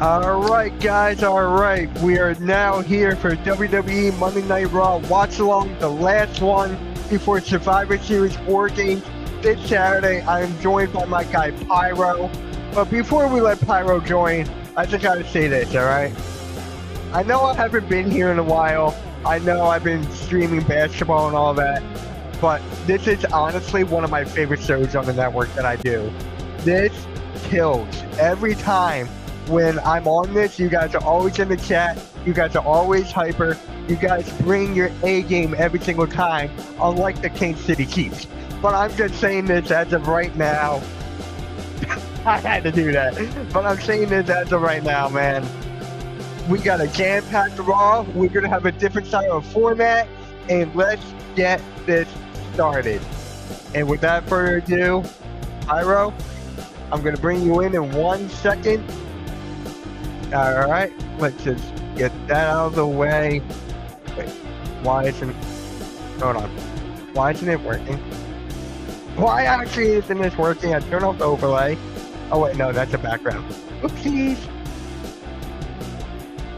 All right, guys. All right, we are now here for WWE Monday Night Raw Watch Along, the last one before Survivor Series War Games this Saturday. I am joined by my guy Pyro. But before we let Pyro join, I just gotta say this. All right. I know I haven't been here in a while. I know I've been streaming basketball and all that, but this is honestly one of my favorite shows on the network that I do. This kills every time. When I'm on this, you guys are always in the chat. You guys are always hyper. You guys bring your A game every single time, unlike the Kansas City Chiefs. But I'm just saying this as of right now. I had to do that. But I'm saying this as of right now, man. We got a jam-packed Raw. We're going to have a different style of format. And let's get this started. And without further ado, Pyro, I'm going to bring you in 1 second. All right, let's just get that out of the way. Wait, why isn't? Hold on. Why isn't it working? Why actually isn't this working? I turn off the overlay. Oh wait, no, that's a background. Oopsies.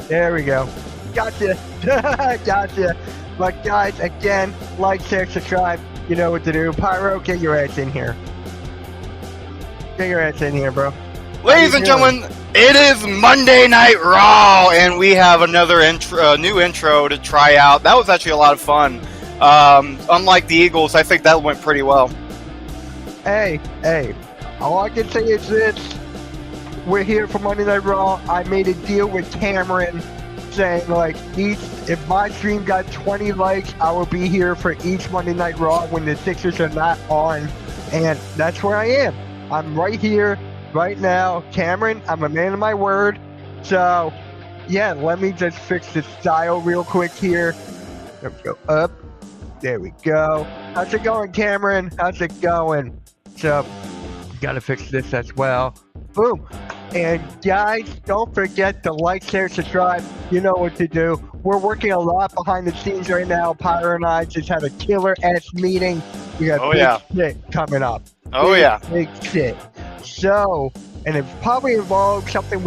There we go. Gotcha. Gotcha. But guys, again, like, share, subscribe. You know what to do. Pyro, get your ass in here. Get your ass in here, bro. Ladies and gentlemen, it is Monday Night Raw, and we have another new intro to try out. That was actually a lot of fun. Unlike the Eagles, I think that went pretty well. Hey, all I can say is this. We're here for Monday Night Raw. I made a deal with Cameron saying, like, if my stream got 20 likes, I will be here for each Monday Night Raw when the Sixers are not on, and that's where I am. I'm right here. Right now, Cameron, I'm a man of my word. So, yeah, let me just fix the style real quick here. There we go. Up. There we go. How's it going, Cameron? How's it going? So, gotta fix this as well. Boom. And guys, don't forget to like, share, subscribe. You know what to do. We're working a lot behind the scenes right now. Pyro and I just had a killer-ass meeting. We got big shit coming up. Big shit. So, and it probably involves something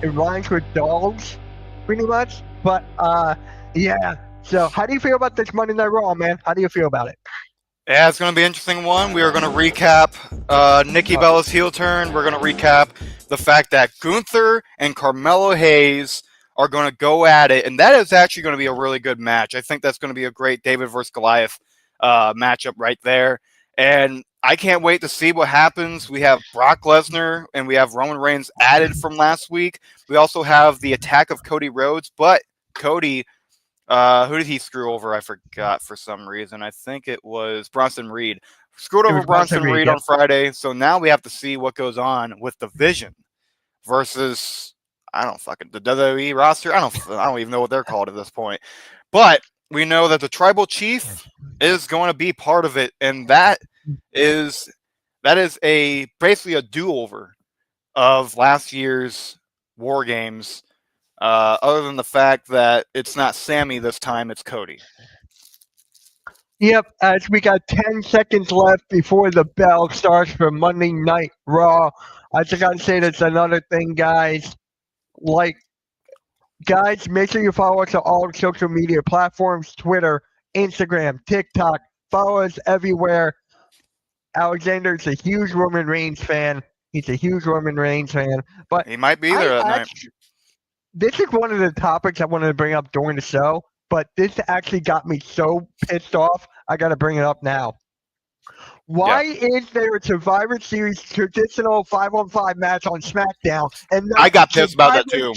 it rhymes with dogs, pretty much. But, yeah. So, how do you feel about this Monday Night Raw, man? How do you feel about it? Yeah, it's going to be an interesting one. We are going to recap Nikki Bella's heel turn. We're going to recap the fact that Gunther and Carmelo Hayes are going to go at it, and that is actually going to be a really good match. I think that's going to be a great David versus Goliath matchup right there. And I can't wait to see what happens. We have Brock Lesnar and we have Roman Reigns added from last week. We also have the attack of Cody Rhodes, but Cody, who did he screw over? I forgot for some reason. I think it was Bronson Reed. Screwed over Bronson Reed on Friday. So now we have to see what goes on with the Vision versus the WWE roster. I don't even know what they're called at this point. But we know that the Tribal Chief is going to be part of it, and that is basically a do-over of last year's War Games. Other than the fact that it's not Sammy this time, it's Cody. Yep, as we got 10 seconds left before the bell starts for Monday Night Raw. I just gotta say that's another thing, guys. Guys, make sure you follow us on all social media platforms, Twitter, Instagram, TikTok. Follow us everywhere. Alexander's a huge Roman Reigns fan. He's a huge Roman Reigns fan. But he might be there that night. This is one of the topics I wanted to bring up during the show, but this actually got me so pissed off, I got to bring it up now. Why is there a Survivor Series traditional 5-on-5 match on SmackDown? And I got pissed about that too.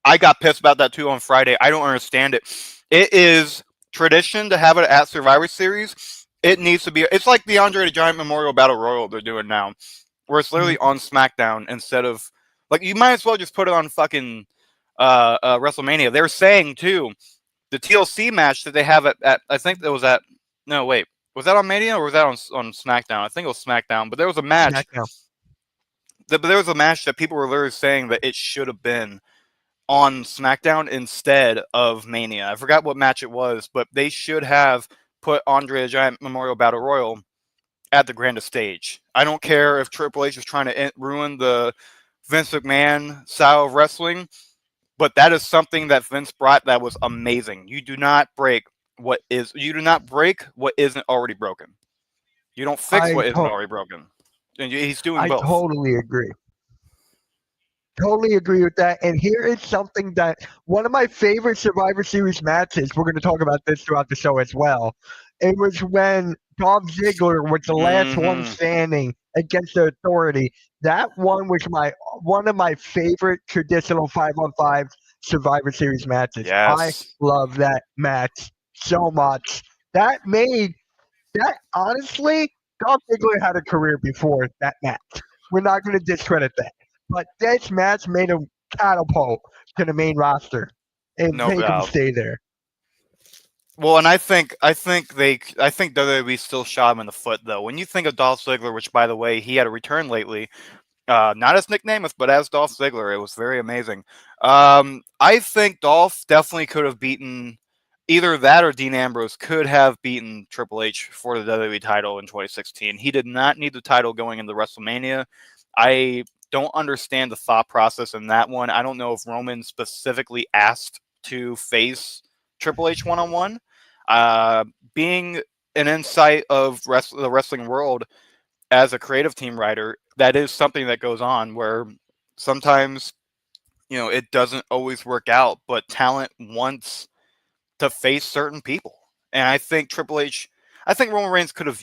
I got pissed about that too on Friday. I don't understand it. It is tradition to have it at Survivor Series. It needs to be. It's like the Andre the Giant Memorial Battle Royal they're doing now, where it's literally on SmackDown instead of you might as well just put it on fucking WrestleMania. They're saying too, the TLC match that they have at I think that was at was that on Mania or was that on SmackDown? I think it was SmackDown, but there was a match. But there was a match that people were literally saying that it should have been on SmackDown instead of Mania. I forgot what match it was, but they should have put Andre the Giant Memorial Battle Royal at the grandest stage. I don't care if Triple H is trying to ruin the Vince McMahon style of wrestling, but that is something that Vince brought that was amazing. You do not break what isn't already broken. You don't fix I what isn't to- already broken. And he's doing I both. totally agree. Totally agree with that. And here is something that one of my favorite Survivor Series matches, we're going to talk about this throughout the show as well. It was when Dolph Ziggler was the last one Hmm. standing against the Authority. That one was one of my favorite traditional 5-on-5 Survivor Series matches. I Yes. love that match so much. That made that honestly, Dolph Ziggler had a career before that match. We're not going to discredit that, but this match made him catapult to the main roster and No make him doubt. stay there. Well, and I think WWE still shot him in the foot though. When you think of Dolph Ziggler, which by the way he had a return lately, not as Nick Namath, but as Dolph Ziggler, it was very amazing. I think Dolph definitely could have beaten either that or Dean Ambrose could have beaten Triple H for the WWE title in 2016. He did not need the title going into WrestleMania. I don't understand the thought process in that one. I don't know if Roman specifically asked to face Triple H one on one. Being an insight of the wrestling world as a creative team writer, that is something that goes on where sometimes it doesn't always work out, but talent wants to face certain people, and I think Roman Reigns could have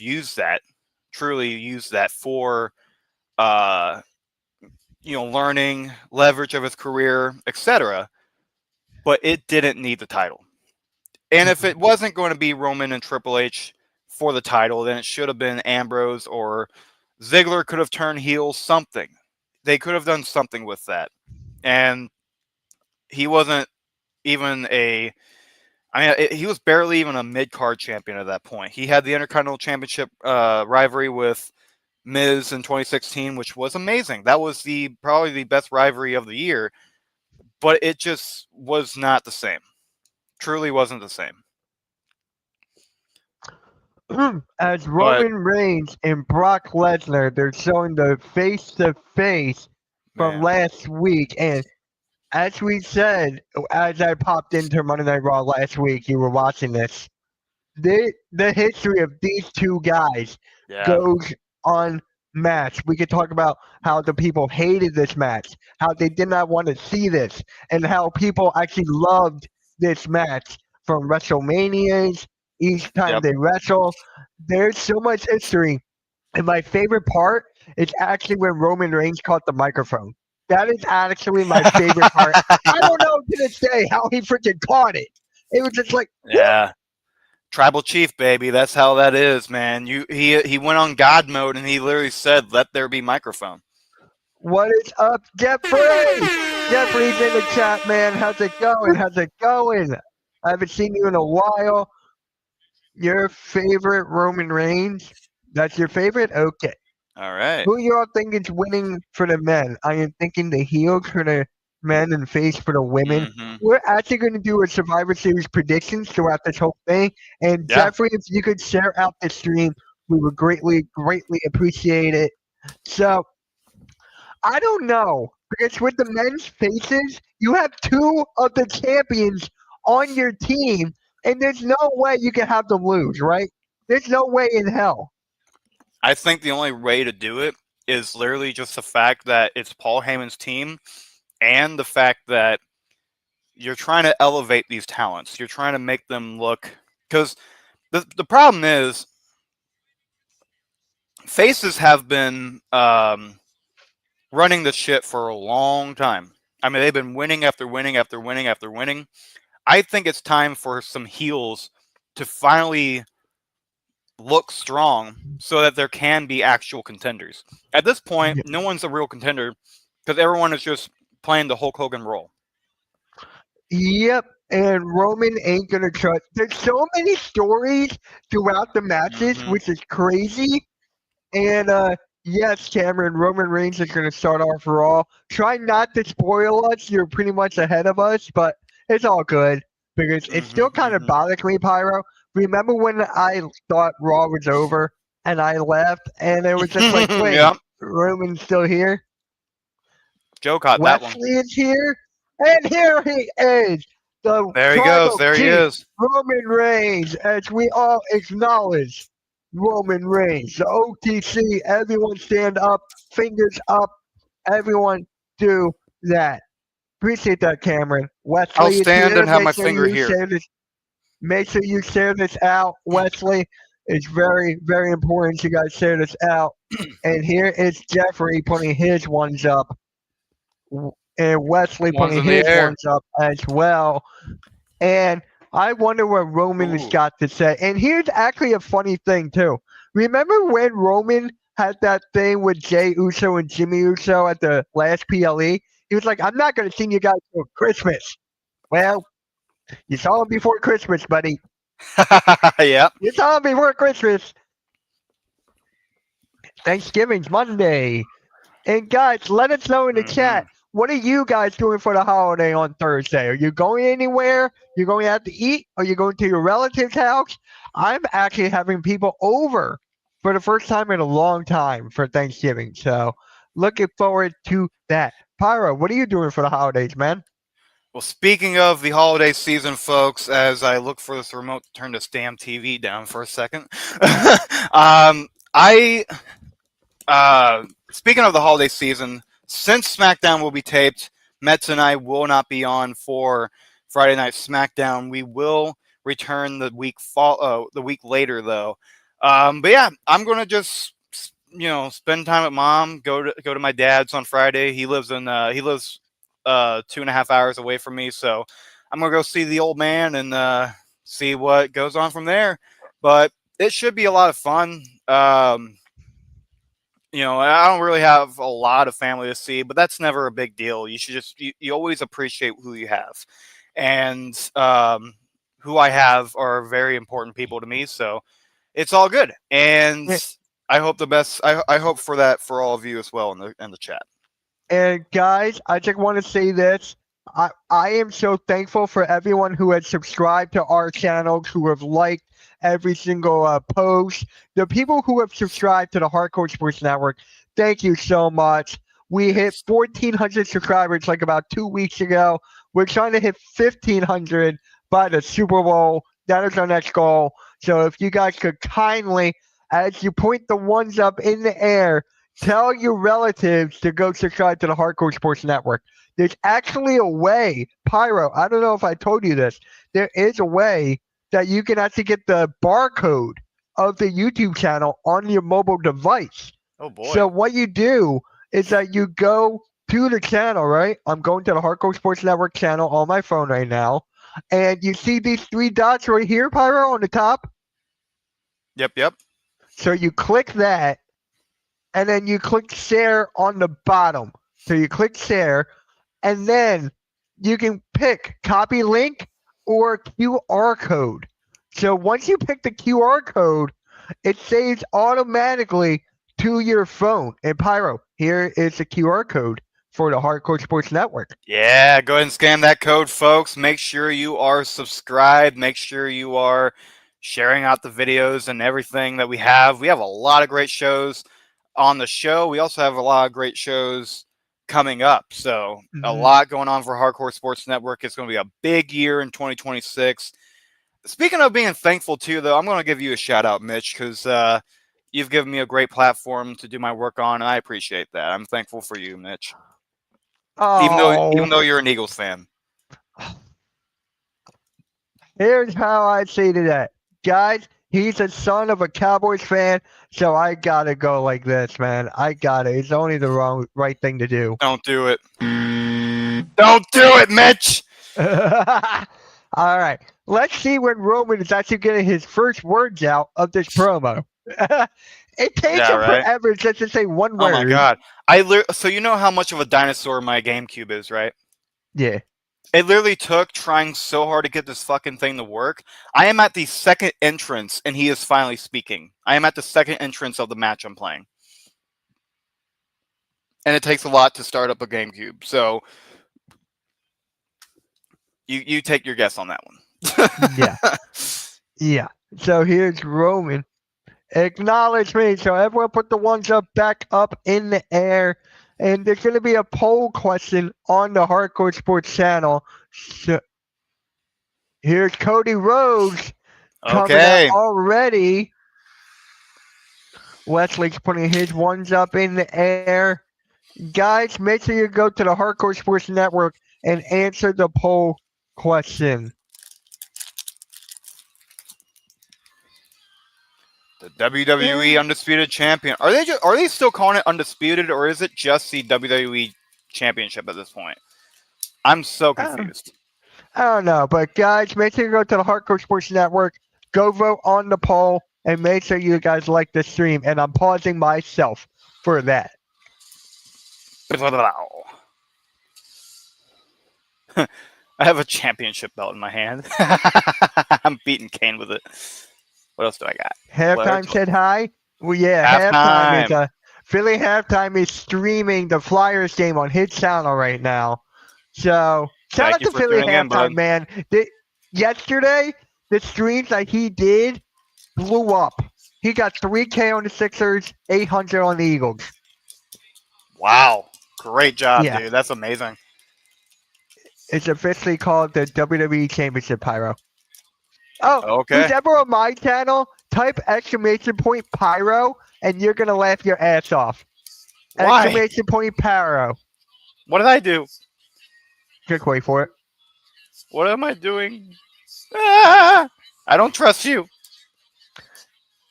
truly used that for uh, learning, leverage of his career, etc. But it didn't need the title. And if it wasn't going to be Roman and Triple H for the title, then it should have been Ambrose or Ziggler could have turned heel, something. They could have done something with that. And he wasn't even he was barely even a mid card champion at that point. He had the Intercontinental Championship rivalry with Miz in 2016, which was amazing. That was probably the best rivalry of the year, but it just was not the same. Truly wasn't the same. As But Roman Reigns and Brock Lesnar, they're showing the face to face from man, last week. And as we said, as I popped into Monday Night Raw last week, you were watching this. The history of these two guys yeah, goes unmatched. We could talk about how the people hated this match, how they did not want to see this, and how people actually loved this match from WrestleManias each time yep. they wrestle. There's so much history. And my favorite part is actually when Roman Reigns caught the microphone. That is actually my favorite part. I don't know to this day how he freaking caught it. It was just like, Yeah, tribal chief, baby. That's how that is, man. He went on God mode and he literally said, "Let there be microphone." what is up, Jeffrey? Jeffrey's in the chat, man. How's it going? How's it going? I haven't seen you in a while. Your favorite Roman Reigns? That's your favorite? Okay. All right. Who y'all think is winning for the men? I am thinking the heels for the men and face for the women. Mm-hmm. We're actually going to do a Survivor Series predictions throughout this whole thing. And Yeah. Jeffrey, if you could share out the stream, we would greatly, greatly appreciate it. So I don't know because with the men's faces, you have two of the champions on your team, and there's no way you can have them lose, right? There's no way in hell. I think the only way to do it is literally just the fact that it's Paul Heyman's team and the fact that you're trying to elevate these talents. You're trying to make them look because the problem is faces have been running the shit for a long time. I mean, they've been winning after winning after winning after winning. I think it's time for some heels to finally look strong so that there can be actual contenders. At this point, no one's a real contender because everyone is just playing the Hulk Hogan role. Yep, and Roman ain't gonna trust. There's so many stories throughout the matches, Mm-hmm. which is crazy. And yes, Cameron, Roman Reigns is gonna start off Raw. Try not to spoil us. You're pretty much ahead of us, but it's all good because it Mm-hmm. still kind of Mm-hmm. bothered me, Pyro. Remember when I thought Raw was over and I left, and it was just like, wait, Yeah. Roman's still here? Joe caught that one. Wesley is here, and here he is, the There he goes. tribal There he chief, is. Roman Reigns, as we all acknowledge Roman Reigns. The OTC, everyone stand up, fingers up, everyone do that. Appreciate that, Cameron. I'll Wesley is stand here. and have my finger here. Make sure you share this out, Wesley. It's very, very important you guys share this out. And here is Jeffrey putting his ones up, and Wesley One's putting in the his air. ones up as well. And I wonder what Roman has Ooh. got to say. And here's actually a funny thing too. Remember when Roman had that thing with Jey Uso and Jimmy Uso at the last PLE? He was like, "I'm not going to see you guys till Christmas." Well, you saw him before Christmas, buddy. Yeah. You saw him before Christmas. Thanksgiving's Monday. And guys, let us know in the chat. What are you guys doing for the holiday on Thursday? Are you going anywhere? You going out to eat? Are you going to your relative's house? I'm actually having people over for the first time in a long time for Thanksgiving. So looking forward to that. Pyro, what are you doing for the holidays, man? Well, speaking of the holiday season, folks, as I look for this remote to turn this damn TV down for a second, speaking of the holiday season, since SmackDown will be taped, Mets and I will not be on for Friday Night SmackDown. We will return the week later, though. But yeah, I'm gonna just spend time with mom. Go to my dad's on Friday. He lives 2.5 hours away from me, so I'm gonna go see the old man and see what goes on from there. But it should be a lot of fun. I don't really have a lot of family to see, but that's never a big deal. You should you always appreciate who you have, and who I have are very important people to me. So it's all good, and I hope the best. I hope for that for all of you as well in the chat. And guys, I just want to say this. I am so thankful for everyone who has subscribed to our channels, who have liked every single post. The people who have subscribed to the Hardcore Sports Network, thank you so much. We hit 1,400 subscribers like about 2 weeks ago. We're trying to hit 1,500 by the Super Bowl. That is our next goal. So if you guys could kindly, as you point the ones up in the air, tell your relatives to go subscribe to the Hardcore Sports Network. There's actually a way, Pyro, I don't know if I told you this, there is a way that you can actually get the barcode of the YouTube channel on your mobile device. Oh, boy. So what you do is that you go to the channel, right? I'm going to the Hardcore Sports Network channel on my phone right now. And you see these 3 dots right here, Pyro, on the top? Yep. So you click that, and then you click share on the bottom. So you click share, and then you can pick copy link or QR code. So once you pick the QR code, it saves automatically to your phone. And Pyro, here is the QR code for the Hardcore Sports Network. Yeah, go ahead and scan that code, folks. Make sure you are subscribed. Make sure you are sharing out the videos and everything that we have. We have a lot of great shows on the show. We also have a lot of great shows coming up. So a lot going on for Hardcore Sports Network. It's going to be a big year in 2026. Speaking of being thankful too, though, I'm going to give you a shout out, Mitch, because you've given me a great platform to do my work on, and I appreciate that. I'm thankful for you, Mitch. Oh. Even though you're an Eagles fan. Here's how I say to that. Guys, he's a son of a Cowboys fan, so I gotta go like this, man. I gotta. It's only the right thing to do. Don't do it. Don't do it, Mitch! All right. Let's see when Roman is actually getting his first words out of this promo. It takes him forever just to say one word. Oh my god. So you know how much of a dinosaur my GameCube is, right? Yeah. It literally took trying so hard to get this fucking thing to work. I am at the second entrance, and he is finally speaking. I am at the second entrance of the match I'm playing. And it takes a lot to start up a GameCube. So you take your guess on that one. Yeah. Yeah. So here's Roman. Acknowledge me. So everyone put the ones up back up in the air. and there's going to be a poll question on the Hardcore Sports channel. So, here's Cody Rhodes coming out Okay. already. Wesley's putting his ones up in the air. Guys, make sure you go to the Hardcore Sports Network and answer the poll question. The WWE Undisputed Champion. Are they still calling it Undisputed, or is it just the WWE Championship at this point? I'm so confused. I don't know, but guys, make sure you go to the Hardcore Sports Network, go vote on the poll, and make sure you guys like the stream. And I'm pausing myself for that. I have a championship belt in my hand. I'm beating Kane with it. What else do I got? Halftime said hi. Well, yeah, halftime is Philly halftime is streaming the Flyers game on his channel right now. So shout out to Philly halftime, man. Yesterday, the streams that he did blew up. He got 3K on the Sixers, 800 on the Eagles. Wow. Great job, dude. That's amazing. It's officially called the WWE Championship, Pyro. Oh, okay. who's ever on my channel, type exclamation point Pyro, and you're going to laugh your ass off. Why? Exclamation point Pyro. What did I do? Just wait for it. What am I doing? Ah, I don't trust you.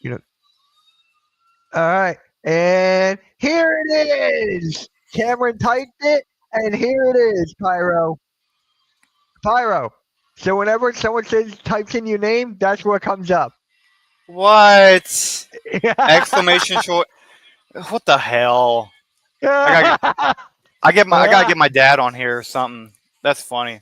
You know. All right. And here it is. Cameron typed it, and here it is, Pyro. Pyro. So whenever someone types in your name, that's what comes up. What? Exclamation short. What the hell? I gotta get my dad on here or something. That's funny.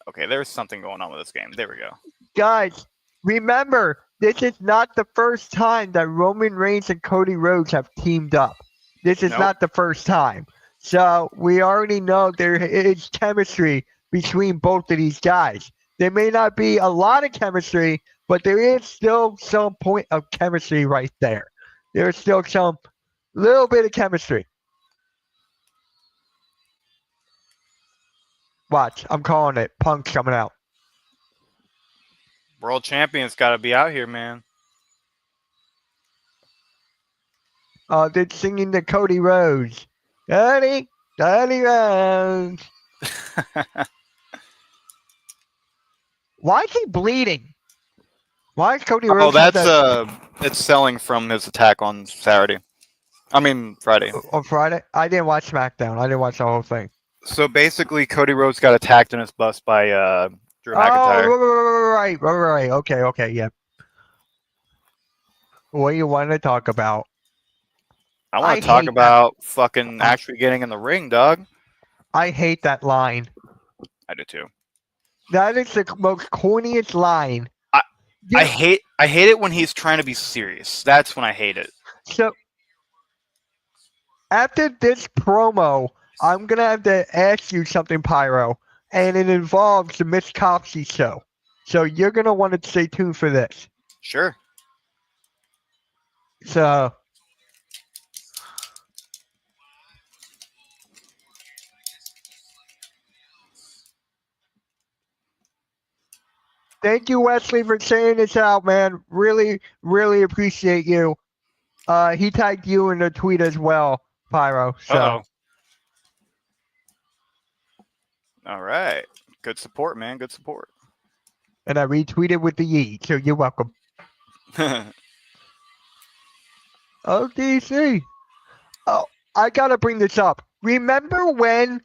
Okay, there's something going on with this game. There we go. Guys, remember, this is not the first time that Roman Reigns and Cody Rhodes have teamed up. This is not the first time. So we already know there is chemistry between both of these guys. There may not be a lot of chemistry, but there is still some point of chemistry right there. There's still some little bit of chemistry. Watch, I'm calling it. Punk's coming out. World champion's got to be out here, man. They're singing the Cody Rhodes. Cody Rhodes. Why is he bleeding? Why is Cody Rhodes? Oh, that's it's selling from his attack on Friday. On Friday? I didn't watch SmackDown. I didn't watch the whole thing. So basically, Cody Rhodes got attacked in his bus by Drew McIntyre. Oh, right. Okay, yeah. What do you want to talk about? I want to talk about fucking actually getting in the ring, dog. I hate that line. I do too. That is the most corniest line. I hate it when he's trying to be serious. That's when I hate it. So after this promo, I'm gonna have to ask you something, Pyro, and it involves the Miss Copsey show. So you're gonna want to stay tuned for this. Sure. So. Thank you, Wesley, for saying this out, man. Really, really appreciate you. He tagged you in the tweet as well, Pyro. So. Uh-oh. All right. Good support, man. Good support. And I retweeted with the yeet, so you're welcome. ODC. Oh, I gotta bring this up. Remember when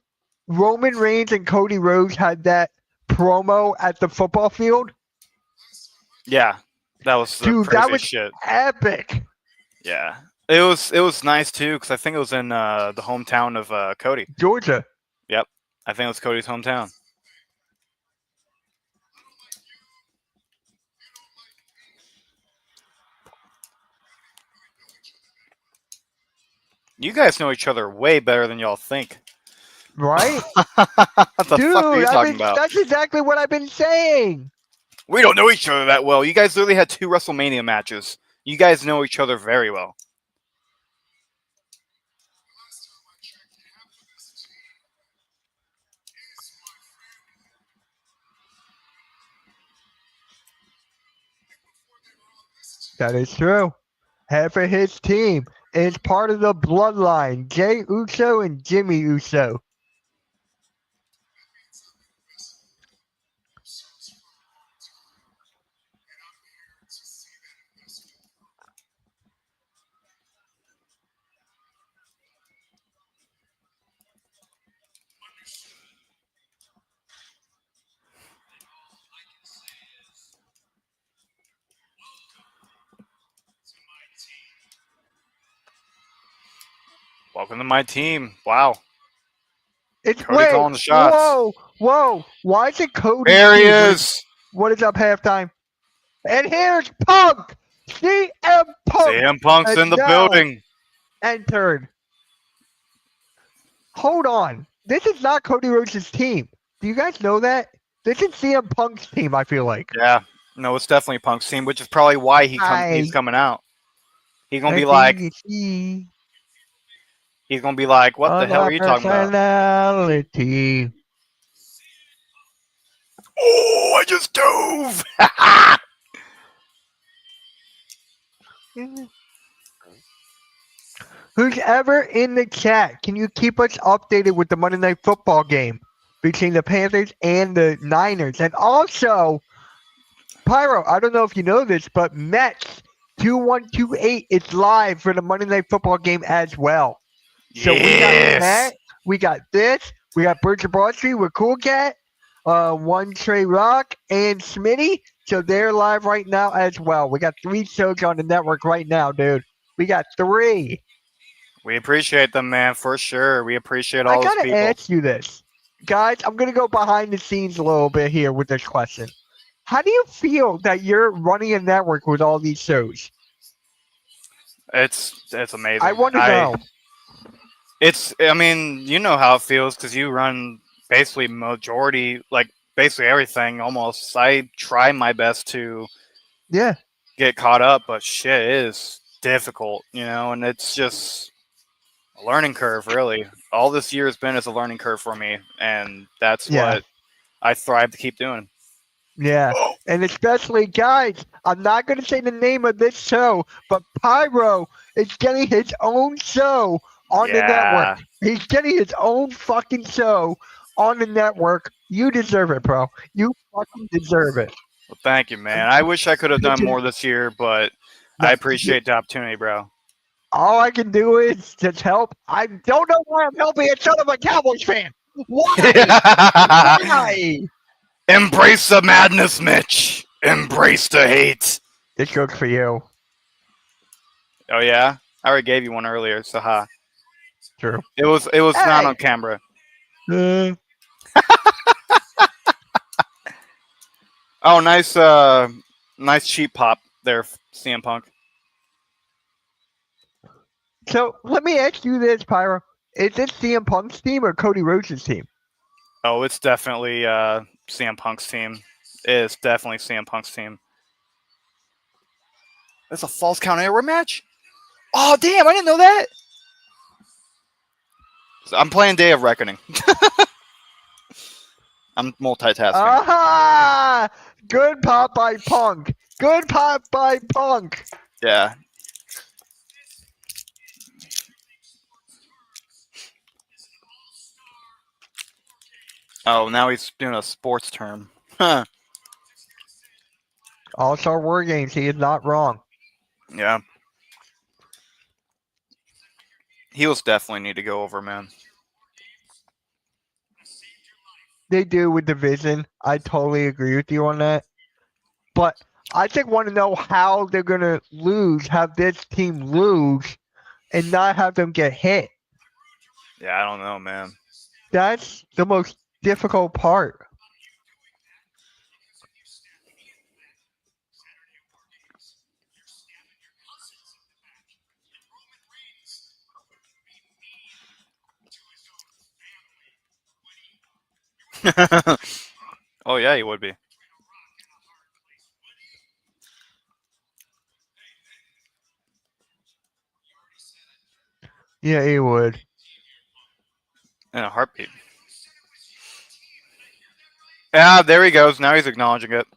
Roman Reigns and Cody Rhodes had that promo at the football field? Yeah, that was shit. Epic. Yeah, it was nice too because I think it was in the hometown of Cody, Georgia. Yep, I think it was Cody's hometown. You guys know each other way better than y'all think. Right? What the fuck are you talking about? That's exactly what I've been saying. We don't know each other that well. You guys literally had 2 WrestleMania matches You guys know each other very well. That is true. Half of his team is part of the bloodline. Jay Uso and Jimmy Uso. Welcome to my team. Wow. It's Cody wait, calling the shots. whoa. Why is it Cody's There he team? is. What is up halftime? And here's Punk! CM Punk CM Punk's has in the now building. entered. Hold on. This is not Cody Rhodes' team. Do you guys know that? This is CM Punk's team, I feel like. Yeah. No, it's definitely Punk's team, which is probably why he's coming out. He's gonna be like, what the on hell my are you talking about? personality. Oh, I just dove. Who's ever in the chat, can you keep us updated with the Monday Night Football game between the Panthers and the Niners? And also, Pyro, I don't know if you know this, but Mets 2128 is live for the Monday Night Football game as well. So we got that. We got this. We got Birds of Broad Street with Cool Cat, One Trey Rock, and Smitty. So they're live right now as well. We got 3 shows on the network right now, dude. We got 3. We appreciate them, man, for sure. We appreciate I all those gotta people. ask you this, guys. I'm gonna go behind the scenes a little bit here with this question. How do you feel that you're running a network with all these shows? It's amazing. I want to know. I mean, you know how it feels because you run basically majority, like basically everything almost. I try my best to get caught up, but shit, it is difficult, and it's just a learning curve, really. All this year has been as a learning curve for me, and that's what I thrive to keep doing. Yeah, and especially, guys, I'm not going to say the name of this show, but Pyro is getting his own show on the network. He's getting his own fucking show on the network. You deserve it, bro. You fucking deserve it. Well, thank you, man. I wish I could have done more this year, but I appreciate the opportunity, bro. All I can do is just help. I don't know why I'm helping a son of a Cowboys fan. Why? Why? Embrace the madness, Mitch. Embrace the hate. This goes for you. Oh yeah, I already gave you one earlier. So ha. True. It was not on camera. Oh, nice cheap pop there, CM Punk. So let me ask you this, Pyro: is this CM Punk's team or Cody Rhodes' team? Oh, it's definitely CM Punk's team. It is definitely CM Punk's team. That's a false count anywhere match? Oh, damn, I didn't know that. I'm playing Day of Reckoning. I'm multitasking. Aha! Good pop by Punk. Good pop by Punk. Yeah. Oh, now he's doing a sports term. Huh. All-Star War Games. He is not wrong. Yeah. Heels definitely need to go over, man. They do with division. I totally agree with you on that. But I just want to know how they're going to lose, have this team lose, and not have them get hit. Yeah, I don't know, man. That's the most difficult part. Oh, yeah, he would be. Yeah, he would. in a heartbeat. Yeah, there he goes. Now he's acknowledging it.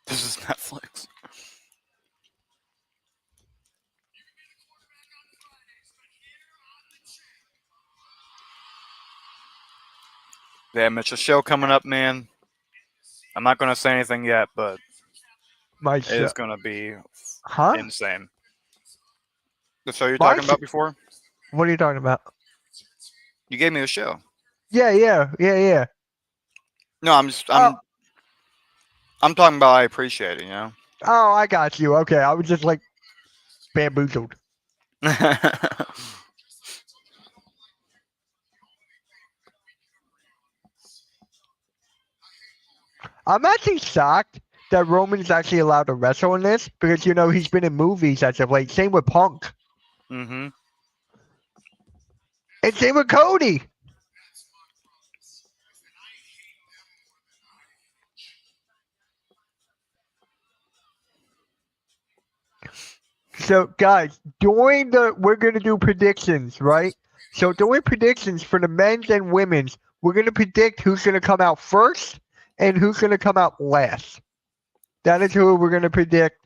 This is Netflix. Damn, it's a show coming up, man. I'm not gonna say anything yet, but My it is show. gonna be Huh? insane. The show you're My talking sh- about before? What are you talking about? You gave me the show. Yeah, yeah, yeah, yeah. No, I'm just Oh, I'm talking about I appreciate it, you know? oh, I got you. Okay, I was just like bamboozled. I'm actually shocked that Roman's actually allowed to wrestle in this because he's been in movies as of late. Same with Punk, Mm-hmm. and same with Cody. So, guys, we're gonna do predictions, right? So, doing predictions for the men's and women's, we're gonna predict who's gonna come out first and who's gonna come out last. That is who we're gonna predict.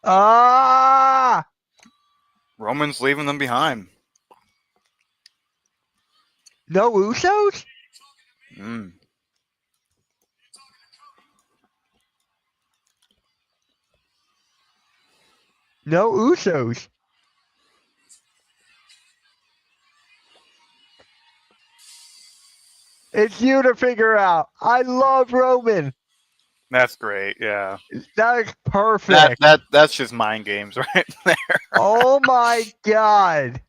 Ah, Roman's leaving them behind. no Usos, Mm. no Usos. It's you to figure out. I love Roman. That's great, yeah. That is That perfect. that that's just mind games right there. Oh my god.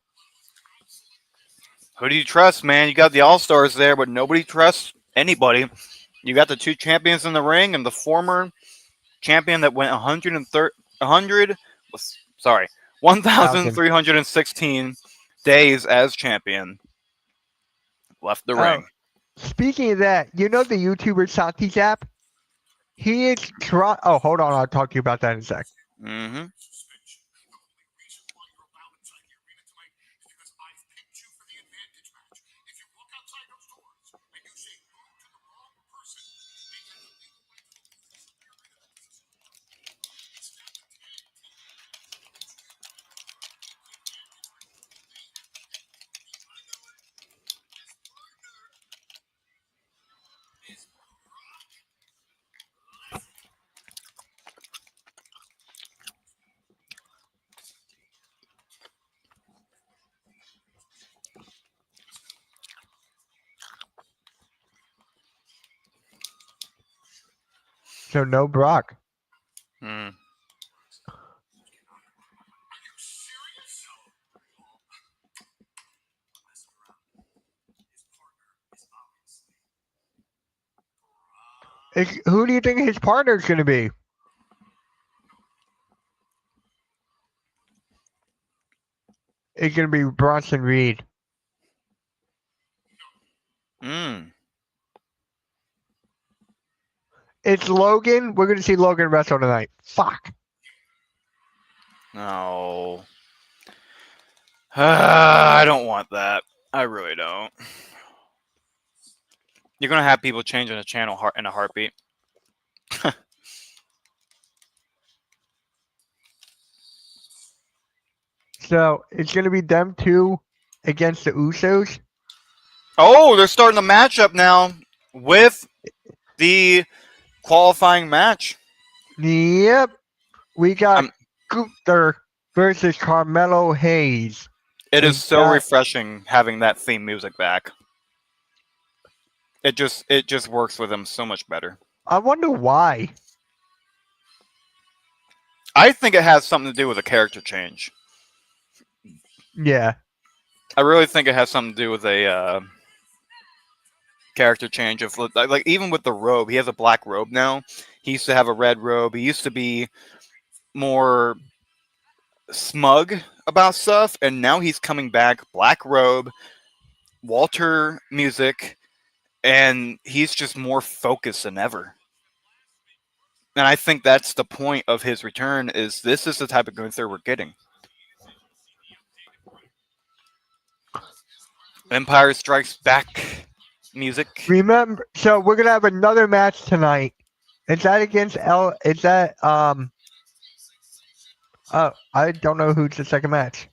Who do you trust, man? You got the All Stars there, but nobody trusts anybody. You got the two champions in the ring and the former champion that went 100 sorry, 1,000. 1,316 days as champion left the Oh, ring. speaking of that, the YouTuber Santi Zap? He is trying. Oh, hold on. I'll talk to you about that in a sec. Mm-hmm. So, no Brock. Mm. Who do you think his partner is going to be? It's going to be Bronson Reed. Mm. It's Logan. We're going to see Logan wrestle tonight. Fuck. No. I don't want that. I really don't. You're gonna have people changing the channel in a heartbeat. So, it's going to be them two against the Usos. Oh, they're starting the matchup now with the qualifying match. Yep. We got Um, Gunther versus Carmelo Hayes. it is And so refreshing having that theme music back. It just works with them so much better. I wonder why. I think it has something to do with a character change. Yeah. I really think it has something to do with a character change of like even with the robe. He has a black robe now. He used to have a red robe. He used to be more smug about stuff, and now he's coming back, black robe, Walter music, and he's just more focused than ever. And I think that's the point of his return. Is this is the type of Gunther we're getting? Empire Strikes Back music. Remember, so we're gonna have another match tonight. Is that against L? Is that Oh, I don't know who's the second match.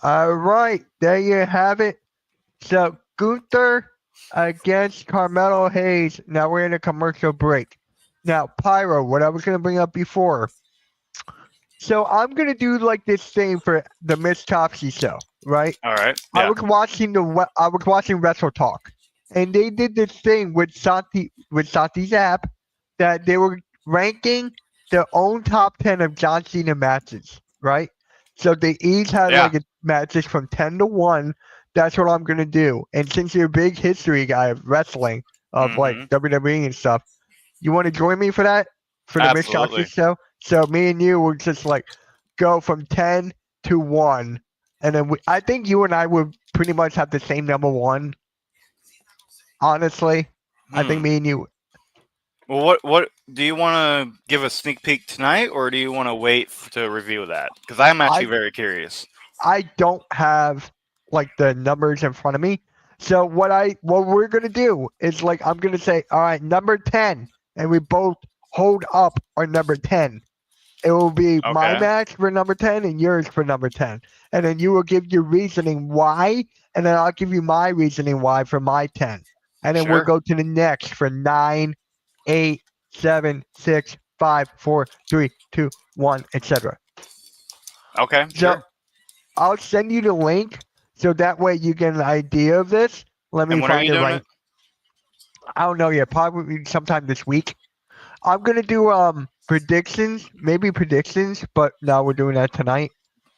All right, there you have it. So Gunther against Carmelo Hayes. Now we're in a commercial break. Now, Pyro, what I was going to bring up before. So I'm going to do like this thing for the Miss Topsy show, right? All right. I Yeah. was watching Wrestle Talk, and they did this thing with Santi's app that they were ranking their own top 10 of John Cena matches, right? So they each had Yeah. like a matches from 10 to 1. That's what I'm gonna do. And since you're a big history guy of wrestling, of like Mhm. WWE and stuff, you want to join me for that? For the Miss Topsy Absolutely. show? So me and you will just like go from 10 to 1. And then I think you and I would pretty much have the same number 1. Honestly, I think me and you. Well, what do you want to give a sneak peek tonight, or do you want to wait to review that? Because I'm actually very curious. I don't have like the numbers in front of me. So what we're gonna do is like I'm gonna say, all right, number 10, and we both hold up our number 10. It will be my Okay. match for number 10 and yours for number 10. And then you will give your reasoning why, and then I'll give you my reasoning why for my 10. And then we'll Sure. go to the next for 9, 8, 7, 6, 5, 4, 3, 2, 1, etc. Okay. So Sure. I'll send you the link so that way you get an idea of this. Let me And when are find you it doing right. it? I don't know yet. Probably sometime this week. I'm gonna do predictions, maybe predictions, but no, we're doing that tonight.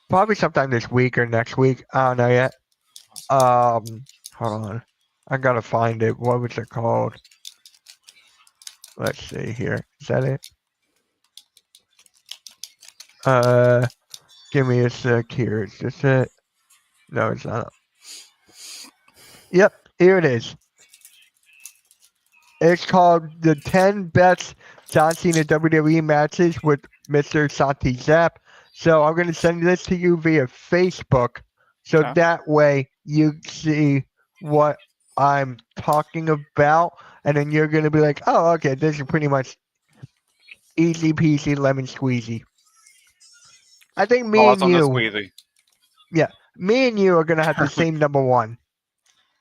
Probably sometime this week or next week. I don't know yet. Hold on. I gotta find it. What was it called? Let's see here. Is that it? Give me a sec here. Is this it? No, it's not. Yep, here it is. It's called the 10 best John Cena WWE matches with Mr. Santi Zap. So I'm gonna send this to you via Facebook, so Okay. that way you see what I'm talking about, and then you're gonna be like, oh, okay, this is pretty much easy peasy lemon squeezy. I think me Pause and on the you, squeezy. yeah, me and you are gonna have the same number 1.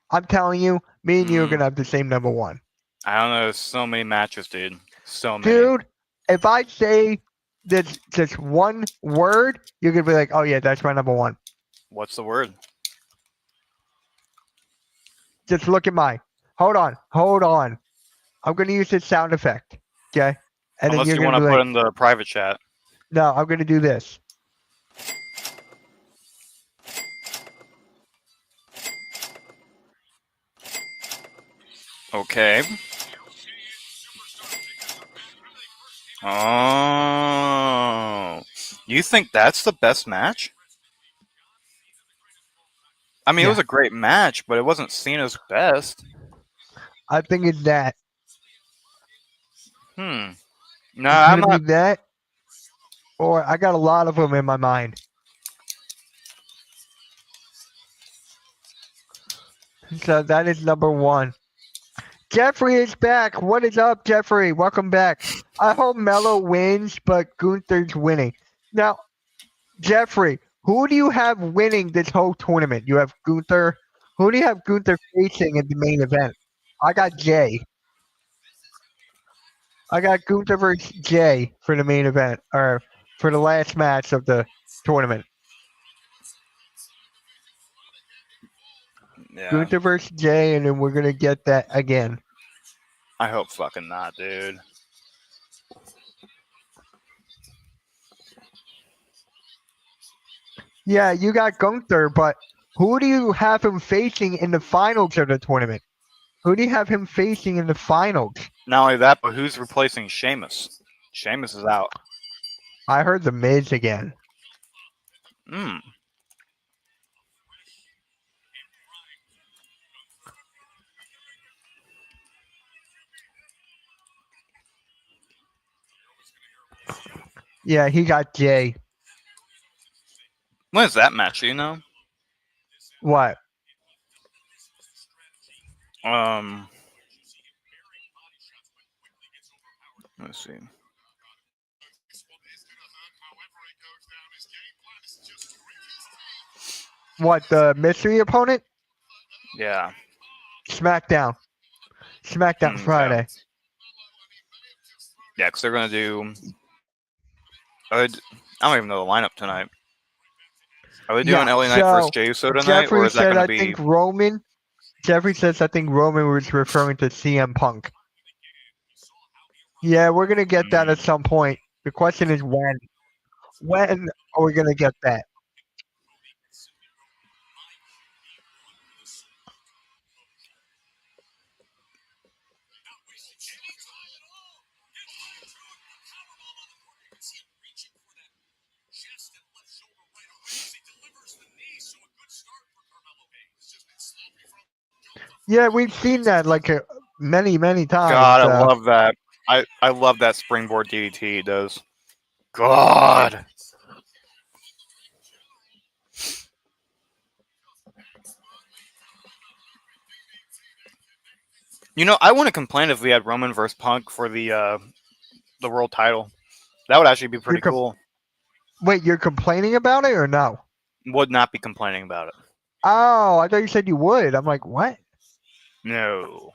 I'm telling you, me and you are gonna have the same number 1. I don't know. There's so many matches, dude. So many. Dude, if I say this just one word, you're gonna be like, oh yeah, that's my number 1. What's the word? Just look at mine. Hold on. I'm gonna use this sound effect. Okay? And then Unless you're you gonna want be to put like, in the private chat. no, I'm gonna do this. Okay. Oh. You think that's the best match? I mean, it Yeah. was a great match, but it wasn't Cena's best. I think it's that. No, It's I'm gonna be not. that, or I got a lot of them in my mind. So that is number 1. Jeffrey is back. What is up, Jeffrey? Welcome back. I hope Mello wins, but Gunther's winning. Now, Jeffrey, who do you have winning this whole tournament? You have Gunther. Who do you have Gunther facing in the main event? I got Jay. I got Gunther versus Jay for the main event, or for the last match of the tournament. Yeah. Gunther versus Jay, and then we're gonna get that again. I hope fucking not, dude. Yeah, you got Gunther, but who do you have him facing in the finals of the tournament? Who do you have him facing in the finals? Not only that, but who's replacing Sheamus? Sheamus is out. I heard the Miz again. Hmm. Yeah, he got Jay. When is that match? Do you know? What? Um. Let's see. What, the mystery opponent? Yeah. SmackDown. SmackDown Okay. Friday. Yeah, because they're gonna do. I don't even know the lineup tonight. Are they doing Yeah, LA Knight versus so Jey Uso tonight, or Jeffrey is that said gonna I be? think Roman. Jeffrey says I think Roman was referring to CM Punk. Yeah, we're gonna get that at Mm, some point. The question is when. When are we gonna get that? Yeah, we've seen that like many, many times. God, I love that. I love that springboard DDT he does. God. You know, I wouldn't complain if we had Roman versus Punk for the world title. That would actually be You're pretty cool. wait, you're complaining about it or no? Would not be complaining about it. Oh, I thought you said you would. I'm like, what? No.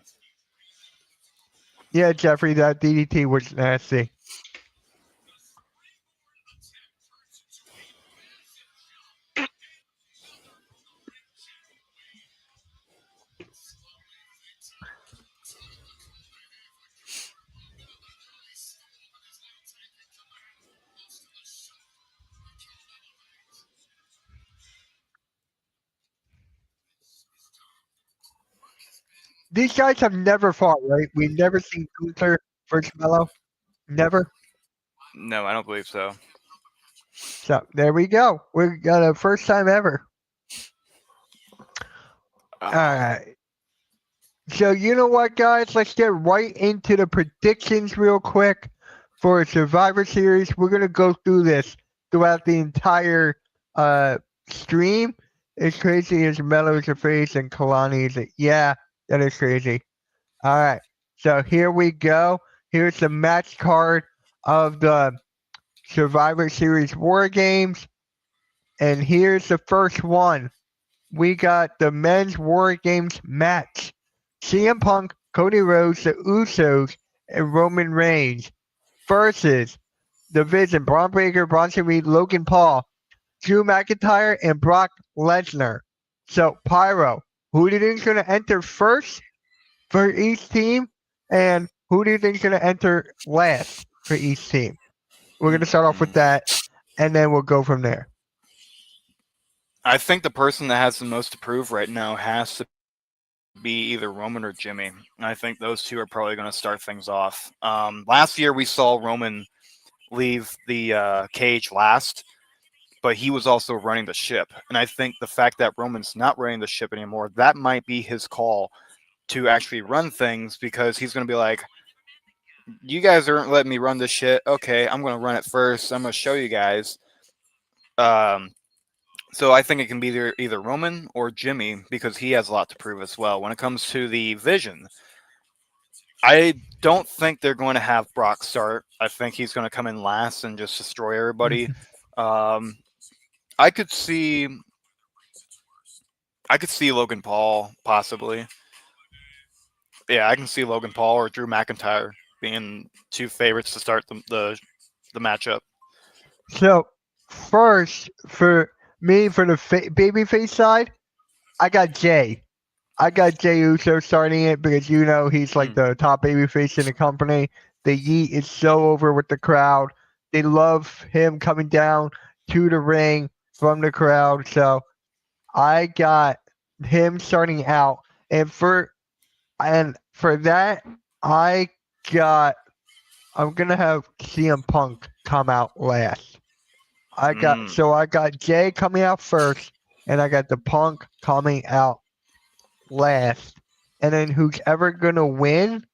Yeah, Jeffrey, that DDT was nasty. These guys have never fought, right? We've never seen Gunther versus Mello. Never. No, I don't believe so. So there we go. We got a first time ever. All Uh, right. So you know what, guys? Let's get right into the predictions real quick for Survivor Series. We're gonna go through this throughout the entire uh stream. As crazy as Mello's a face and Kalani is yeah, that is crazy. All right. So here we go. Here's the match card of the Survivor Series War Games. And here's the first one. We got the men's War Games match. CM Punk, Cody Rhodes, the Usos, and Roman Reigns versus the Vision, Braun Breaker, Bronson Reed, Logan Paul, Drew McIntyre, and Brock Lesnar. So, Pyro, who do you think is going to enter first for each team? And who do you think is going to enter last for each team? We're going to start off with that, and then we'll go from there. I think the person that has the most to prove right now has to be either Roman or Jimmy. And I think those two are probably going to start things off. Last year we saw Roman leave the cage last, but he was also running the ship. And I think the fact that Roman's not running the ship anymore, that might be his call to actually run things, because he's going to be like, you guys aren't letting me run this shit. Okay, I'm going to run it first. I'm going to show you guys. So I think it can be either Roman or Jimmy, because he has a lot to prove as well. When it comes to the Vision, I don't think they're going to have Brock start. I think he's going to come in last and just destroy everybody. Um, I could see Logan Paul possibly. Yeah, I can see Logan Paul or Drew McIntyre being two favorites to start the matchup. So, first, for me, for the babyface side, I got Jay. I got Jey Uso starting it because you know he's like the top babyface in the company. The Yeet is so over with the crowd. They love him coming down to the ring from the crowd. So I got him starting out. And for And for that, I got. I'm gonna have CM Punk come out last. Mm. I got Jay coming out first, and I got the Punk coming out last. And then who's ever gonna win?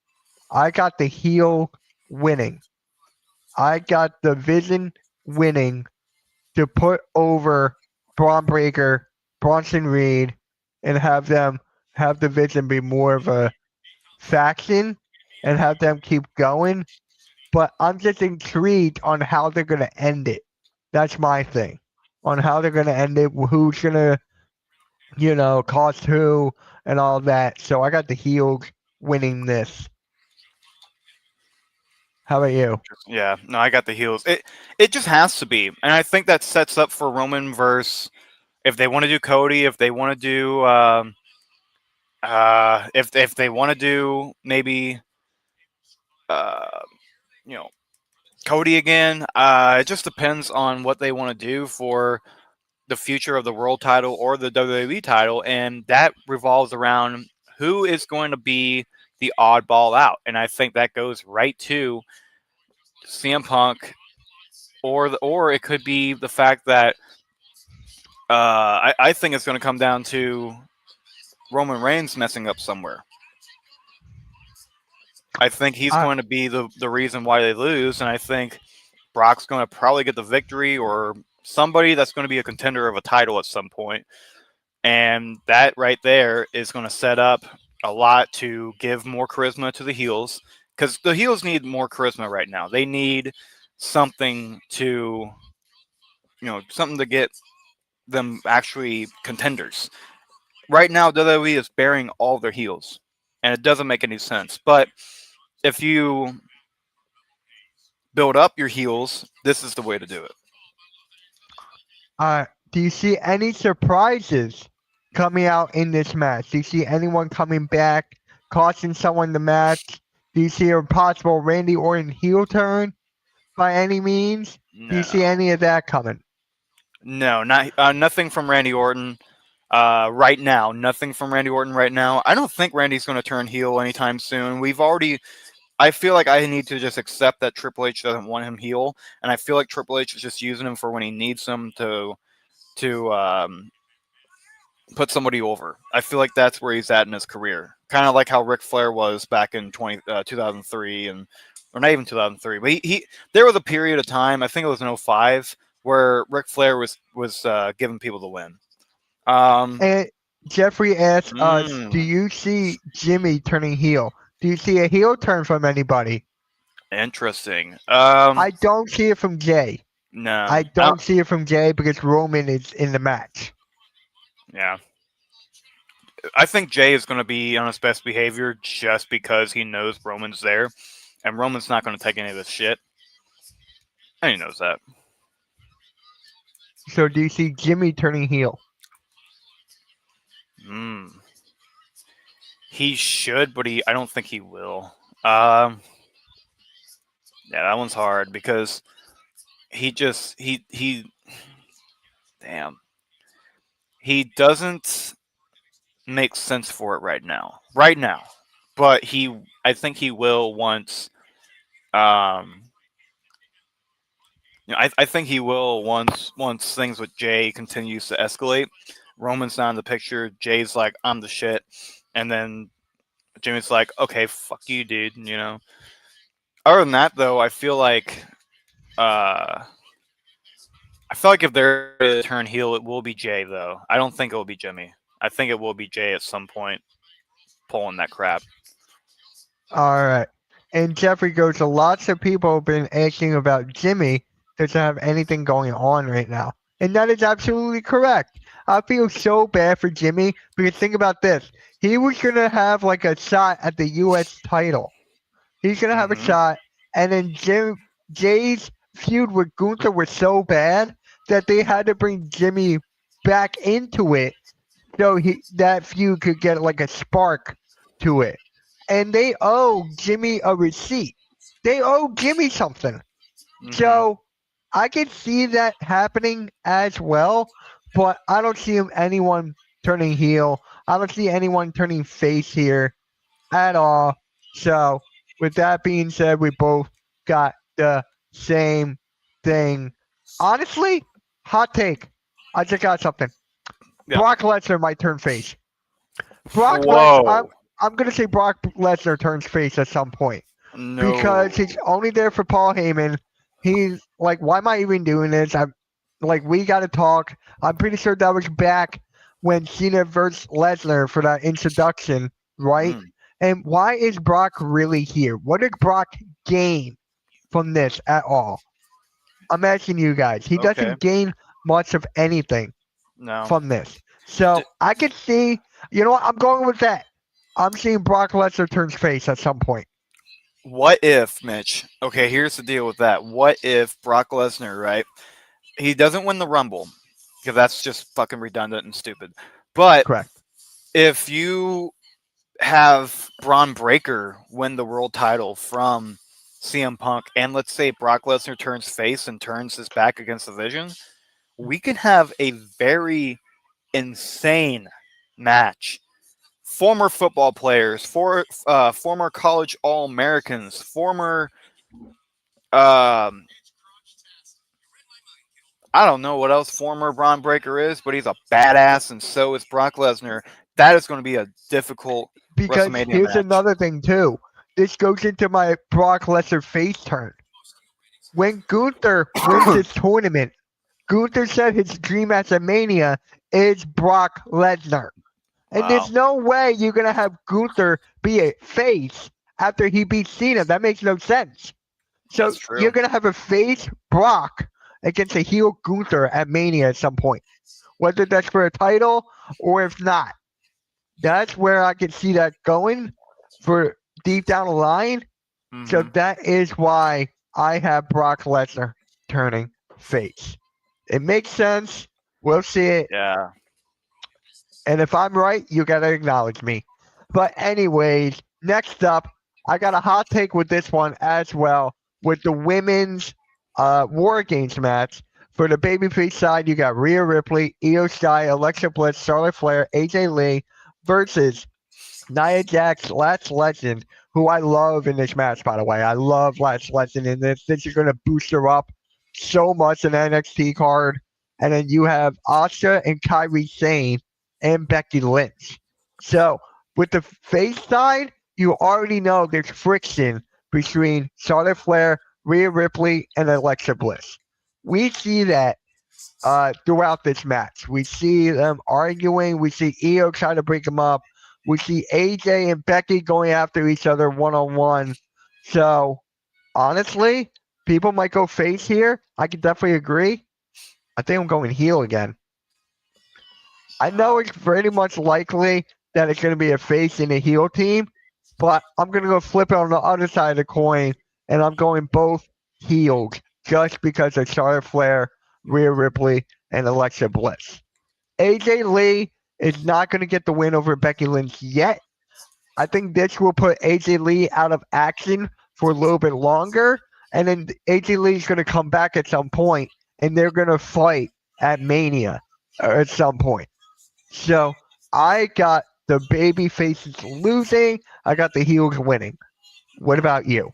I got the heel winning. I got the Vision winning to put over Braun Breaker, Bronson Reed, and have them have the Vision be more of a faction and have them keep going. But I'm just intrigued on how they're gonna end it. That's my thing. On how they're gonna end it, who's gonna, cost who and all that. So I got the heels winning this. How about you? Yeah, no, I got the heels. It just has to be, and I think that sets up for Roman versus if they want to do Cody, if they want to do if they want to do maybe uh you know Cody again. It just depends on what they want to do for the future of the world title or the WWE title, and that revolves around who is going to be the oddball out, and I think that goes right to CM Punk, or it could be the fact that I think it's going to come down to Roman Reigns messing up somewhere. I think he's I going to be the reason why they lose, and I think Brock's going to probably get the victory or somebody that's going to be a contender of a title at some point. And that right there is going to set up a lot to give more charisma to the heels because the heels need more charisma right now. They need something to, something to get them actually contenders. Right now, WWE is burying all their heels, and it doesn't make any sense. But if you build up your heels, this is the way to do it. do you see any surprises coming out in this match? Do you see anyone coming back, costing someone the match? Do you see a possible Randy Orton heel turn by any means? Do you see No, any of that coming? no, not nothing from Randy Orton. Right now, nothing from Randy Orton right now. I don't think Randy's going to turn heel anytime soon. We've already. I feel like I need to just accept that Triple H doesn't want him heel, and I feel like Triple H is just using him for when he needs him to put somebody over. I feel like that's where he's at in his career. Kind of like how Ric Flair was back in 2003 and or not even 2003, but he there was a period of time, I think it was in '05, where Ric Flair was giving people the win. Um, And Jeffrey asks us, do mm, you see Jimmy turning heel? Do you see a heel turn from anybody? Interesting. I don't see it from Jay. No, I don't see it from Jay because Roman is in the match. yeah. I think Jay is going to be on his best behavior just because he knows Roman's there, and Roman's not going to take any of this shit, and he knows that. So do you see Jimmy turning heel? Mm. He should, but I don't think he will. Um, yeah, that one's hard because he damn, he doesn't make sense for it right now. Right now, but I think he will once. Um, I think he will once things with Jay continues to escalate. Roman's not in the picture. Jay's like, I'm the shit, and then Jimmy's like, okay, fuck you, dude. Other than that, though, uh, I feel like if they're to turn heel, it will be Jay, though. I don't think it will be Jimmy. I think it will be Jay at some point pulling that crap. All right. And Jeffrey goes, lots of people have been asking about Jimmy doesn't have anything going on right now. And that is absolutely correct. I feel so bad for Jimmy because think about this. He was going to have like a shot at the U.S. title. He's going to have a Mm-hmm. shot. And then Jay's feud with Gunther was so bad that they had to bring Jimmy back into it so that feud could get like a spark to it. And they owe Jimmy a receipt. They owe Jimmy something. Mm-hmm. So I could see that happening as well, but I don't see anyone turning heel. I don't see anyone turning face here. at all. So, with that being said, we both got the same thing. Honestly, hot take. I just got something. Yeah. Brock Lesnar might turn face. Brock Lesnar. I'm Whoa. I'm gonna say Brock Lesnar turns face at some point because No. he's only there for Paul Heyman. He's like, why am I even doing this? I'm like, we got to talk. I'm pretty sure that was back when Cena versus Lesnar for that introduction, right? Mm, And why is Brock really here? What did Brock gain from this at all? I'm asking you guys. He okay. doesn't gain much of anything No. from this. So D- I could see, you know what? I'm going with that. I'm seeing Brock Lesnar turns face at some point. what if, Mitch? Okay, here's the deal with that. What if Brock Lesnar, right? He doesn't win the Rumble because that's just fucking redundant and stupid. But Correct. if you have Braun Breaker win the world title from CM Punk, and let's say Brock Lesnar turns face and turns his back against the Vision, we can have a very insane match. Former football players, former college All Americans, former um, I don't know what else former Braun Breaker is, but he's a badass, and so is Brock Lesnar. That is going to be a difficult Because WrestleMania here's match. another thing too. This goes into my Brock Lesnar face turn. When Gunther wins this tournament, Gunther said his dream match at Mania is Brock Lesnar. And Wow, there's no way you're gonna have Gunther be a face after he beats Cena. That makes no sense. So that's you're true. gonna have a face Brock against a heel Gunther at Mania at some point. Whether that's for a title or if not. That's where I can see that going for deep down the line. So Hmm. that is why I have Brock Lesnar turning face. It makes sense. We'll see it. Yeah. And if I'm right, you got to acknowledge me. But, anyways, next up, I got a hot take with this one as well with the women's War Games match. For the babyface side, you got Rhea Ripley, Io Sky, Alexa Bliss, Charlotte Flair, AJ Lee versus Nia Jax, Last Legend, who I love in this match, by the way. I love Last Legend in this. This is going to boost her up so much in the NXT card. And then you have Asuka and Kyrie Sane and Becky Lynch. So with the face side, you already know there's friction between Charlotte Flair, Rhea Ripley, and Alexa Bliss. We see that throughout this match. We see them arguing. We see Io trying to break them up. We see AJ and Becky going after each other one on one. So honestly, people might go face here. I can definitely agree. I think I'm going heel again. I know Wow. it's pretty much likely that it's going to be a face and a heel team, but I'm going to go flip it on the other side of the coin, and I'm going both heels just because of Charlotte Flair, Rhea Ripley, and Alexa Bliss. AJ Lee is not going to get the win over Becky Lynch yet. I think this will put AJ Lee out of action for a little bit longer, and then AJ Lee is going to come back at some point, and they're going to fight at Mania at some point. So I got the baby faces losing. I got the heels winning. What about you?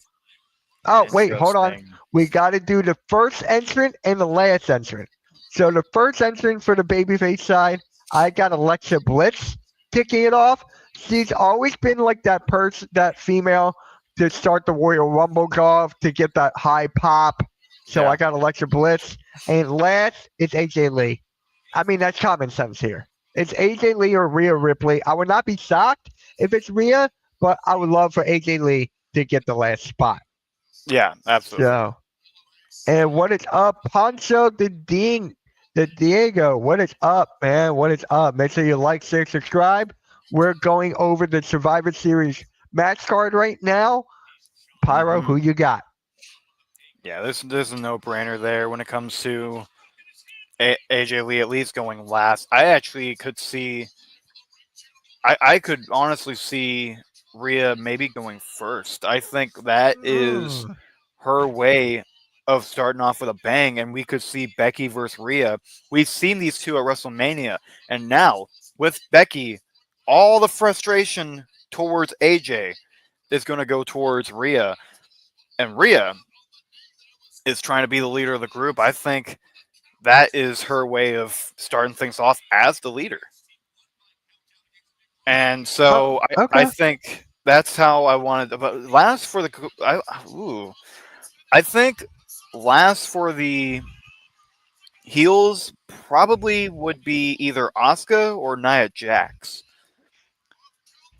Oh, wait, hold on. Interesting. We got to do the first entrant and the last entrant. So the first entrant for the babyface side, I got Alexa Bliss kicking it off. She's always been like that person, that female to start the Royal Rumble off to get that high pop. So Yeah. I got Alexa Bliss. And last is AJ Lee. I mean, that's common sense here. It's AJ Lee or Rhea Ripley. I would not be shocked if it's Rhea, but I would love for AJ Lee to get the last spot. Yeah, absolutely. So, and what is up, Pancho the Diego? What is up, man? What is up? Make sure you like, share, subscribe. We're going over the Survivor Series match card right now. Pyro, Hmm. who you got? Yeah, this is a no brainer there when it comes to AJ Lee at least going last. I actually could see. I could honestly see Rhea maybe going first. I think that is Mm. her way of starting off with a bang, and we could see Becky versus Rhea. We've seen these two at WrestleMania, and now with Becky, all the frustration towards AJ is going to go towards Rhea, and Rhea is trying to be the leader of the group. I think that is her way of starting things off as the leader. And Oh, so I okay. think that's how I wanted. But last for the I think last for the heels probably would be either Asuka or Nia Jax.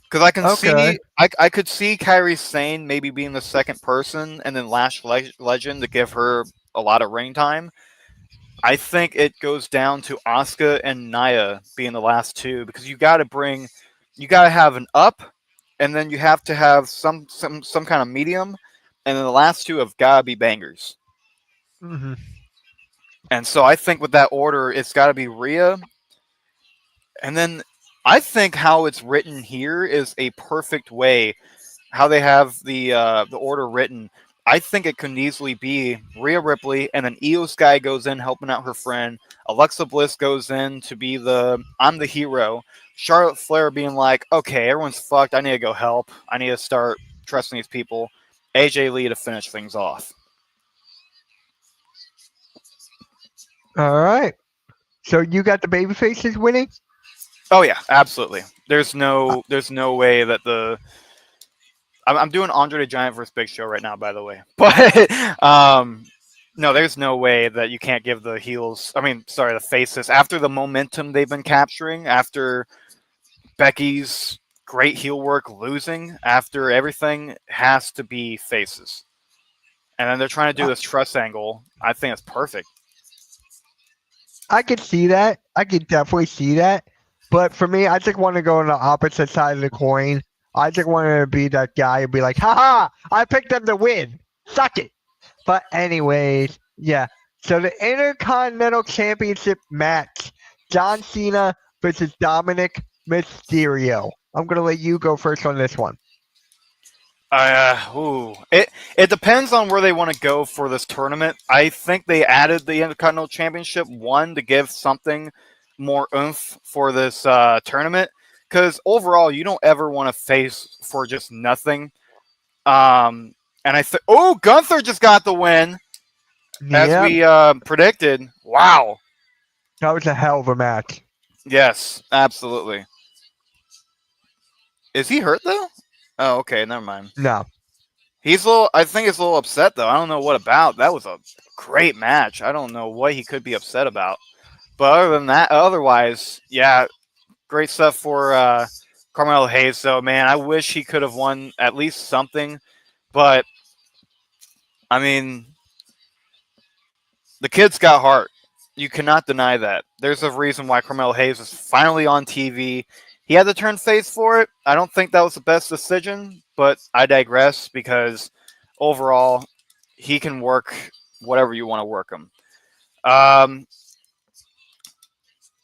Because I can Okay. see, I could see Kyrie Sane maybe being the second person, and then Legend to give her a lot of ring time. I think it goes down to Asuka and Nia being the last two because you got to have an up, and then you have to have some kind of medium, and then the last two have got to be bangers. Hmm. And so I think with that order, it's got to be Rhea, and then I think how it's written here is a perfect way how they have the order written. I think it could easily be Rhea Ripley, and then Io Sky goes in helping out her friend. Alexa Bliss goes in to be the I'm the hero. Charlotte Flair being like, okay, everyone's fucked. I need to go help. I need to start trusting these people. AJ Lee to finish things off. All right. So you got the baby faces winning? Oh yeah, absolutely. There's Uh, no way that the I'm doing Andre the Giant versus Big Show right now, by the way. But no, there's no way that you can't give the heels. I mean, sorry, the faces after the momentum they've been capturing, after Becky's great heel work losing, after everything has to be faces. And then they're trying to do I this trust angle. I think it's perfect. I could see that. I could definitely see that. But for me, I just want to go on the opposite side of the coin. I just want to be that guy and be like, haha, I picked them to win. Suck it. But anyways, yeah. So the Intercontinental Championship match, John Cena versus Dominic Mysterio. I'm gonna let you go first on this one. It depends on where they want to go for this tournament. I think they added the Intercontinental Championship one to give something more oomph for this tournament. Because overall, you don't ever want to face for just nothing. And I think Gunther just got the win as Yep, we predicted. Wow. that was a hell of a match. Yes, absolutely. Is he hurt though? Oh, okay, never mind. No, He's a little. I think he's a little upset though. I don't know what about. That was a great match. I don't know what he could be upset about. But other than that, otherwise, yeah, great stuff for Carmelo Hayes. So man, I wish he could have won at least something. But I mean, the kid's got heart. You cannot deny that. There's a reason why Carmelo Hayes is finally on TV. He had to turn face for it. I don't think that was the best decision, but I digress because overall, he can work whatever you want to work him. Um,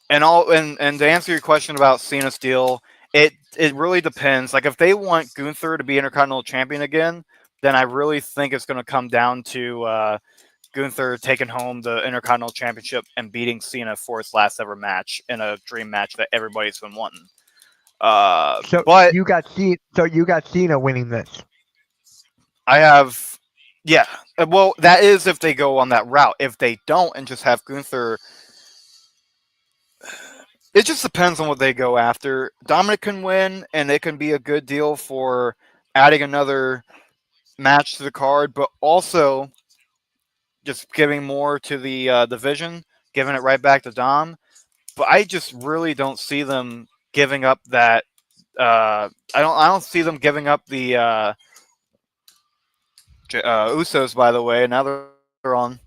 and to answer your question about Cena's deal, it really depends. Like if they want Gunther to be Intercontinental Champion again, then I really think it's going to come down to Gunther taking home the Intercontinental Championship and beating Cena for his last ever match in a dream match that everybody's been wanting. so But you got Cena winning this. I have, yeah. Well, that is if they go on that route. If they don't and just have Gunther, it just depends on what they go after. Dominic can win, and it can be a good deal for adding another match to the card, but also just giving more to the division, giving it right back to Dom. But I just really don't see them giving up that. I don't see them giving up the Usos. By the way, now they're on.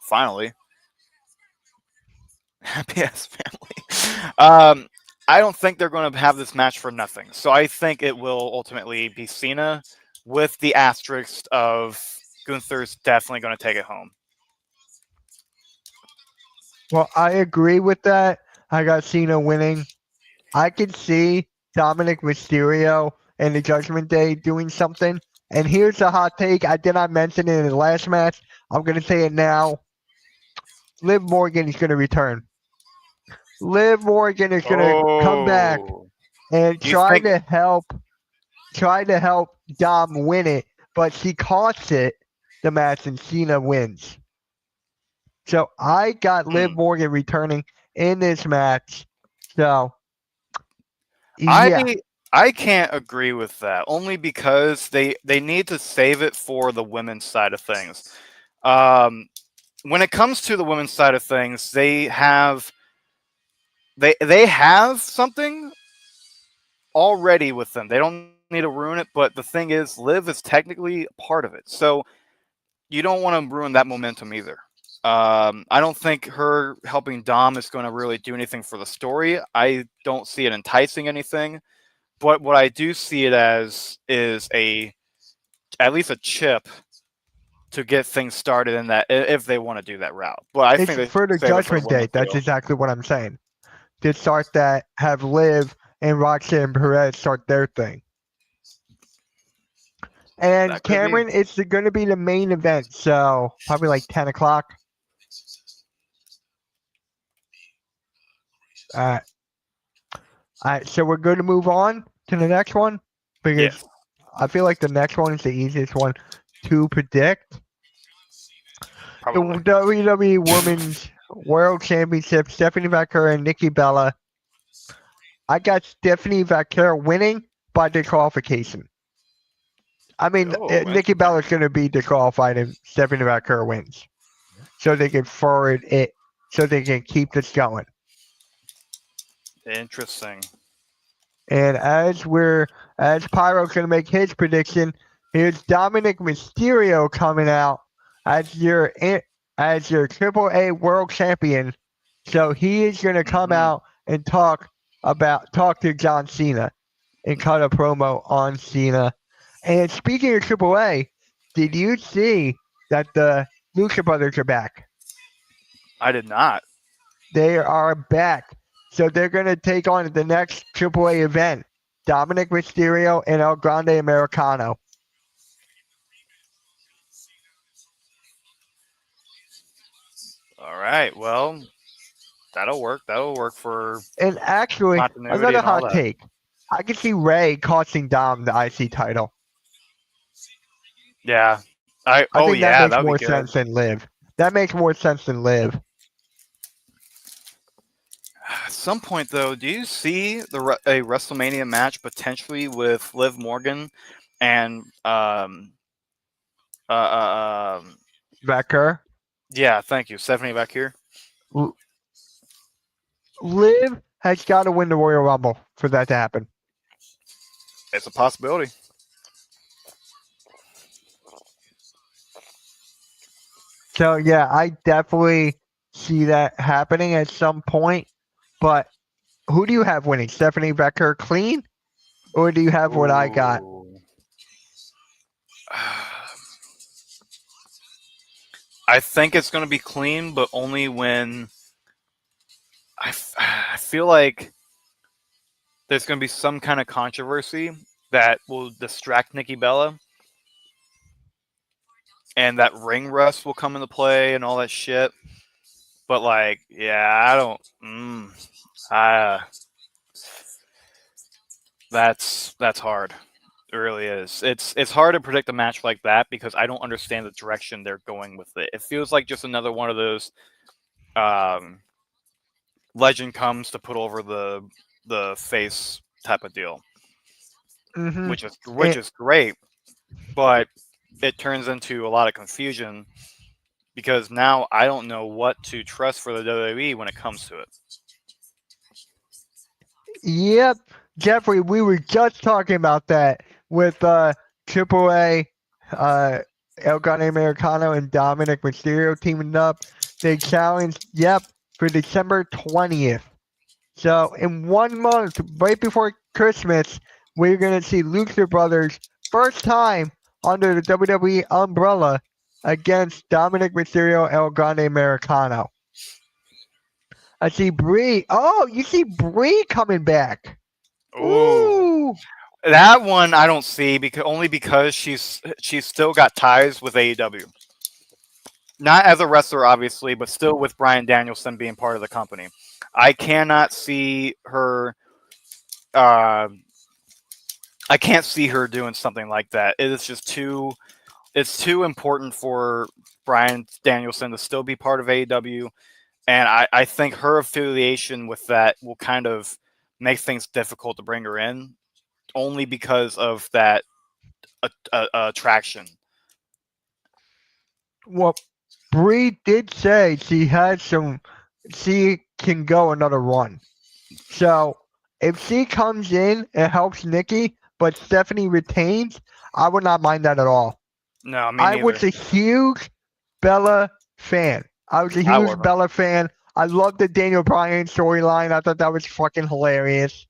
Finally, happy ass family. I don't think they're going to have this match for nothing. So I think it will ultimately be Cena, with the asterisk of Gunther's definitely going to take it home. Well, I agree with that. I got Cena winning. I could see Dominic Mysterio and the Judgment Day doing something. And here's a hot take. I did not mention it in the last match. I'm going to say it now. Liv Morgan is going to return. Liv Morgan is going to come back Oh, and you try think? to help. tried to help Dom win it, but she costs it the match and Cena wins. So I got Liv Hmm. Morgan returning in this match. So yeah, I I can't agree with that only because they need to save it for the women's side of things. Um, when it comes to the women's side of things, they have something already with them. They don't need to ruin it, but the thing is, Liv is technically a part of it, so you don't want to ruin that momentum either. I don't think her helping Dom is going to really do anything for the story. I don't see it enticing anything. But what I do see it as is at least a chip to get things started in that if they want to do that route. But I it's think they for should the save it for the Judgment Day. women That's too. exactly what I'm saying. To start that, have Liv and Roxanne Perez start their thing. And That could be. Cameron, it's going to be the main event, so probably like 10 o'clock. Uh, all right, so we're going to move on to the next one because Yes, I feel like the next one is the easiest one to predict. The probably. WWE Women's World Championship, Stephanie Vaquer and Nikki Bella. I got Stephanie Vaquer winning by disqualification. I mean, Oh, Nikki interesting. Bella's going to be disqualified if Stephanie Vaquer wins, so they can forward it, so they can keep this going. Interesting. And as Pyro's going to make his prediction, here's Dominic Mysterio coming out as your Triple A World Champion. So he is going to come Hmm. out and talk to John Cena and cut a promo on Cena. And speaking of Triple A, did you see that the Lucha Brothers are back? I did not. They are back. So they're going to take on the next Triple A event, Dominic Mysterio and El Grande Americano. All right. Well, that'll work. That'll work for And actually, continuity another and all hot that. take. I can see Ray costing Dom the IC title. Yeah. I. I Oh think that yeah, makes that would be more good. sense than Liv. That makes more sense than Liv. At some point, though, do you see a WrestleMania match potentially with Liv Morgan and uh, uh um Becker. yeah, thank you, Stephanie back here. Liv has got to win the Royal Rumble for that to happen. It's a possibility. So yeah, I definitely see that happening at some point. But who do you have winning? Stephanie Becker clean? Or do you have what I got? Ooh. I think it's going to be clean, but only when I feel like there's going to be some kind of controversy that will distract Nikki Bella, and that ring rust will come into play and all that shit. But like, yeah, I don't. I that's hard. It really is. It's hard to predict a match like that because I don't understand the direction they're going with it. It feels like just another one of those um, legend comes to put over the face type of deal, Mm-hmm. which is great, but it turns into a lot of confusion because now I don't know what to trust for the WWE when it comes to it. Yep, Jeffrey, we were just talking about that with Triple A, uh, El Grande Americano and Dominic Mysterio teaming up. They challenged, yep, for December 20th. So in 1 month, right before Christmas, we're gonna see Lucha Brothers first time under the WWE umbrella against Dominic Mysterio, El Grande Americano. I see Bree. Oh, you see Bree coming back. Ooh, Ooh. that one I don't see because only because she's still got ties with AEW. Not as a wrestler, obviously, but still with Brian Danielson being part of the company. I cannot see her. Uh, I can't see her doing something like that. It is just too. It's too important for Bryan Danielson to still be part of AEW, and I think her affiliation with that will kind of make things difficult to bring her in, only because of that attraction. Well, Bree did say she can go another run. So if she comes in and helps Nikki, but Stephanie retains, I would not mind that at all. No, me I neither. was a huge Bella fan. I was a I huge wasn't. Bella fan. I loved the Daniel Bryan storyline. I thought that was fucking hilarious.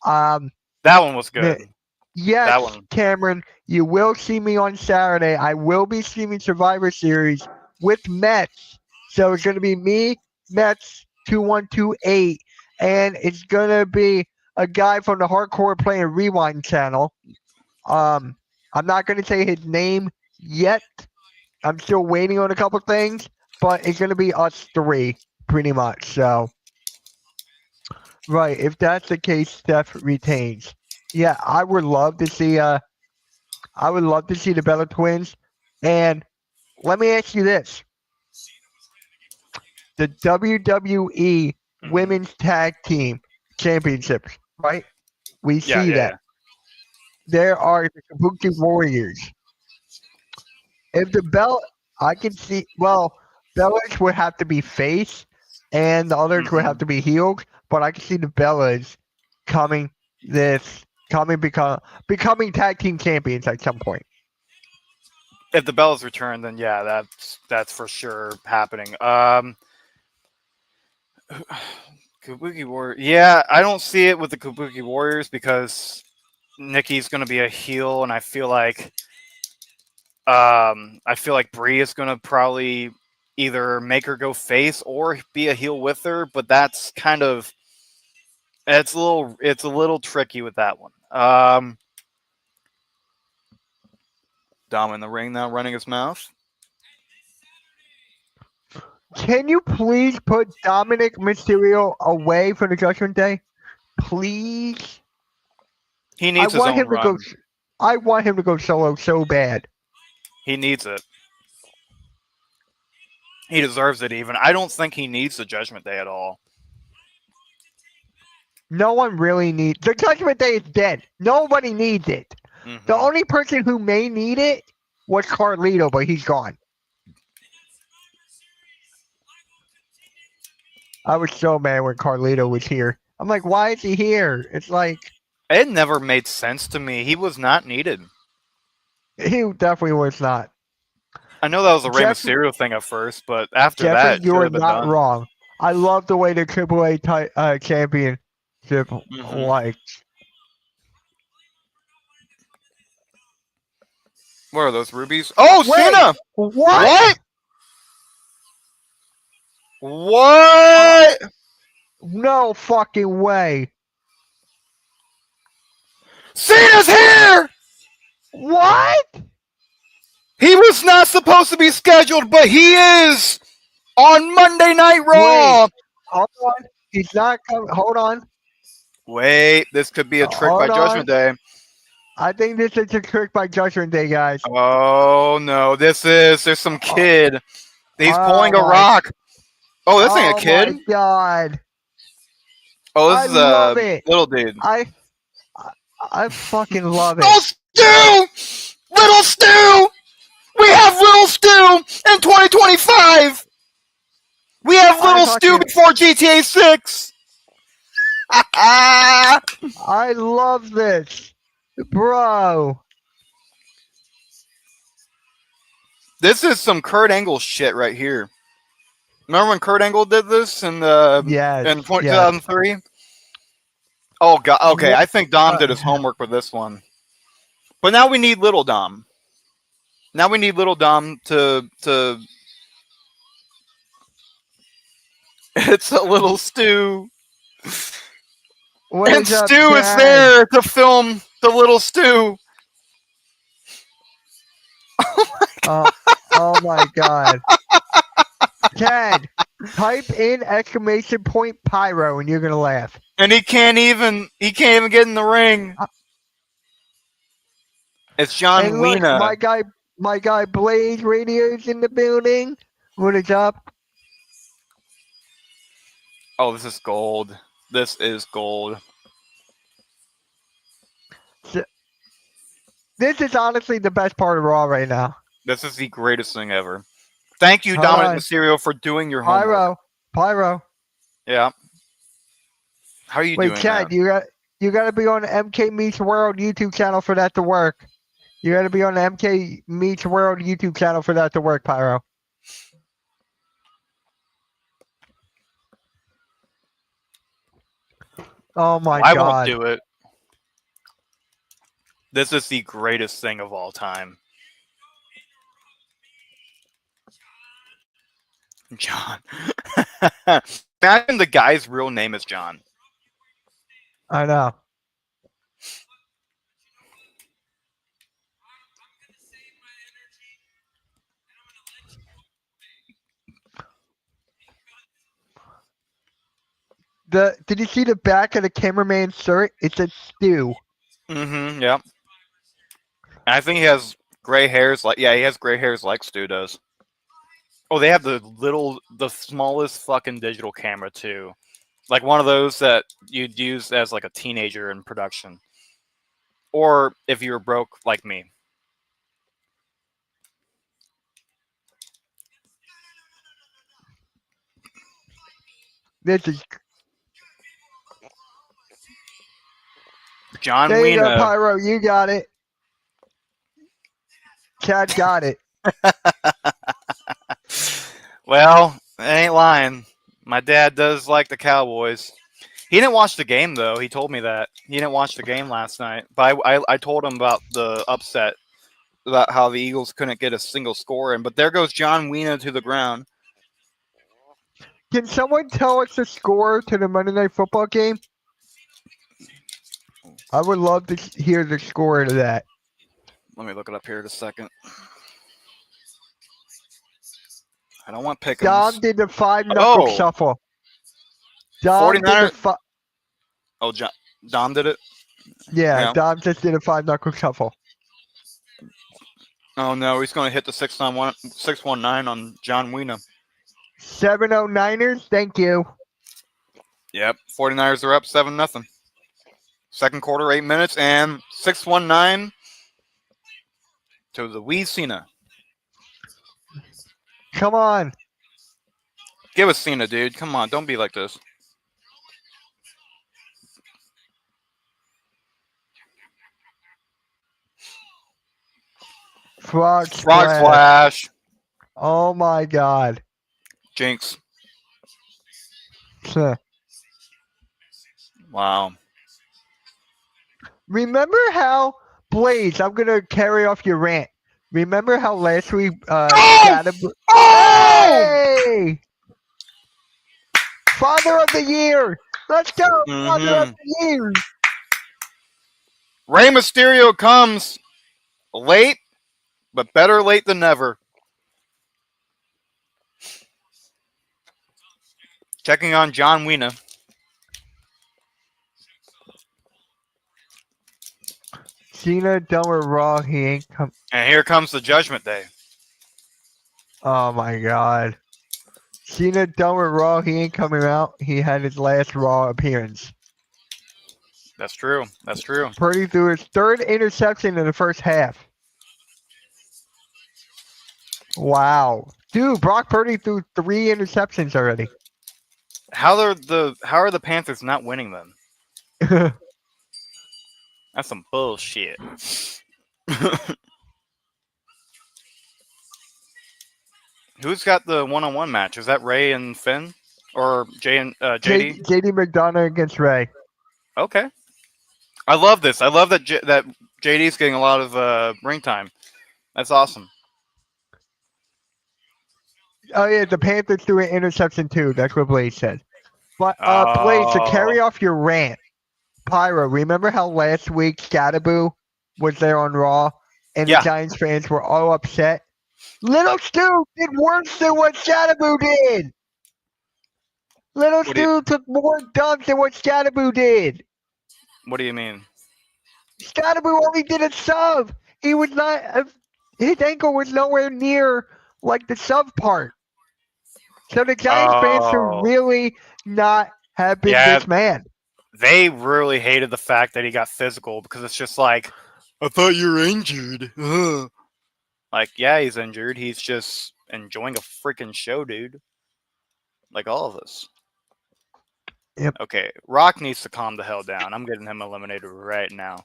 Um, That one was good. That yes, one. Cameron, you will see me on Saturday. I will be streaming Survivor Series with Mets. So it's going to be me, Mets 2128, and it's going to be a guy from the Hardcore Play and Rewind channel. I'm not going to say his name yet. I'm still waiting on a couple things, but it's going to be us three, pretty much. So, right, if that's the case, Steph retains. Yeah, I would love to see the Bella Twins. And let me ask you this: the WWE Mhm. Women's Tag Team Championships, right? We Yeah, see yeah, that yeah. there are the Kabuki Warriors. If the Bell, I can see. Well, Bellas would have to be face, and the others would have Hmm. to be healed. But I can see the Bellas coming this coming becoming tag team champions at some point. If the Bellas return, then yeah, that's for sure happening. Kabuki Warrior. Yeah, I don't see it with the Kabuki Warriors because Nikki's going to be a heel, and I feel like Brie is going to probably either make her go face or be a heel with her. But that's kind of it's a little tricky with that one. Dom in the ring now, running his mouth. Can you please put Dominic Mysterio away for the Judgment Day? Please. He I needs his want own him to go. run. I want him to go solo so bad. He needs it. He deserves it. Even I don't think he needs the Judgment Day at all. No one really needs the Judgment Day is dead. Nobody needs it. The Hmm. only person who may need it was Carlito, but he's gone. I was so mad when Carlito was here. I'm like, why is he here? It's like It never made sense to me. He was not needed. he definitely was not. I know that was a Rey Jeff Mysterio thing at first, but after Jeffrey, that, it you should are have been not done. wrong. I love the way the AAA championship Hmm. like. What are those rubies? Oh, Wait, Cena! what? What? What? No fucking way. Cena's here! What? He was not supposed to be scheduled, but he is on Monday Night Wait, Raw. hold on. He's not coming. Hold on. Wait, this could be a trick by Hold Judgment on. Day. I think this is a trick by Judgment Day, guys. Oh no, there's some Oh, kid. He's oh pulling a my, rock. Oh, this ain't a oh kid. my God. Oh, this I is a love it. little dude. I, I fucking love Oh, it. Stu! Little Stu! We have Little Stu in 2025! We have I Little Stu fucking, before GTA 6! I love this. Bro. This is some Kurt Angle shit right here. Remember when Kurt Angle did this Yes, in yes. 2003? Oh god, okay, What? I think Dom did his homework with this one. But now we need Little Dom. Now we need Little Dom to it's a little Stu. What And is up, Stu is Chad? there to film the little Stu. Uh, oh my God. Chad, type in exclamation point pyro and you're gonna laugh. And he can't even get in the ring. It's John And look, Wiener. my guy Blaze Radio's in the building. What is up? Oh, this is gold. This is gold. This is honestly the best part of Raw right now. This is the greatest thing ever. Thank you, Hold Dominic on. Mysterio, for doing your homework. Pyro. Yeah. How are you Wait, doing Chad, that? you got to be on the MK Meets World YouTube channel for that to work. You got to be on the MK Meets World YouTube channel for that to work, Pyro. Oh my I won't God. do it. This is the greatest thing of all time. John. Imagine the guy's real name is John. I know. Did you see the back of the cameraman's shirt? It says Stu. Mm-hmm. Yep. I think he has gray hairs. He has gray hairs like Stu does. Oh, they have the smallest fucking digital camera too, like one of those that you'd use as like a teenager in production, or if you were broke like me. This is John there. You go, Wiener. Pyro. You got it. Chad got it. Well, I ain't lying. My dad does like the Cowboys. He didn't watch the game though. He told me that he didn't watch the game last night. But I told him about the upset, about how the Eagles couldn't get a single score in. But there goes John Wiener to the ground. Can someone tell us the score to the Monday Night Football game? I would love to hear the score to that. Let me look it up here in a second. I don't want pick'ems. Dom did the 5-knuckle shuffle. Dom 49ers. did the Dom did it? Yeah, Dom just did a 5-knuckle shuffle. Oh no, he's going to hit the 619 on John Wiener. 709ers, thank you. Yep, 49ers are up 7-0. Second quarter, 8 minutes, and 619 to the wee Cena. Come on. Give us Cena, dude. Come on, don't be like this. Frog Splash. Oh my God. Jinx. Huh. Wow. Remember how, Blaze, I'm going to carry off your rant. Remember how last week, Hey! Father of the Year! Let's go! Father of the Year! Rey Mysterio comes late, but better late than never. Checking on John Wiener. Cena done with Raw, he ain't come. And here comes the Judgment Day. Oh my God. Cena done with Raw, he ain't coming out. He had his last Raw appearance. That's true. That's true. Purdy threw his third interception in the first half. Wow. Dude, Brock Purdy threw 3 interceptions already. How are the Panthers not winning then? That's some bullshit. Who's got the one-on-one match? Is that Ray and Finn, or JD? JD McDonough against Ray. Okay. I love this. I love that that JD's getting a lot of ring time. That's awesome. Oh yeah, the Panthers threw an interception too. That's what Blaze said. But Blaze, to carry off your rant, Pyro, remember how last week Scatterboo was there on Raw and the Giants fans were all upset? Little Stu did worse than what Scatterboo did. Little Stu took more dumps than what Scatterboo did. What do you mean? Scatterboo only did a sub. he was not. His ankle was nowhere near like the sub part. So the Giants fans should Oh, really not have been yeah. this mad. They really hated the fact that he got physical because it's just like, I thought you were injured. Ugh. Like, yeah, he's injured. He's just enjoying a freaking show, dude. Like all of us. Yep. Okay, Rock needs to calm the hell down. I'm getting him eliminated right now.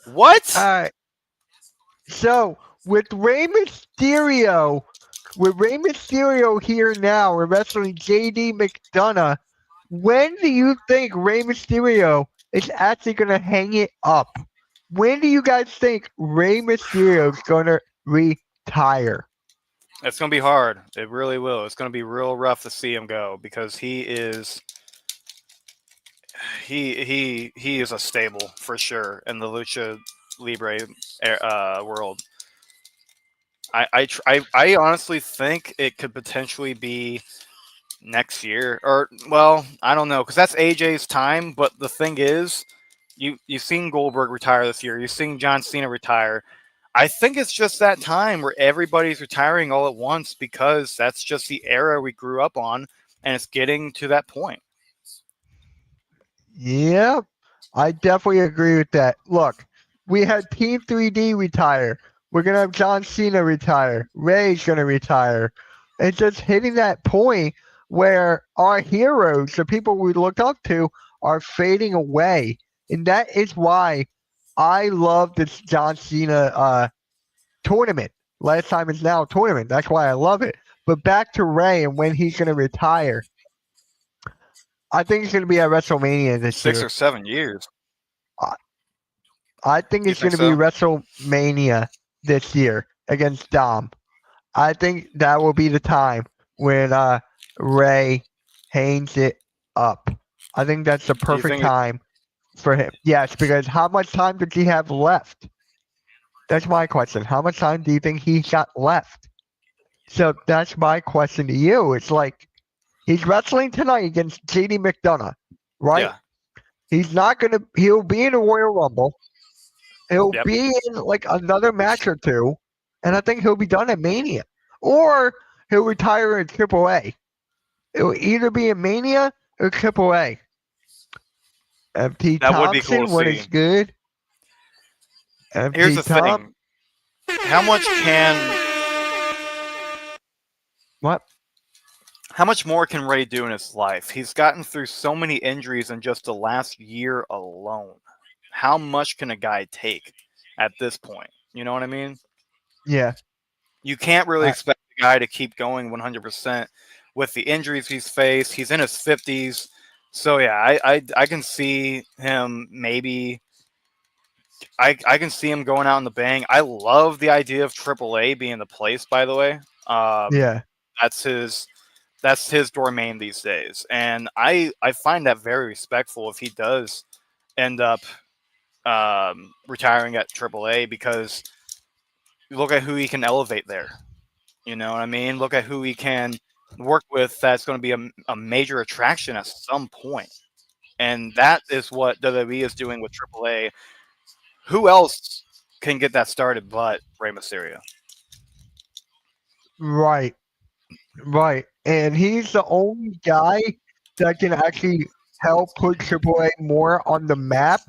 What? All right. So with Rey Mysterio here now, we're wrestling JD McDonough. When do you think Rey Mysterio is actually going to hang it up? When do you guys think Rey Mysterio is going to retire? It's gonna be hard. It really will. It's gonna be real rough to see him go because he is a stable for sure in the lucha libre world. I honestly think it could potentially be next year, or well, I don't know, because that's AJ's time. But the thing is, you've seen Goldberg retire this year. You've seen John Cena retire. I think it's just that time where everybody's retiring all at once because that's just the era we grew up on, and it's getting to that point. Yep, I definitely agree with that. Look, we had Team 3D retire. We're gonna have John Cena retire. Ray's gonna retire. It's just hitting that point where our heroes, the people we look up to, are fading away, and that is why I love this John Cena tournament. Last time is now a tournament. That's why I love it. But back to Ray and when he's gonna retire. I think it's gonna be at WrestleMania this 6 or 7 years. year. I think You it's think going to be so? WrestleMania this year against Dom. I think that will be the time when Ray hangs it up. I think that's the Do you perfect think? It, time for him. Yes, because how much time does he have left? That's my question. How much time do you think he's got left? So that's my question to you. It's like he's wrestling tonight against JD McDonough, right? yeah. He's not going to, he'll be in a Royal Rumble. He'll Yep. be in like another match or two, and I think he'll be done at Mania, or he'll retire in Triple A. It'll either be in Mania or Triple A. MT That would be cool Thompson, to what see. is good? Here's MT the Top, thing: how much can what? how much more can Ray do in his life? He's gotten through so many injuries in just the last year alone. How much can a guy take at this point? You know what I mean? Yeah, You can't really I, expect the guy to keep going 100% with the injuries he's faced. He's in his 50s. So yeah, I can see him maybe I can see him going out in the bang. I love the idea of AAA being the place, by the way. yeah, That's his domain these days. And I find that very respectful if he does end up retiring at AAA because look at who he can elevate there. You know what I mean? Look at who he can work with that's going to be a major attraction at some point. And that is what WWE is doing with AAA. Who else can get that started but Rey Mysterio? right. Right. And he's the only guy that can actually help put Triple A more on the map.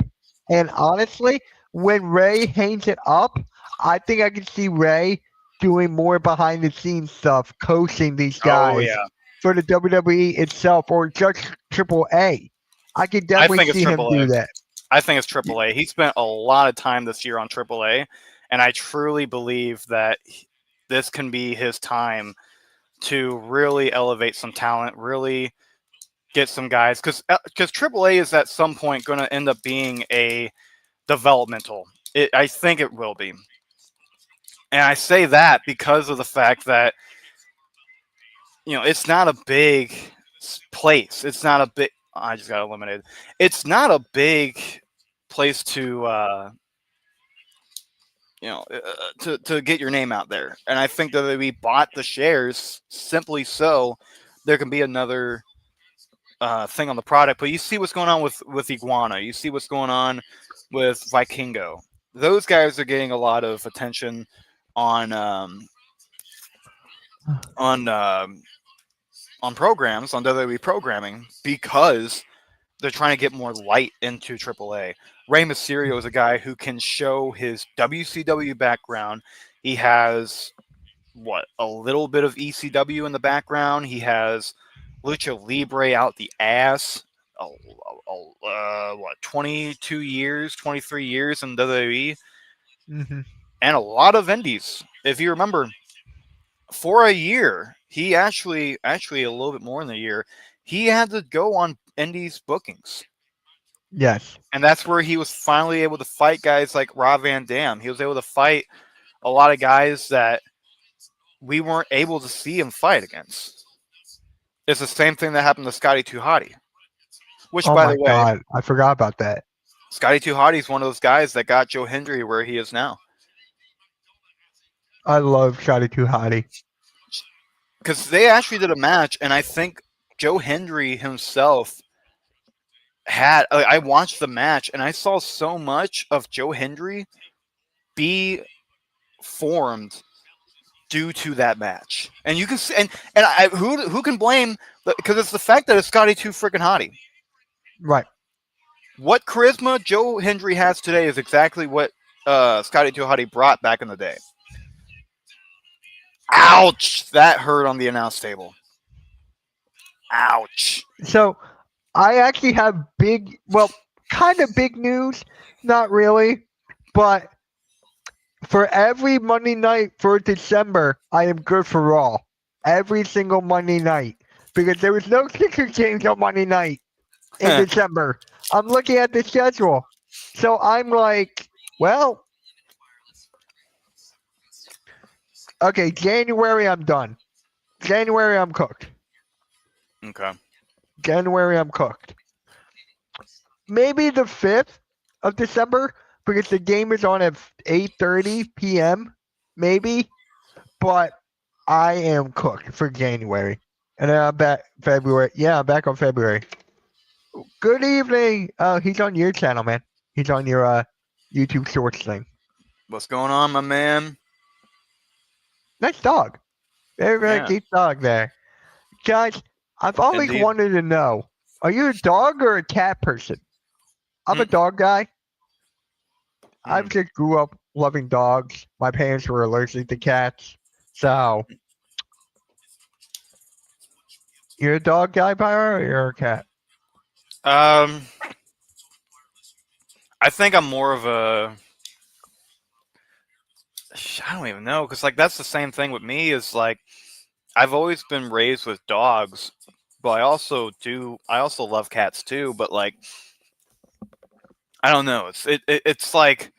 And honestly, when Ray hangs it up, I think I can see Ray doing more behind the scenes stuff, coaching these Oh guys yeah, for the WWE itself or just Triple A. I could I definitely think it's see him AAA. do that. I think it's AAA. He spent a lot of time this year on AAA, and I truly believe that this can be his time to really elevate some talent, really get some guys because AAA is at some point going to end up being a developmental. I think it will be, and I say that because of the fact that it's not a big place. It's not a big. I just got eliminated. It's not a big place to to get your name out there. And I think that we bought the shares simply so there can be another thing on the product. But you see what's going on with Iguana. You see what's going on with Vikingo. those guys are getting a lot of attention on on um, on programs on WWE programming because they're trying to get more light into AAA. Rey Mysterio is a guy who can show his WCW background. He has a little bit of ECW in the background. He has Lucha Libre out the ass. 22 years, 23 years in WWE, Mm-hmm. and a lot of indies. If you remember, for a year, he actually a little bit more than a year, he had to go on indies bookings. Yes. And that's where he was finally able to fight guys like Rob Van Dam. He was able to fight a lot of guys that we weren't able to see him fight against. It's the same thing that happened to Scotty 2 Hotty. Which, Oh by my the way, God, I forgot about that. Scotty 2 Hotty is one of those guys that got Joe Hendry where he is now. I love Shotty Too Hottie. Because they actually did a match, and I think Joe Hendry himself had. I watched the match, and I saw so much of Joe Hendry be formed due to that match. And you can see, who can blame? Because it's the fact that it's Scotty 2 freaking Hottie. Right. What charisma Joe Hendry has today is exactly what Scotty 2 Hottie brought back in the day. Ouch! That hurt on the announce table. Ouch. So I actually have kind of big news. Not really, but for every Monday night for December, I am good for Raw. Every single Monday night. Because there was no Sixers games on Monday night in December. I'm looking at the schedule. So I'm like, well, okay, January I'm done. January I'm cooked. Okay. January I'm cooked. Maybe the 5th of December because the game is on at 8:30 p.m. maybe, but I am cooked for January. And then I'm back February. Yeah, I'm back on February. Good evening. He's on your channel, man. He's on your YouTube Shorts thing. What's going on, my man? Nice dog. Very, very cute dog there. Guys, I've always Indeed. wanted to know, are you a dog or a cat person? I'm a dog guy. I just grew up loving dogs. My parents were allergic to cats. So, you're a dog guy, Pyro, or you're a cat? I think I'm more of a. I don't even know, because like that's the same thing with me. Is like I've always been raised with dogs, but I also love cats too. But like I don't know. It's like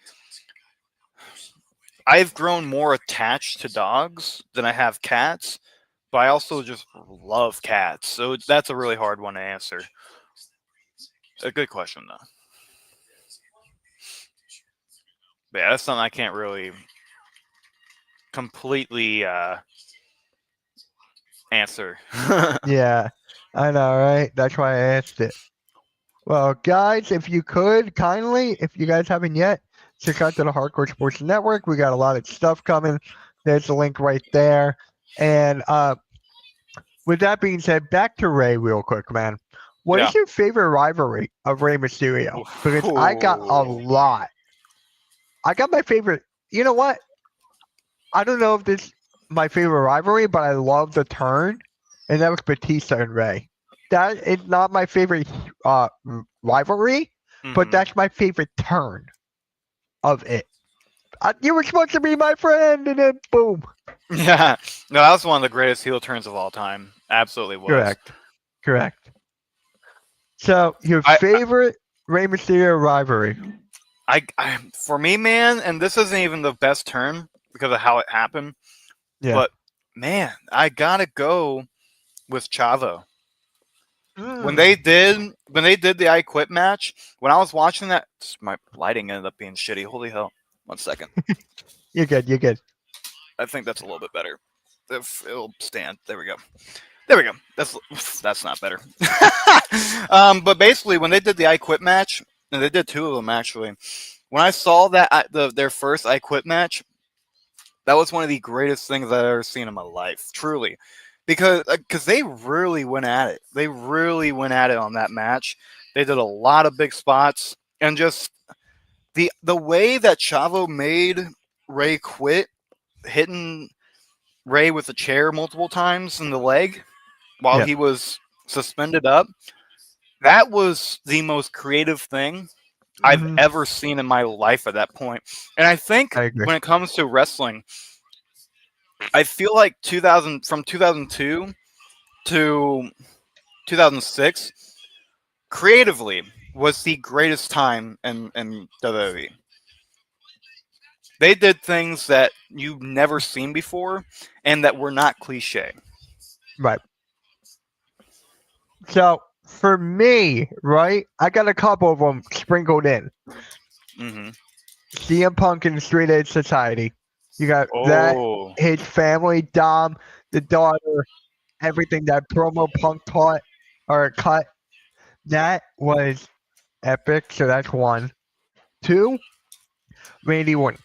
I've grown more attached to dogs than I have cats, but I also just love cats. So that's a really hard one to answer. A good question though. But yeah, that's something I can't really completely answer. Yeah, I know, right? That's why I asked it. Well, guys, if you could kindly, if you guys haven't yet, check out the Hardcore Sports Network. We got a lot of stuff coming. There's a link right there. And with that being said, back to Ray real quick, man. What is your favorite rivalry of Rey Mysterio? Because I got a lot. I got my favorite. You know what? I don't know if this is my favorite rivalry, but I love the turn, and that was Batista and Ray. That is not my favorite rivalry, but that's my favorite turn of it. You were supposed to be my friend, and then boom. Yeah, no, that was one of the greatest heel turns of all time. Absolutely was. Correct. So, your favorite Rey Mysterio rivalry? For me, man, and this isn't even the best turn because of how it happened. Yeah. But man, I gotta go with Chavo. When they did the I Quit match, when I was watching that, my lighting ended up being shitty. Holy hell! 1 second. You're good. I think that's a little bit better. If it'll stand. There we go. That's not better. But basically, when they did the I Quit match, and they did two of them actually, when I saw that their first I Quit match, that was one of the greatest things I've ever seen in my life, truly, because they really went at it. They really went at it on that match. They did a lot of big spots, and just the way that Chavo made Ray quit, hitting Ray with a chair multiple times in the leg while Yeah. he was suspended up. That was the most creative thing I've Hmm. ever seen in my life at that point. And I think I agree. when it comes to wrestling, I feel like 2000 from 2002 to 2006 creatively was the greatest time in WWE. They did things that you've never seen before and that were not cliche. Right. So for me, right, I got a couple of them sprinkled in. Hmm. CM Punk and Straight Edge Society. You got that, Oh, his family, Dom, the daughter, everything that promo Punk taught or cut. That was epic. So that's one. Two, Randy Orton.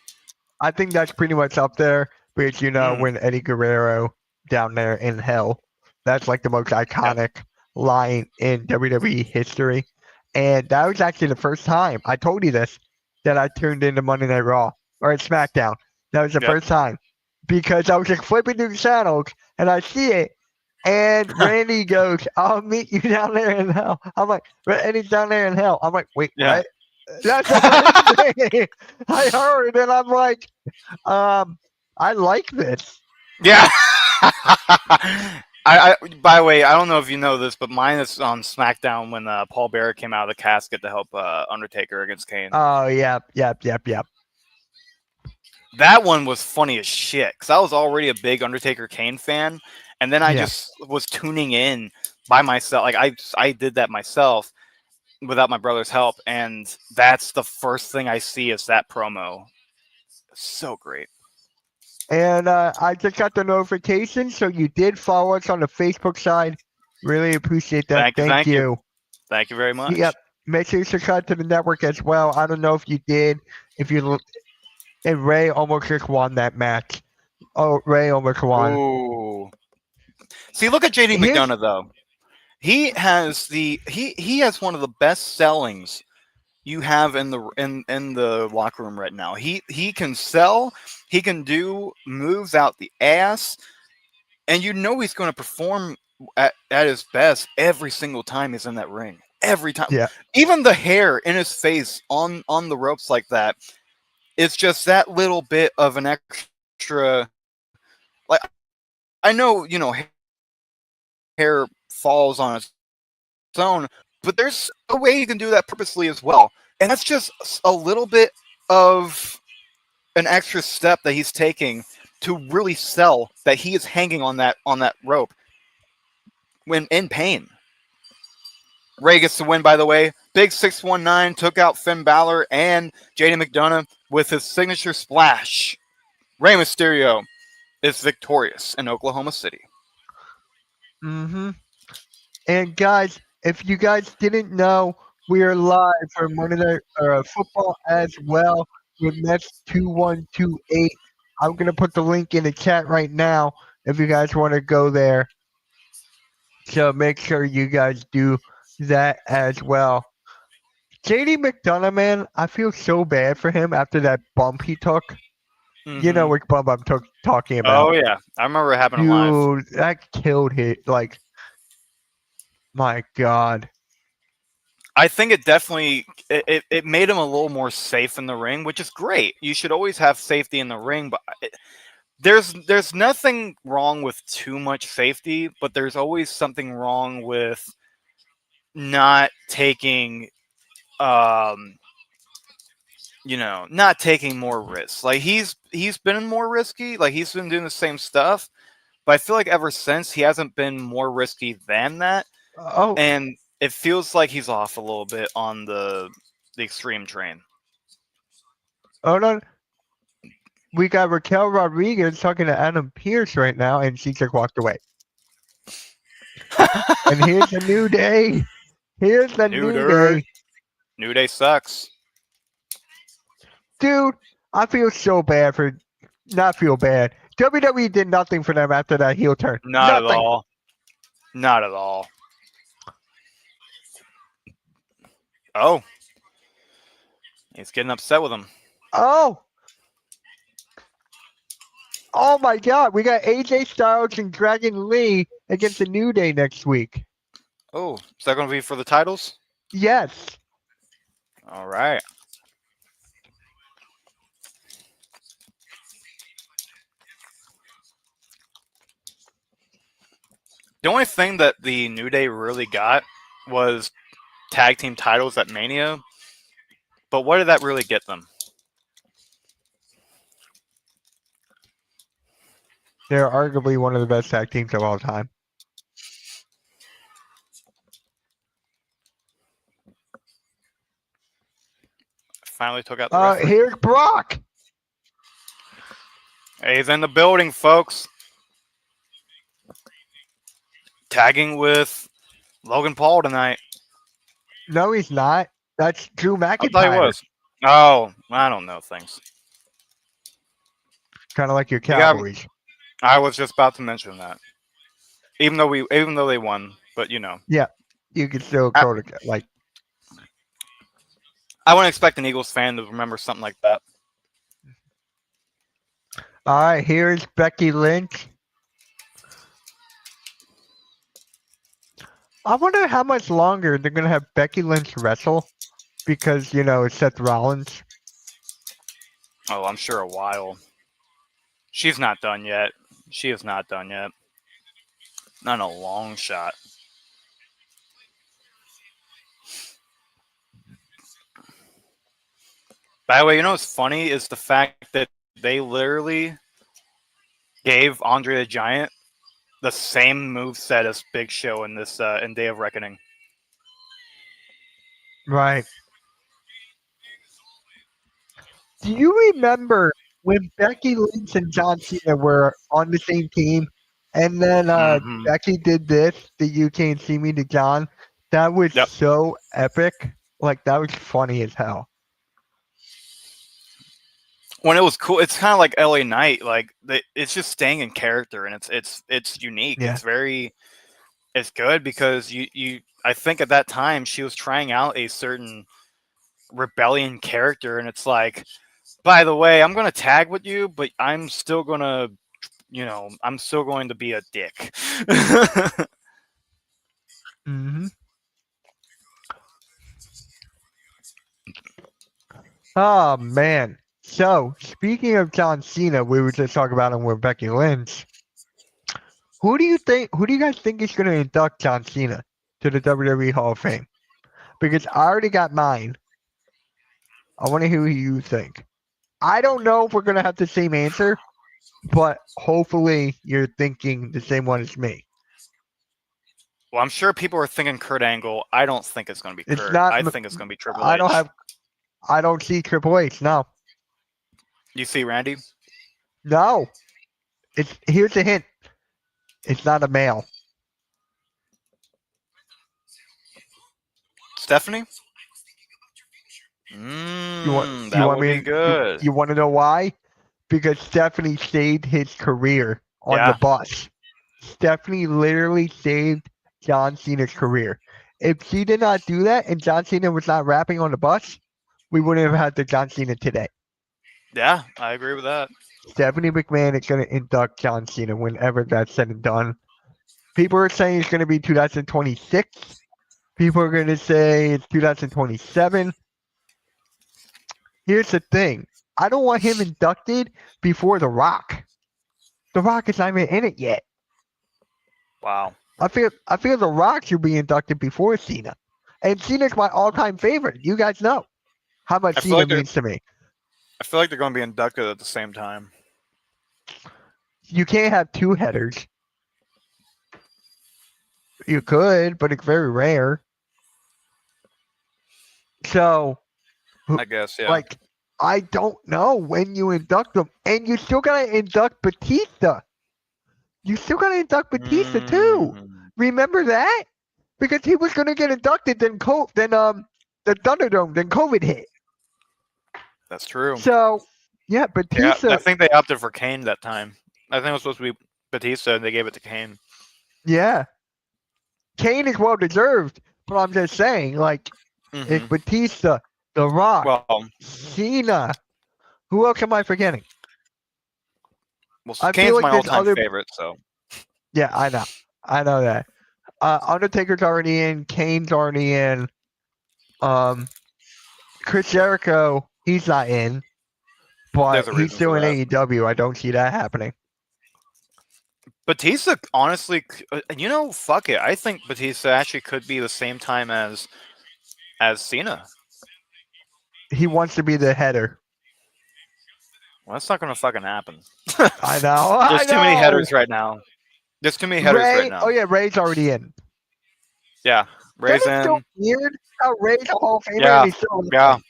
I think that's pretty much up there because mm, when Eddie Guerrero down there in hell, that's like the most yep, iconic line in WWE history. And that was actually the first time I told you this that I tuned into Monday Night Raw or at SmackDown. That was the yep. first time because I was just flipping through the channels and I see it. And Randy goes, "I'll meet you down there in hell." I'm like, "Eddie's down there in hell." I'm like, "Wait, Yeah. what?" That's the first thing I heard, and I'm like, I like this. Yeah. I by the way, I don't know if you know this, but mine is on SmackDown when Paul Bearer came out of the casket to help Undertaker against Kane. Oh, yep. That one was funny as shit because I was already a big Undertaker Kane fan, and then I Yeah. just was tuning in by myself. Like I did that myself without my brother's help, and that's the first thing I see is that promo. So great. And I just got the notification, so you did follow us on the Facebook side. Really appreciate that. Thank you, Thank thank you, you. thank you very Yep. much. Make sure you subscribe to the network as well. I don't know if you did. If you and Ray almost just won that match. Oh, Ray almost won. Ooh, see, look at JD Here's McDonough though. He has one of the best sellings you have in the locker room right now. He can sell, he can do moves out the ass, and you know he's going to perform at his best every single time he's in that ring. Every time, yeah. even the hair in his face on the ropes like that, it's just that little bit of an extra. Like I know hair falls on its own, but there's a way you can do that purposely as well. And that's just a little bit of an extra step that he's taking to really sell that he is hanging on that rope when in pain. Ray gets the win, by the way. Big 619 took out Finn Balor and JD McDonough with his signature splash. Rey Mysterio is victorious in Oklahoma City. Mm-hmm. And guys, if you guys didn't know, we are live for Monday Night Football as well with Mets 2128. I'm gonna put the link in the chat right now if you guys want to go there. So make sure you guys do that as well. JD McDonough, man, I feel so bad for him after that bump he took. You know Mm-hmm. which bump I'm talking Oh about. yeah, I remember it happening live. Dude, that killed him. Like, my God. I think it definitely it made him a little more safe in the ring, which is great. You should always have safety in the ring, but there's nothing wrong with too much safety, but there's always something wrong with not taking um not taking more risks. Like he's been more risky, like he's been doing the same stuff, but I feel like ever since he hasn't been more risky than that, Oh, and it feels like he's off a little bit on the extreme train. hold on. We got Raquel Rodriguez talking to Adam Pierce right now, and she just walked away. And here's the new day. Here's the New new Day. day. New Day sucks. Dude, I feel so bad for not feel bad. WWE did nothing for them after that heel turn. Not at Nothing. all. Not at all. Oh, he's getting upset with him. Oh. Oh my God. We got AJ Styles and Dragon Lee against the New Day next week. Oh, is that going to be for the titles? Yes. All right. The only thing that the New Day really got was tag team titles at Mania. But what did that really get them? They're arguably one of the best tag teams of all time. Finally took out the referee. Here's Brock. He's in the building, folks. Tagging with Logan Paul tonight. No, he's not. That's Drew I thought he McIntyre. was. Oh, I don't know things. Kind of like your Cowboys. I was just about to mention that. Even though they won, but you know. Yeah, you can still go to like. I wouldn't expect an Eagles fan to remember something like that. All right, here's Becky Lynch. I wonder how much longer they're gonna have Becky Lynch wrestle, because it's Seth Rollins. Oh, I'm sure a while. She's not done yet. She is not done yet. Not a long shot. By the way, you know what's funny is the fact that they literally gave Andre the Giant the same moveset as Big Show in this in Day of Reckoning. Right. Do you remember when Becky Lynch and John Cena were on the same team, and then Becky did this, the "You Can't See Me" to John? That was so epic. Like, that was funny as hell. When it was cool, it's kind of like LA Knight. Like, it's just staying in character, and it's unique. Yeah. It's good because I think at that time she was trying out a certain rebellion character, and it's like, by the way, I'm going to tag with you, but I'm still going to, I'm still going to be a dick. Mm-hmm. Oh, man. So, speaking of John Cena, we were just talking about him with Becky Lynch. Who do you guys think is going to induct John Cena to the WWE Hall of Fame? Because I already got mine. I want to hear who you think. I don't know if we're going to have the same answer, but hopefully you're thinking the same one as me. Well, I'm sure people are thinking Kurt Angle. I don't think it's going to be Kurt. I think it's going to be Triple H. I don't see Triple H, no. You see Randy? No. Here's a hint. It's not a male. Stephanie? That would be good. You want to know why? Because Stephanie saved his career on the bus. Stephanie literally saved John Cena's career. If she did not do that and John Cena was not rapping on the bus, we wouldn't have had the John Cena today. Yeah, I agree with that. Stephanie McMahon is going to induct John Cena whenever that's said and done. People are saying it's going to be 2026. People are going to say it's 2027. Here's the thing. I don't want him inducted before The Rock. The Rock is not even in it yet. Wow. I feel The Rock should be inducted before Cena. And Cena's my all-time favorite. You guys know how much Cena means to me. I feel like they're going to be inducted at the same time. You can't have two headers. You could, but it's very rare. So, I guess, yeah. Like, I don't know when you induct them. And you still got to induct Batista. You still got to induct Batista, too. Remember that? Because he was going to get inducted, then the Thunderdome, then COVID hit. That's true. So, yeah, Yeah, I Batista, think they opted for Kane that time. I think it was supposed to be Batista, and they gave it to Kane. yeah, Kane is well deserved. But I'm just saying, like, it's Hmm. Batista, The Rock, Well, Cena. Who else am I forgetting? well, I feel Kane's like my there's all-time other. favorite. So Yeah, I know that. Undertaker's already in. Kane's already in. Um, Chris Jericho, he's not in, there's but a he's reason for still in that. AEW. I don't see that happening. Batista, honestly, fuck it. I think Batista actually could be the same time as Cena. He wants to be the header. Well, that's not gonna fucking happen. I know. I There's too many know. headers right now. There's too many headers right Ray. now. Oh yeah, Ray's already in. Yeah, That is so Raisin. weird. How Ray's a Hall of Famer and Yeah, he's still yeah. alive.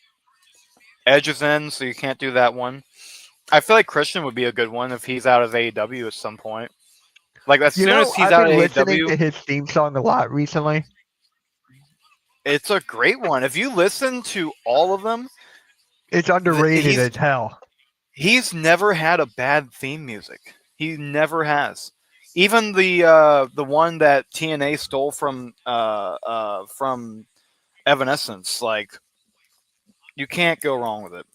Edge is in, so you can't do that one. I feel like Christian would be a good one if he's out of AEW at some point. Like as You soon as know, he's I've out of been listening AEW, to his theme song a lot recently. it's a great one. If you listen to all of them, It's underrated he's as hell. he's never had a bad theme music. He never has. Even the one that TNA stole from Evanescence, like you can't go wrong with it.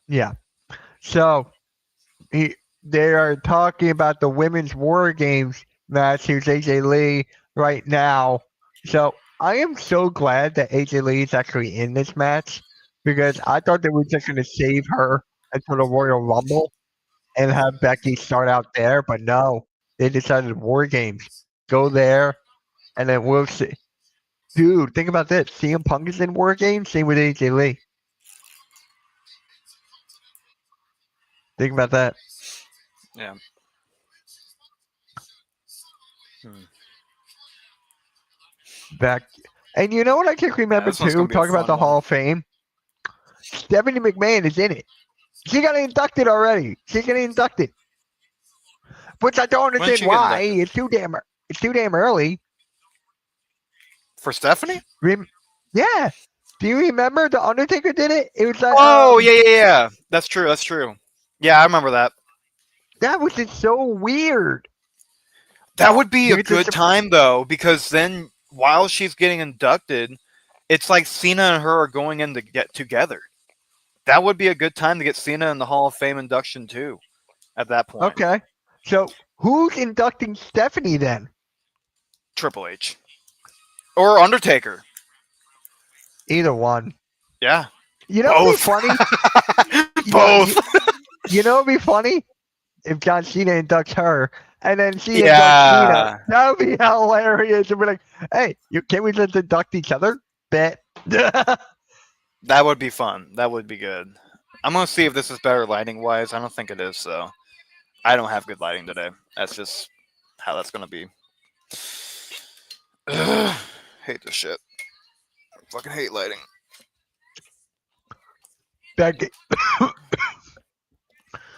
Yeah. So he, they are talking about the women's War Games match. Here's AJ Lee right now. So I am so glad that AJ Lee is actually in this match because I thought they were just going to save her until the Royal Rumble and have Becky start out there, but no, they decided War Games. Go there, and then we'll see. Dude, think about this. CM Punk is in War Games. Same with AJ Lee. Think about that. Yeah. Hmm. Back, and you know what I can't Yeah, remember this one's too? gonna be a Talking about fun the one. Hall of Fame. Stephanie McMahon is in it. She got inducted already. She's getting inducted, which I don't When did understand she get why. inducted? It's too damn early. For Stephanie? Yeah. Do you remember the Undertaker did it? It was like Oh yeah. That's true. That's true. Yeah, I remember that. that was just so weird. That would be a Because it's good time though, because then while she's getting inducted, it's like Cena and her are going in to get together. That would be a good time to get Cena in the Hall of Fame induction too. At that point, okay. So who's inducting Stephanie then? Triple H or Undertaker. Either one. Yeah, You know what'd be both. funny? Yeah, Both. you know what'd be funny? If John Cena inducts her and then she inducts Cena. Yeah, That would be hilarious. And be like, hey, can we just induct each other? Bet. that would be fun. That would be good. I'm gonna see if this is better lighting wise. I don't think it is. So I don't have good lighting today. That's just how that's gonna be. Hate this shit. Fucking hate lighting. Becky,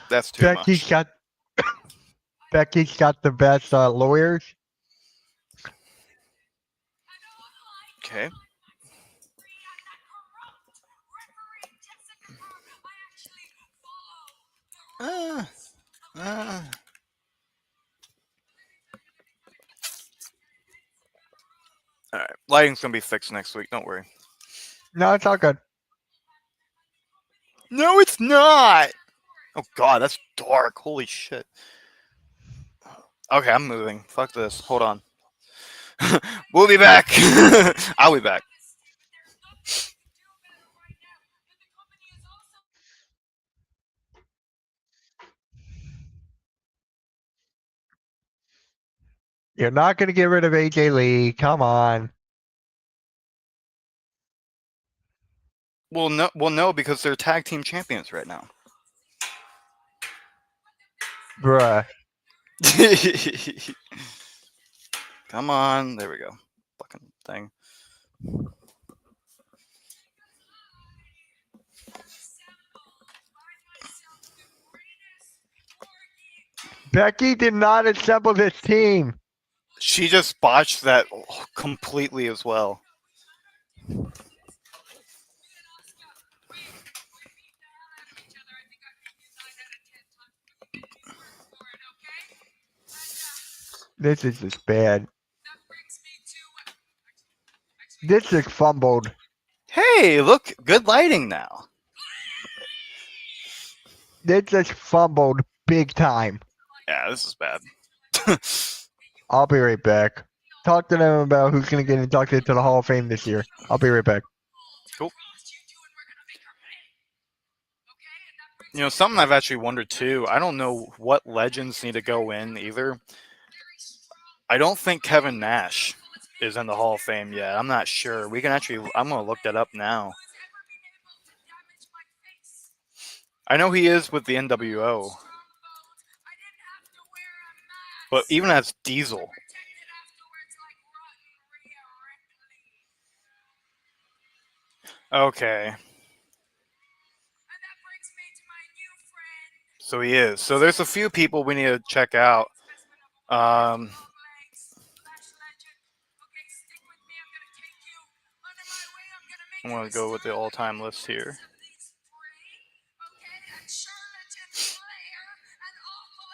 That's too Becky's much. got Becky's got the best lawyers. Okay. Uh, uh. All right. Lighting's gonna be fixed next week. Don't worry. No, it's all good. No, it's not. Oh god, that's dark. Holy shit. Okay, I'm moving. Fuck this. Hold on. We'll be back. I'll be back. You're not going to get rid of AJ Lee. Come on, Well, no, because they're tag team champions right now. bruh. Come on. There we go. Fucking thing. Becky did not assemble this team. She just botched that completely as well. This is just bad. This is fumbled. Hey, look, good lighting now. This just fumbled big time. Yeah, this is bad. I'll be right back. Talk to them about who's going to get inducted to the Hall of Fame this year. I'll be right back. Cool. You know, something I've actually wondered too. I don't know what legends need to go in either. I don't think Kevin Nash is in the Hall of Fame yet. I'm not sure. We can actually. I'm gonna look that up now. I know he is with the NWO, but even as Diesel. Okay. So he is. So there's a few people we need to check out. Um, I'm going to go with the all-time list here.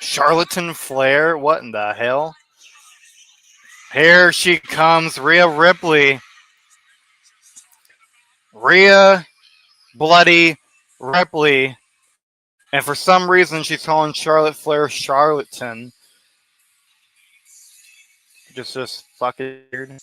Charlatan Flair? What in the hell? Here she comes, Rhea Ripley. Rhea Bloody Ripley. And for some reason, she's calling Charlotte Flair Charlatan. Just fucking weird.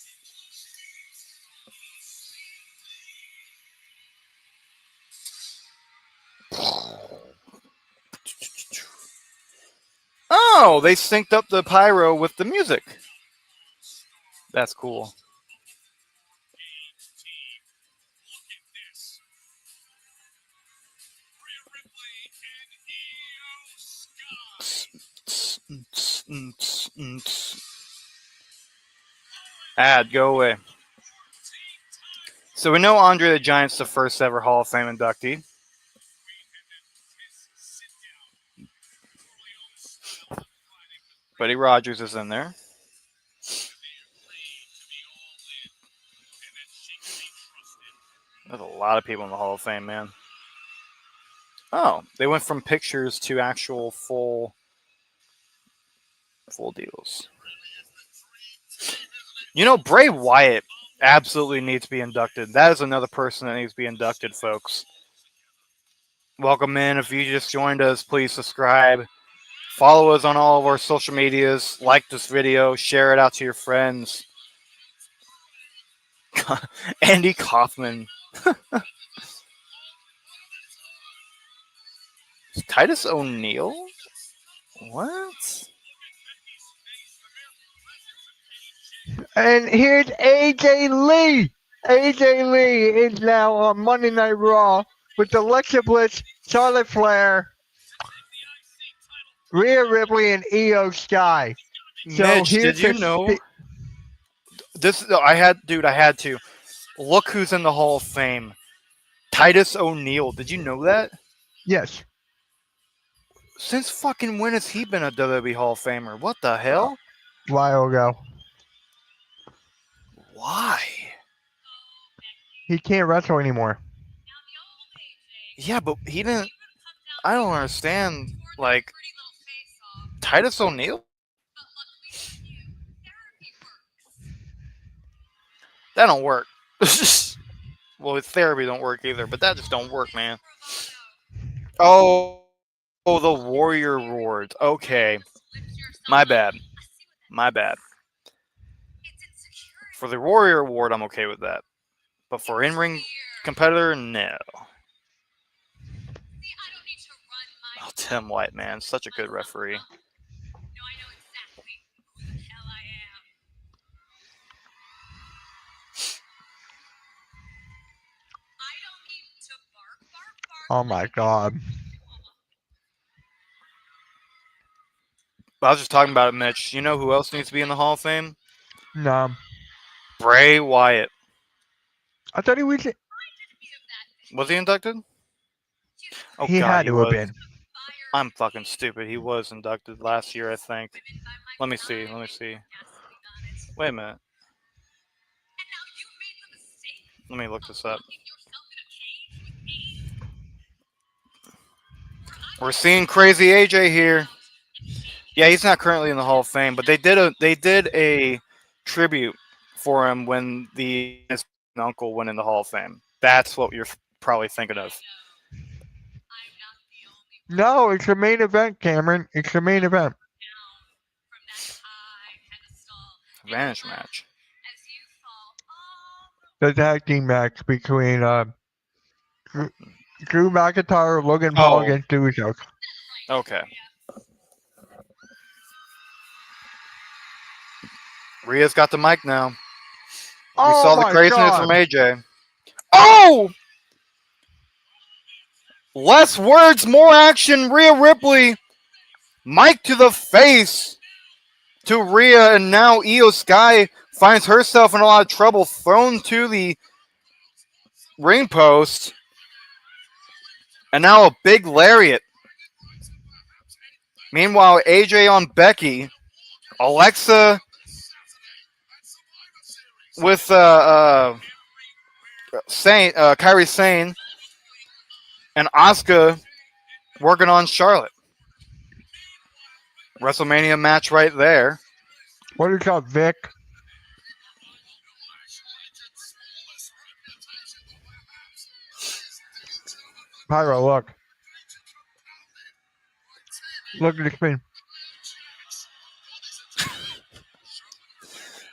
Oh, they synced up the pyro with the music. That's cool. Ad, go away. So we know Andre the Giant's the first ever Hall of Fame inductee. Buddy Rogers is in there. There's a lot of people in the Hall of Fame, man. Oh, they went from pictures to actual full deals. You know, Bray Wyatt absolutely needs to be inducted. That is another person that needs to be inducted, folks. Welcome in. If you just joined us, please subscribe. Follow us on all of our social medias. Like this video. Share it out to your friends. Andy Kaufman. Titus O'Neil? What? And here's AJ Lee. AJ Lee is now on Monday Night Raw with Alexa Bliss, Charlotte Flair, Rhea Ripley, and Io Sky. So Mitch, here's did you know this? I had to look who's in the Hall of Fame. Titus O'Neil. Did you know that? Yes. Since fucking when has he been a WWE Hall of Famer? What the hell? A while ago. Why? He can't wrestle anymore. Yeah, but he didn't. I don't understand. Like, Titus O'Neil? That don't work. Well, therapy don't work either, but that just don't work, man. Oh, the Warrior Awards. Okay. My bad. For the Warrior Award, I'm okay with that. But for in-ring competitor, no. Oh, Tim White, man. Such a good referee. Oh my God. I was just talking about it, Mitch. You know who else needs to be in the Hall of Fame? No. Bray Wyatt. I thought he was. Was he inducted? Oh, He God, had he to have was. been. I'm fucking stupid. He was inducted last year, I think. Let me see. Wait a minute. Let me look this up. We're seeing Crazy AJ here. Yeah, he's not currently in the Hall of Fame, but they did a tribute for him when his uncle went in the Hall of Fame. That's what you're probably thinking of. No, it's the main event, Cameron. It's the main event. Advantage match. The tag team match between Drew Drew McIntyre, Logan Paul Oh, against the Usos. okay. Rhea's got the mic now. We Oh saw the my craziness from god! AJ. Oh! Less words, more action. Rhea Ripley. Mic to the face to Rhea, and now Io Sky finds herself in a lot of trouble, thrown to the ring post, and now a big lariat. Meanwhile, AJ on Becky, Alexa with Kairi Sane, and Asuka working on Charlotte. WrestleMania match right there. What is up, Vic? Pyro, look. Look at the screen.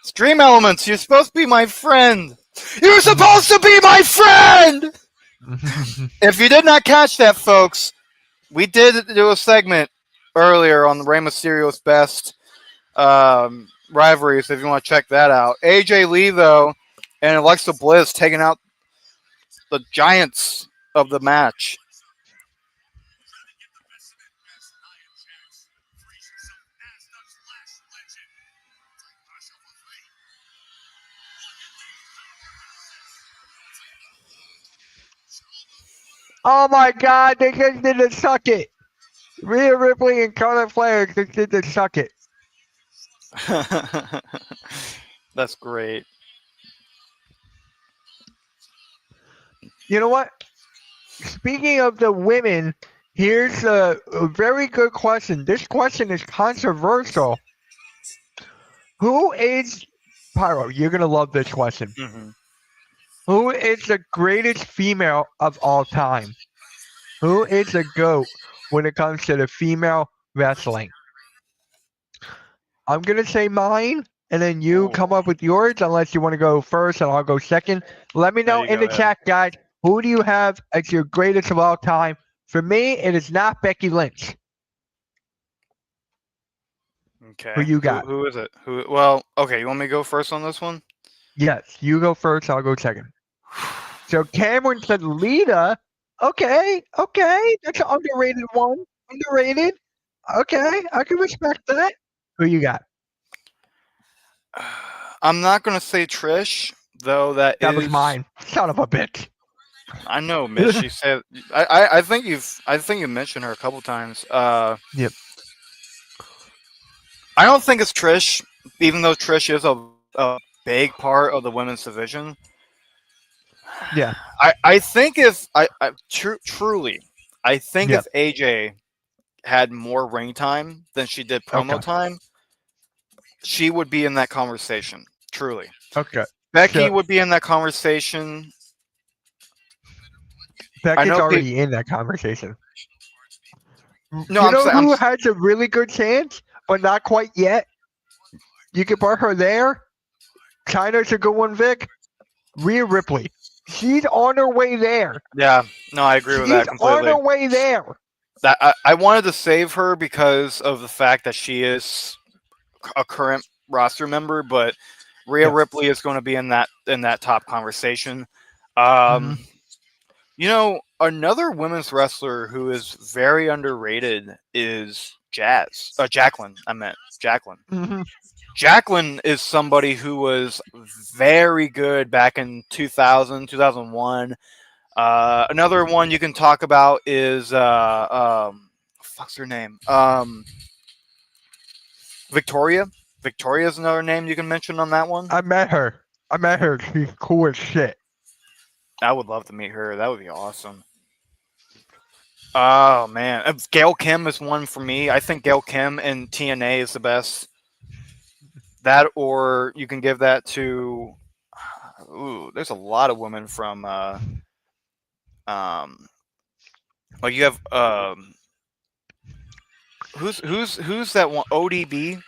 Stream Elements, you're supposed to be my friend. You're supposed to be my friend! If you did not catch that, folks, we did do a segment earlier on the Rey Mysterio's best rivalries, if you want to check that out. AJ Lee, though, and Alexa Bliss taking out the giants of the match. Oh my god, they just did the suck it. Rhea Ripley and Charlotte Flair just did the suck it. That's great. You know what? Speaking of the women, here's a very good question. This question is controversial. Who is Pyro? You're gonna love this question. Mhm. Who is the greatest female of all time? Who is the GOAT when it comes to the female wrestling? I'm gonna say mine, and then you come up with yours, unless you want to go first, and I'll go second. Let me There know you in go, the Ed. chat, guys. Who do you have as your greatest of all time? For me, it is not Becky Lynch. Okay. Who you got? Who is it? Who? Well, okay. You want me to go first on this one? Yes, you go first. I'll go second. So Cameron said Lita. Okay, that's an underrated one. Underrated. Okay, I can respect that. Who you got? I'm not gonna say Trish, though. That That was is. mine. Son of a bitch. I know, Mitch. She said. I think you mentioned her a couple times. Yep. I don't think it's Trish, even though Trish is a big part of the women's division. Yeah. I think if truly, I think Yep. if AJ had more ring time than she did promo Okay. time, she would be in that conversation. Truly, Okay. Becky So would be in that conversation. I Becky's know. already in that conversation. No, You I'm know saying. who has a really good chance, but not quite yet? You can put her there. China's a good one, Vic. Rhea Ripley. She's on her way there. Yeah. No, I agree with She's that on completely. her way there. That I wanted to save her because of the fact that she is a current roster member, but Rhea Yeah. Ripley is going to be in that top conversation. hmm You know, another women's wrestler who is very underrated is Jacqueline. I meant Jacqueline. hmm Jacqueline is somebody who was very good back in 2000, 2001. Another one you can talk about is what's her name? Victoria. Victoria is another name you can mention on that one. I met her. She's cool as shit. I would love to meet her. That would be awesome. Oh man, Gail Kim is one for me. I think Gail Kim in TNA is the best. That, or you can give that to. Ooh, there's a lot of women from. Um, like you have who's that one? ODB.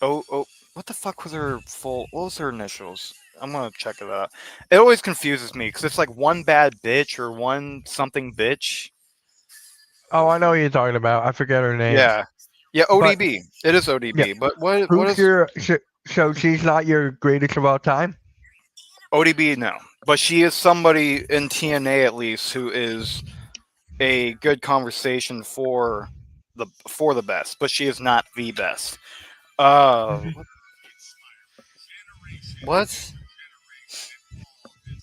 Oh, what the fuck was her full? What was her initials? I'm gonna check it out. It always confuses me because it's like one bad bitch or one something bitch. Oh, I know what you're talking about. I forget her name. Yeah, yeah, But ODB. It is yeah, ODB. But what who's is your so she's not your greatest of all time? ODB? No, but she is somebody in TNA at least who is a good conversation for the best. But she is not the best. Uh, what?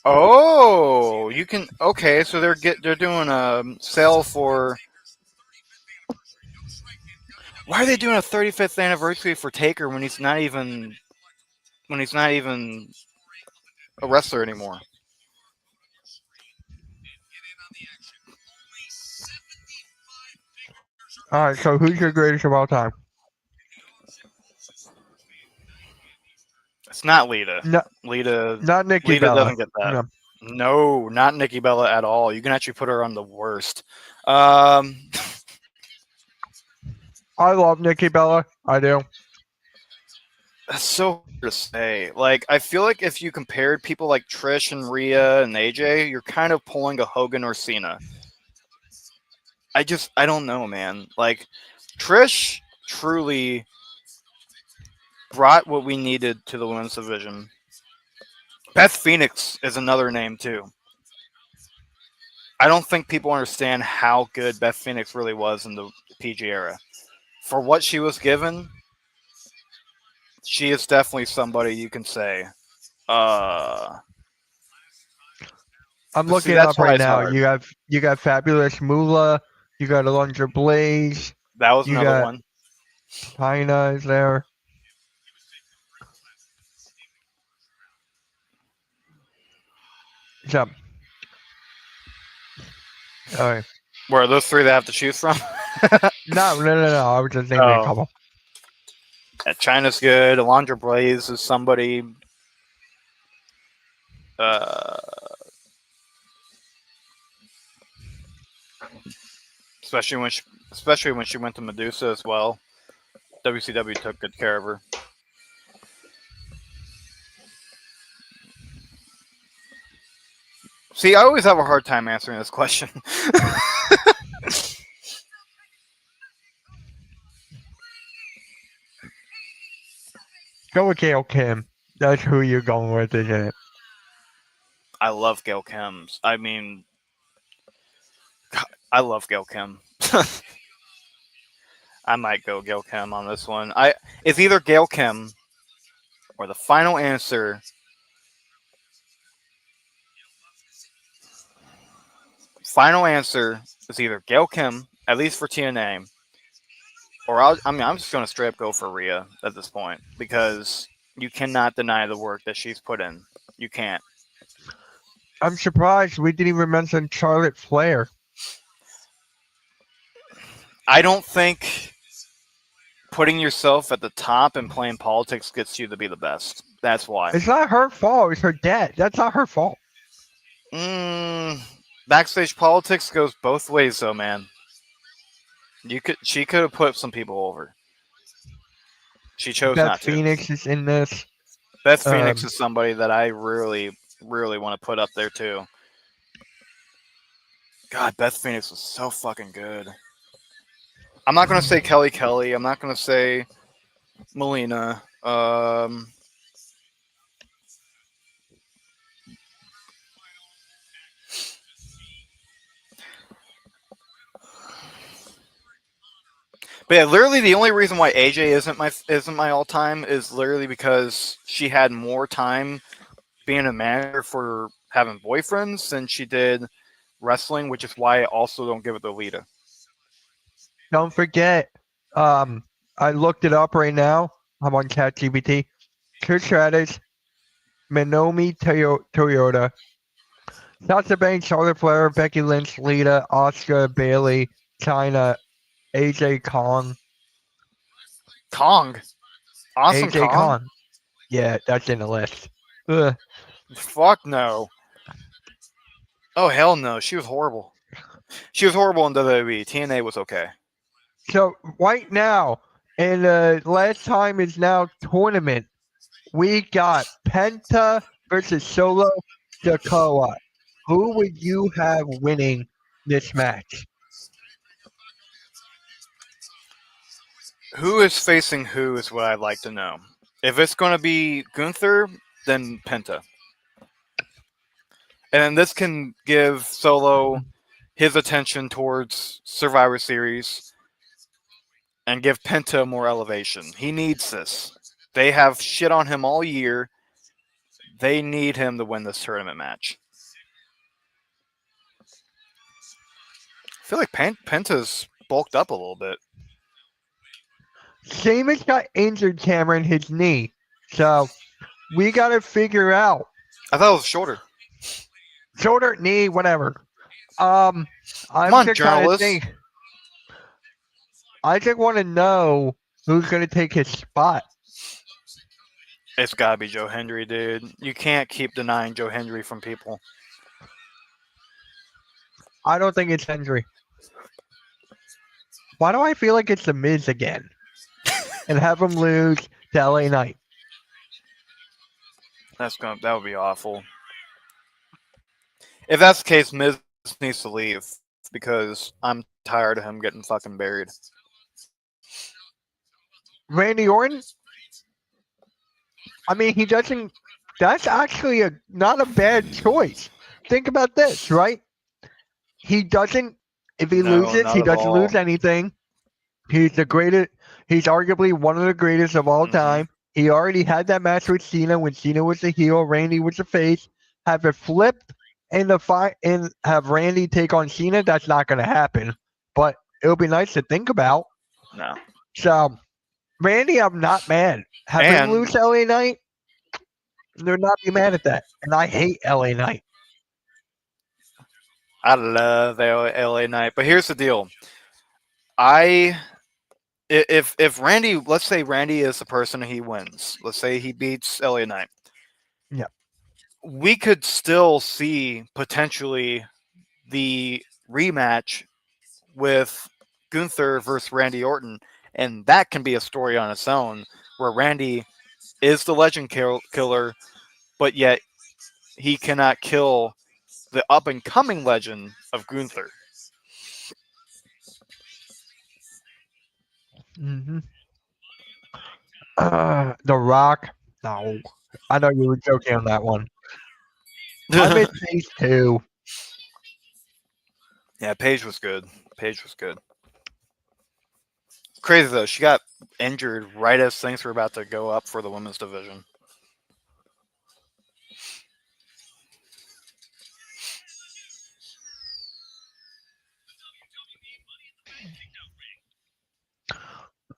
Oh, you can. Okay, so they're doing a sale for. Why are they doing a 35th anniversary for Taker when he's not even a wrestler anymore? All right, so who's your greatest of all time? It's not Lita. No, Lita not Nikki Lita Bella. doesn't get that. No, No, not Nikki Bella at all. You can actually put her on the worst. Um, I love Nikki Bella. I do. that's so hard to say. Like, I feel like if you compared people like Trish and Rhea and AJ, you're kind of pulling a Hogan or Cena. I don't know, man. Like, Trish truly brought what we needed to the women's division. Beth Phoenix is another name too. I don't think people understand how good Beth Phoenix really was in the PG era. For what she was given, she is definitely somebody you can say. Uh, I'm but see, looking it that's up why right it's now. hard. You got Fabulous Moolah. You got Alundra Blaze. That was You another got one. China is there. So, all right. Where are those three that have to choose from? No. I was just naming a Oh, couple. yeah, China's good. Alondra Blaze is somebody. Uh, especially when she went to Medusa as well. WCW took good care of her. See, I always have a hard time answering this question. Go with Gail Kim. That's who you're going with, isn't it? I love Gail Kim's. I mean, I love Gail Kim. I might go Gail Kim on this one. It's either Gail Kim or the final answer. Final answer is either Gail Kim, at least for TNA, or I'm just going to straight up go for Rhea at this point because you cannot deny the work that she's put in. You can't. I'm surprised we didn't even mention Charlotte Flair. I don't think putting yourself at the top and playing politics gets you to be the best. That's why. It's not her fault. It's her dad. That's not her fault. Mm, backstage politics goes both ways, though, man. She could have put some people over. She chose Beth not to. Phoenix is in this. Beth Phoenix is somebody that I really, really want to put up there too. God, Beth Phoenix was so fucking good. I'm not gonna say Kelly Kelly. I'm not gonna say Melina. But yeah, literally the only reason why AJ isn't my all time is literally because she had more time being a manager for having boyfriends than she did wrestling, which is why I also don't give it to Lita. Don't forget. I looked it up right now. I'm on ChatGPT. Trish Stratus, Minomi Toyota, Sasha Banks, Charlotte Flair, Becky Lynch, Lita, Asuka, Bailey, China, AJ Kong. Kong. Awesome AJ Kong? Kong. Yeah, that's in the list. Ugh. Fuck no. Oh hell no. She was horrible. She was horrible in WWE. TNA was okay. So right now, and last time is now tournament. We got Penta versus Solo Sikoa. Who would you have winning this match? Who is facing who is what I'd like to know. If it's going to be Gunther, then Penta. And then this can give Solo his attention towards Survivor Series and give Penta more elevation. He needs this. They have shit on him all year. They need him to win this tournament match. I feel like Penta's bulked up a little bit. Sheamus got injured, Cameron, his knee. So we got to figure out I thought it was shorter. shoulder, knee, whatever. Come I'm on, just trying to journalists. think. I just want to know who's going to take his spot. It's got to be Joe Hendry, dude. You can't keep denying Joe Hendry from people. I don't think it's Hendry. Why do I feel like it's the Miz again? And have him lose to LA Knight. That would be awful. If that's the case, Miz needs to leave because I'm tired of him getting fucking buried. Randy Orton? I mean, he doesn't. That's actually not a bad choice. Think about this, right? He doesn't. If he No, loses, not he at doesn't all. lose anything. He's the greatest. He's arguably one of the greatest of all Mhm. time. He already had that match with Cena when Cena was the heel, Randy was the face. Have it flipped in the fight and have Randy take on Cena. That's not going to happen. But it'll be nice to think about. No. So, Randy, I'm not mad. Have him And lose LA Knight. They're not be mad at that. And I hate LA Knight. I love LA Knight. But here's the deal. If Randy, let's say Randy is the person he wins. Let's say he beats LA Knight. Yeah. We could still see potentially the rematch with Gunther versus Randy Orton, and that can be a story on its own where Randy is the legend killer, but yet he cannot kill the up and coming legend of Gunther. hmm The Rock. No. I know you were joking on that one. I miss Paige too. Yeah, Paige was good. Paige was good. Crazy though, she got injured right as things were about to go up for the women's division.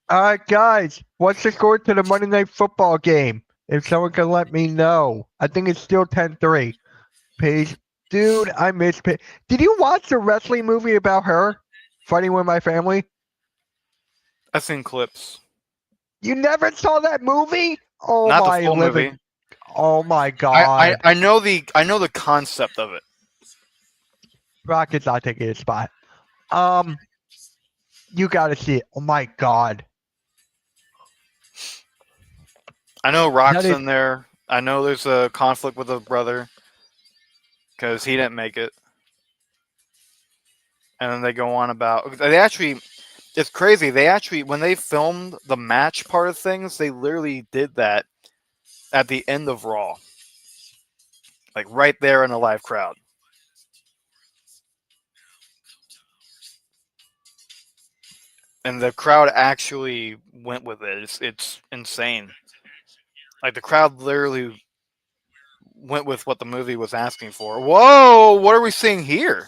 All right, guys. What's the score to the Monday Night Football game? If someone can let me know. I think it's still 10-3. Paige. Dude, I miss Paige. Did you watch the wrestling movie about her? Fighting with My Family? I've seen clips. You never saw that movie? Oh Not the my full living. movie. Oh my I god. know the concept of it. Rocket's not taking his spot. You gotta see it. Oh my god. I know Rock's That is in there. I know there's a conflict with his brother because he didn't make it. And then they go on about they actually. It's crazy. They actually when they filmed the match part of things, they literally did that at the end of Raw, like right there in a live crowd. And the crowd actually went with it. It's insane. Like the crowd literally went with what the movie was asking for. Whoa, what are we seeing here?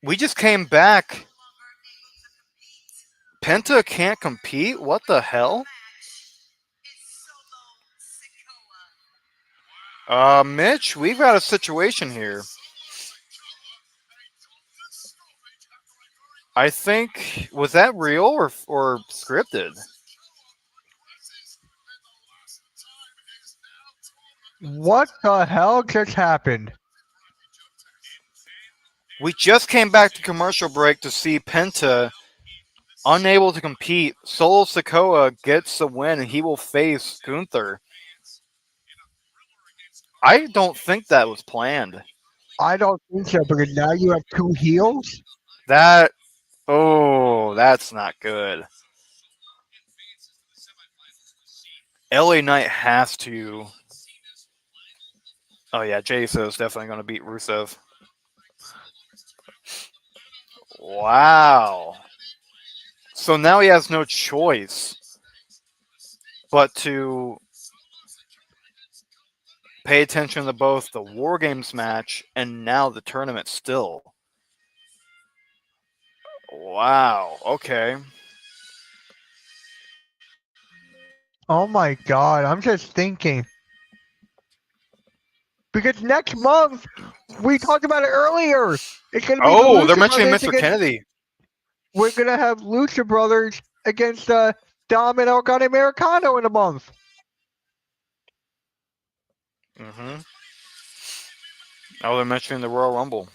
We just came back. Penta can't compete? What the hell? Mitch, we've got a situation here. I think was that real or scripted? What the hell just happened? We just came back to commercial break to see Penta unable to compete. Solo Sikoa gets the win and he will face Gunther. I don't think that was planned. I don't think so because now you have two heels. That that's not good. LA Knight has to. Oh yeah, Jay is definitely going to beat Rusev. Wow. So now he has no choice but to pay attention to both the War Games match and now the tournament still. Wow. Okay. Oh my god, I'm just thinking. Because next month, we talked about it earlier. It's gonna be the Oh, they're Lucha mentioning Brothers Mr. against. Kennedy. We're gonna have Lucha Brothers against Dom and Elgado Americano in a month. Mm-hmm. Oh, they're mentioning the Royal Rumble.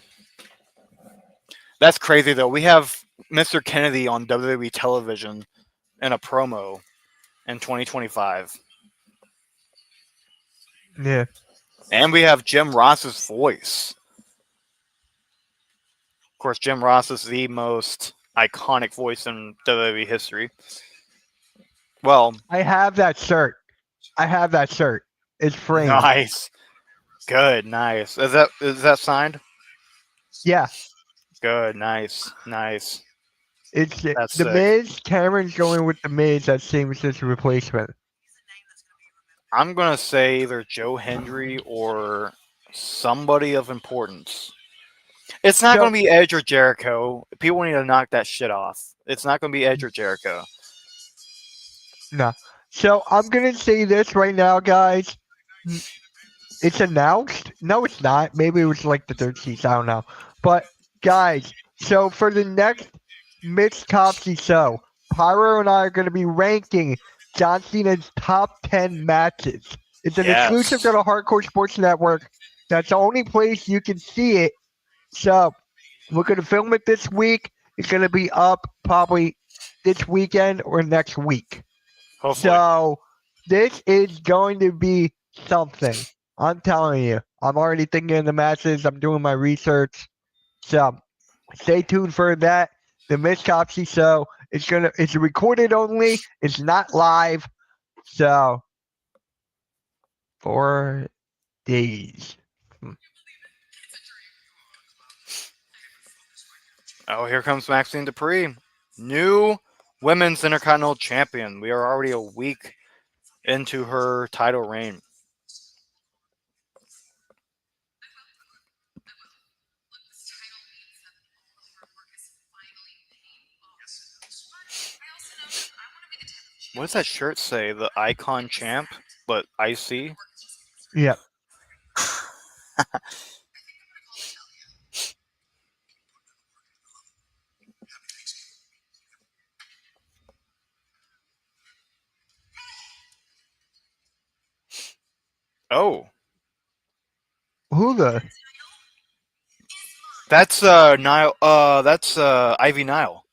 That's crazy though. We have Mr. Kennedy on WWE television in a promo in 2025. Yeah, And we have Jim Ross's voice. Of course, Jim Ross is the most iconic voice in WWE history. Well, I have that shirt. I have that shirt. It's framed. nice. Good, nice. Is that signed? Yeah, Good, nice, nice. it's That's the sick. Miz. Cameron's going with the Miz as Sheamus' replacement. I'm gonna say either Joe Hendry or somebody of importance. It's not So gonna be Edge or Jericho. People need to knock that shit off. It's not gonna be Edge or Jericho. no. So I'm gonna say this right now, guys. It's announced. No, it's not. Maybe it was like the third season. I don't know. But guys, so for the next Mitch Topsy show, Pyro and I are going to be ranking John Cena's top 10 matches. It's an exclusive to Yes. the Hardcore Sports Network. That's the only place you can see it. So we're going to film it this week. It's going to be up probably this weekend or next week. Hopefully. So this is going to be something. I'm telling you. I'm already thinking of the matches. I'm doing my research. So stay tuned for that. The Miss Copsy show. It's recorded only. It's not live. So 4 days. Oh, here comes Maxine Dupree, new women's Intercontinental Champion. We are already a week into her title reign. What does that shirt say? The Icon Champ, but IC? Yeah. Oh, Who the? that's Nile. That's Ivy Nile.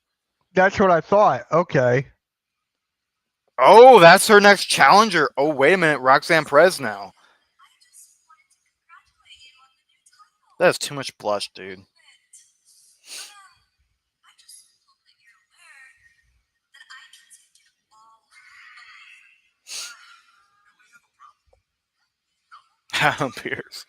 That's what I thought. Okay. Oh, that's her next challenger. Oh, wait a minute, Roxanne Perez now. That is too much blush, dude. Adam Pierce.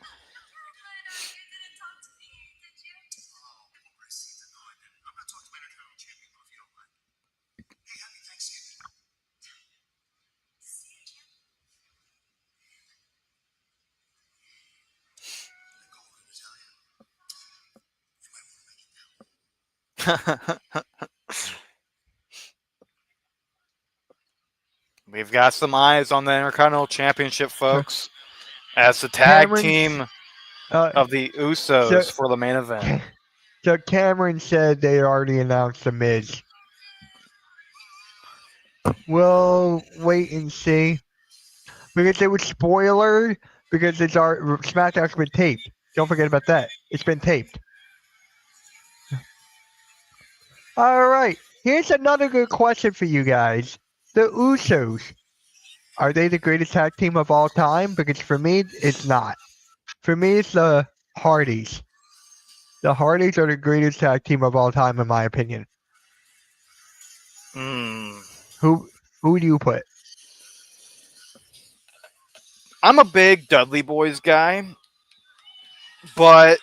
We've got some eyes on the Intercontinental Championship, folks. as the tag Cameron, team uh, of the so, Usos for the main event. so Cameron said they already announced the Miz. We'll wait and see because it was spoiler because it's our SmackDown's been taped. Don't forget about that. It's been taped. All right. Here's another good question for you guys. The Usos, are they the greatest tag team of all time? Because for me, it's not. For me, it's the Hardys. The Hardys are the greatest tag team of all time, in my opinion. Hmm. Who do you put? I'm a big Dudley Boys guy, but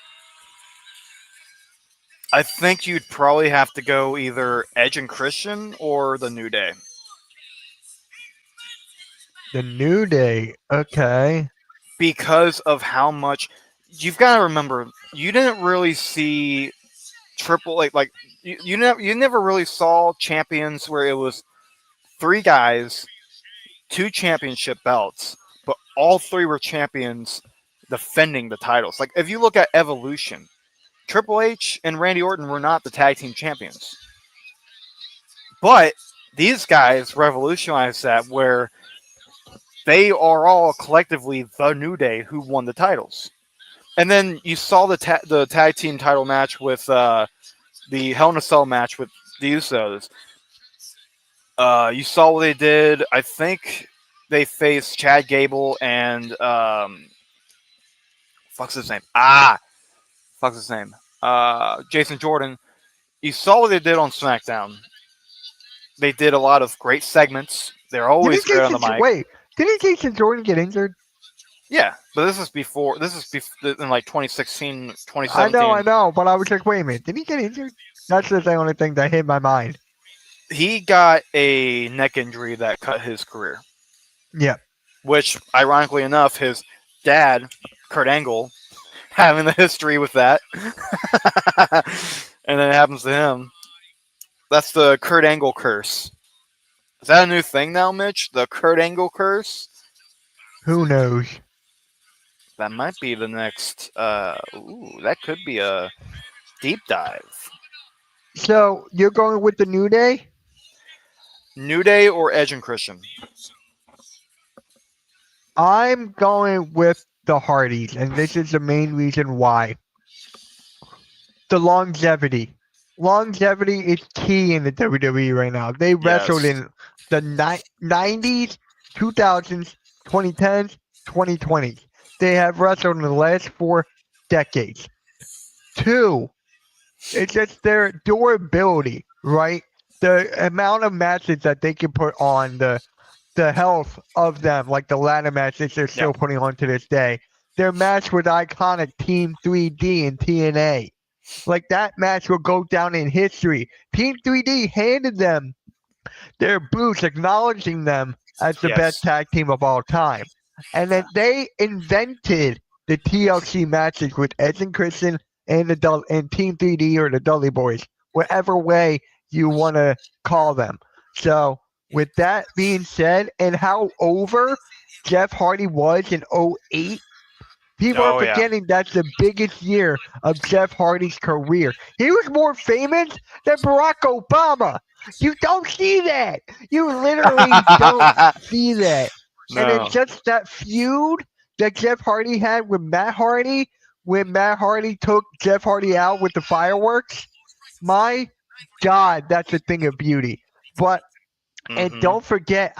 I think you'd probably have to go either Edge and Christian or the New Day. The New Day. Okay. Because of how much you've got to remember, you didn't really see like you never really saw champions where it was three guys, two championship belts, but all three were champions defending the titles. Like if you look at Evolution, Triple H and Randy Orton were not the tag team champions, but these guys revolutionized that where they are all collectively the New Day who won the titles. And then you saw the tag team title match with the Hell in a Cell match with the Usos. You saw what they did. I think they faced Chad Gable and fuck's his name? Fuck's his name? Jason Jordan. You saw what they did on SmackDown. They did a lot of great segments. They're always great on the mic. Didn't Jason Jordan get injured? Yeah, but this is before. This is in like 2016, 2017. I know, but I was like, wait a minute, did he get injured? That's just the only thing that hit my mind. He got a neck injury that cut his career. Yeah. Which, ironically enough, his dad, Kurt Angle, having the history with that. And then it happens to him. That's the Kurt Angle curse. Is that a new thing now, Mitch? The Kurt Angle curse? Who knows? That might be the next. That could be a deep dive. So you're going with the New Day? New Day or Edge and Christian? I'm going with the Hardys, and this is the main reason why. The longevity. Longevity is key in the WWE right now. They wrestled in the 90s, 2000s, 2010s, 2020s. They have wrestled in the last 4 decades. 2, it's just their durability, right? The amount of matches that they can put on, the health of them, like the ladder matches they're still putting on to this day. Their match with iconic Team 3D and TNA. Like that match will go down in history. Team 3D handed them their boots, acknowledging them as the best tag team of all time. And then they invented the TLC matches with Edge and Christian and Team 3D or the Dudley Boys, whatever way you want to call them. So with that being said, and how over Jeff Hardy was in 2008, people are forgetting that's the biggest year of Jeff Hardy's career. He was more famous than Barack Obama. You don't see that. You literally don't see that. No. And it's just that feud that Jeff Hardy had with Matt Hardy, when Matt Hardy took Jeff Hardy out with the fireworks. My God, that's a thing of beauty. But and don't forget,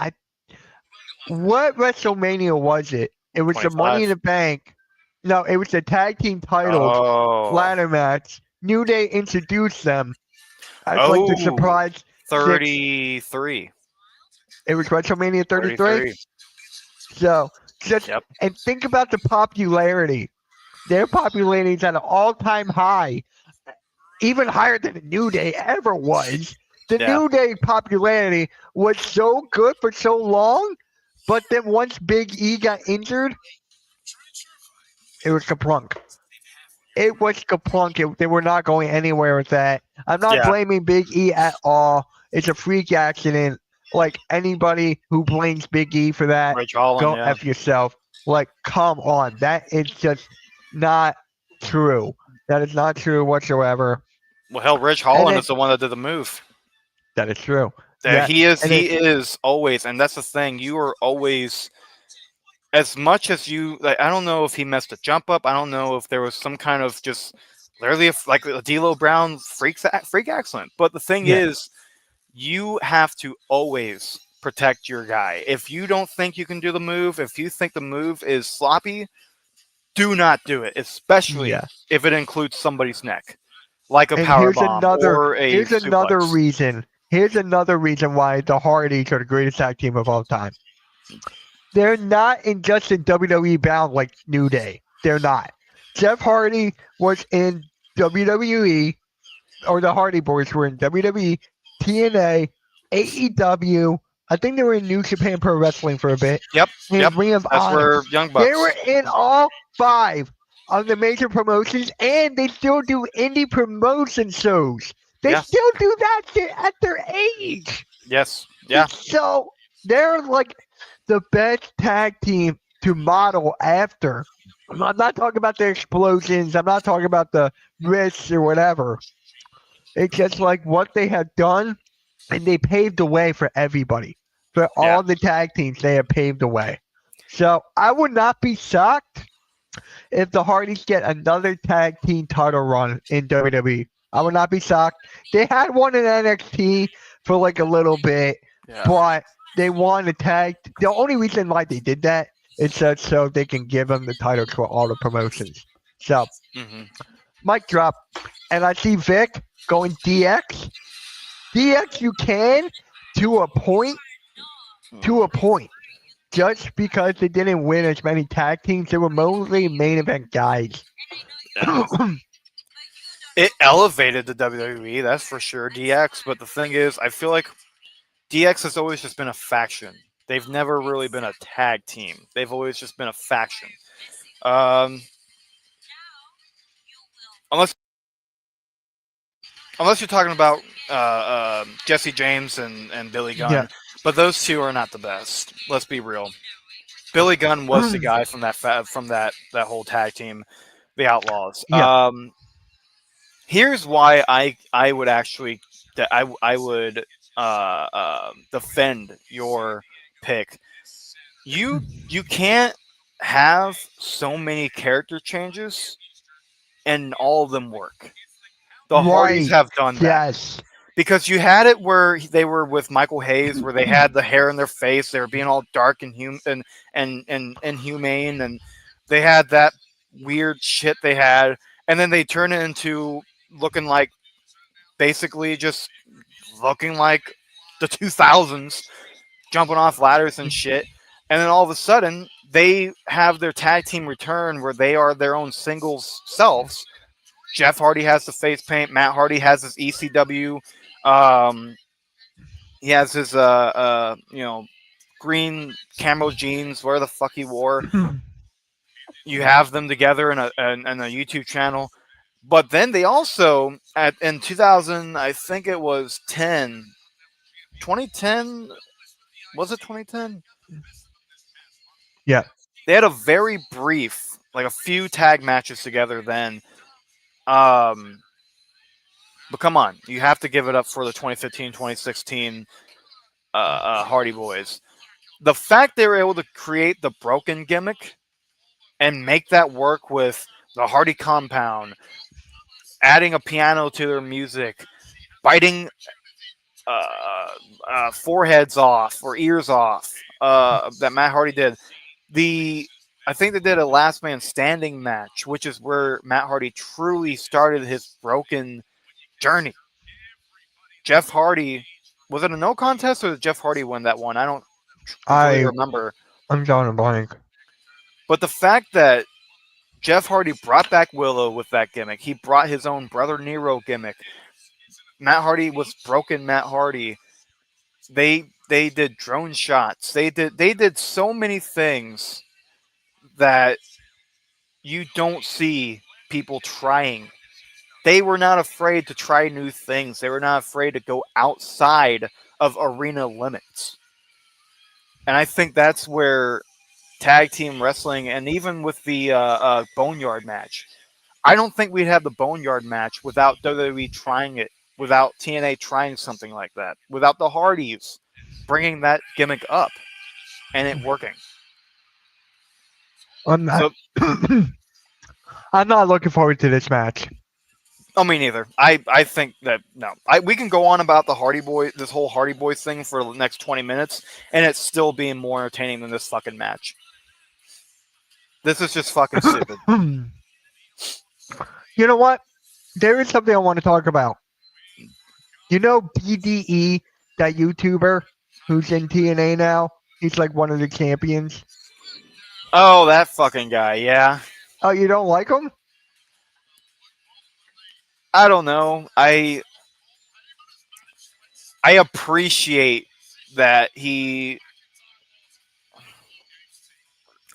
what WrestleMania was it? It was 25. The Money in the Bank. No, it was the tag team titles ladder match. New Day introduced them. I'd like to surprise 33. It was WrestleMania 33? So, just and think about the popularity. Their popularity is at an all-time high, even higher than the New Day ever was. The New Day popularity was so good for so long, but then once Big E got injured, it was kaplunk. It was kaplunk. They were not going anywhere with that. I'm not blaming Big E at all. It's a freak accident. Like anybody who blames Big E for that, go F yourself. Like, come on. That is just not true. That is not true whatsoever. Well, hell, Ridge And Holland then is the one that did the move. that is true. That Yeah. he is. And then He is always, and that's the thing. You are always as much as you. Like, I don't know if he messed a jump up. I don't know if there was some kind of just literally like a D'Lo Brown freak accident. But the thing yeah. is, you have to always protect your guy. If you don't think you can do the move, if you think the move is sloppy, do not do it, especially Yeah. if it includes somebody's neck, like a And power bomb or a here's another suplex. reason. Here's another reason why the Hardys are the greatest tag team of all time. They're not in just in WWE bound like New Day. They're not. Jeff Hardy was in WWE, or the Hardy Boys were in WWE, TNA, AEW. I think they were in New Japan Pro Wrestling for a bit, Yep, yep. and Ring of That's Honor. where Young They Bucks. were in all five of the major promotions, and they still do indie promotion shows. They Yeah. still do that shit at their age. Yes. Yeah. So they're like the best tag team to model after. I'm not talking about the explosions. I'm not talking about the risks or whatever. It's just like what they have done, and they paved the way for everybody. For Yeah. all the tag teams, they have paved the way. So I would not be shocked if the Hardys get another tag team title run in WWE. I would not be shocked. They had one in NXT for like a little bit, Yeah. but they won the tag. The only reason why they did that is just so they can give them the titles for all the promotions. So, Hmm. mic drop. And I see Vic going DX. DX, you can to a point, to a point. Just because they didn't win as many tag teams, they were mostly main event guys. Yeah. It elevated the WWE, that's for sure, DX. But the thing is, I feel like DX has always just been a faction. They've never really been a tag team. They've always just been a faction. Um, unless unless you're talking about Jesse James and Billy Yeah. Gunn, but those two are not the best. Let's be real. Billy Gunn was the guy from that whole tag team, the Outlaws. Yeah. Here's why I would actually that I would defend your pick. You can't have so many character changes and all of them work. The Hardys Right. have done that. Yes. Because you had it where they were with Michael Hayes, where they had the hair in their face, they were being all dark and and inhumane, and they had that weird shit they had, and then they turn it into looking like basically just looking like the 2000s, jumping off ladders and shit, and then all of a sudden they have their tag team return where they are their own singles selves. Jeff Hardy has the face paint. Matt Hardy has his ECW. Um, he has his green camo jeans, where the fuck he wore. You have them together in a YouTube channel. But then they also in 2000, I think it was 2010, was it 2010? Yeah. They had a very brief, like a few tag matches together then. Um, but come on, you have to give it up for the 2015, 2016 Hardy Boys. The fact they were able to create the broken gimmick and make that work with the Hardy compound, adding a piano to their music, biting foreheads off or ears off, that Matt Hardy did. I think they did a last man standing match, which is where Matt Hardy truly started his broken journey. Jeff Hardy, was it a no contest or did Jeff Hardy win that one? I don't completely I remember. I'm drawing a blank. But the fact that Jeff Hardy brought back Willow with that gimmick, he brought his own Brother Nero gimmick. Matt Hardy was broken Matt Hardy. They did drone shots. They did so many things that you don't see people trying. They were not afraid to try new things. They were not afraid to go outside of arena limits. And I think that's where tag team wrestling, and even with the Boneyard match. I don't think we'd have the Boneyard match without WWE trying it, without TNA trying something like that, without the Hardys bringing that gimmick up and it working. I'm not. So, I'm not looking forward to this match. oh, me neither. I think that no, we can go on about the Hardy Boy, this whole Hardy Boys thing for the next 20 minutes, and it's still being more entertaining than this fucking match. This is just fucking stupid. You know what? There is something I want to talk about. You know BDE, that YouTuber who's in TNA now? He's like one of the champions. Oh, that fucking guy. Yeah, Oh, you don't like him? I don't know. I appreciate that he.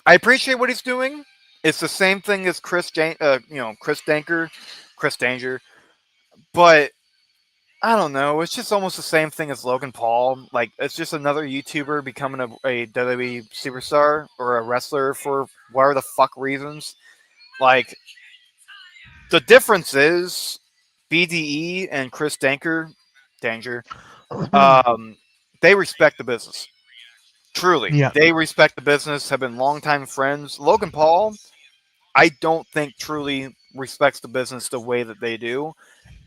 I appreciate what he's doing. It's the same thing as Chris Danker, Chris Danger, but I don't know. It's just almost the same thing as Logan Paul. Like it's just another YouTuber becoming a WWE superstar or a wrestler for whatever the fuck reasons. Like the difference is BDE and Chris Danger, um, they respect the business. Truly, Yeah. they respect the business. Have been longtime friends. Logan Paul, I don't think truly respects the business the way that they do,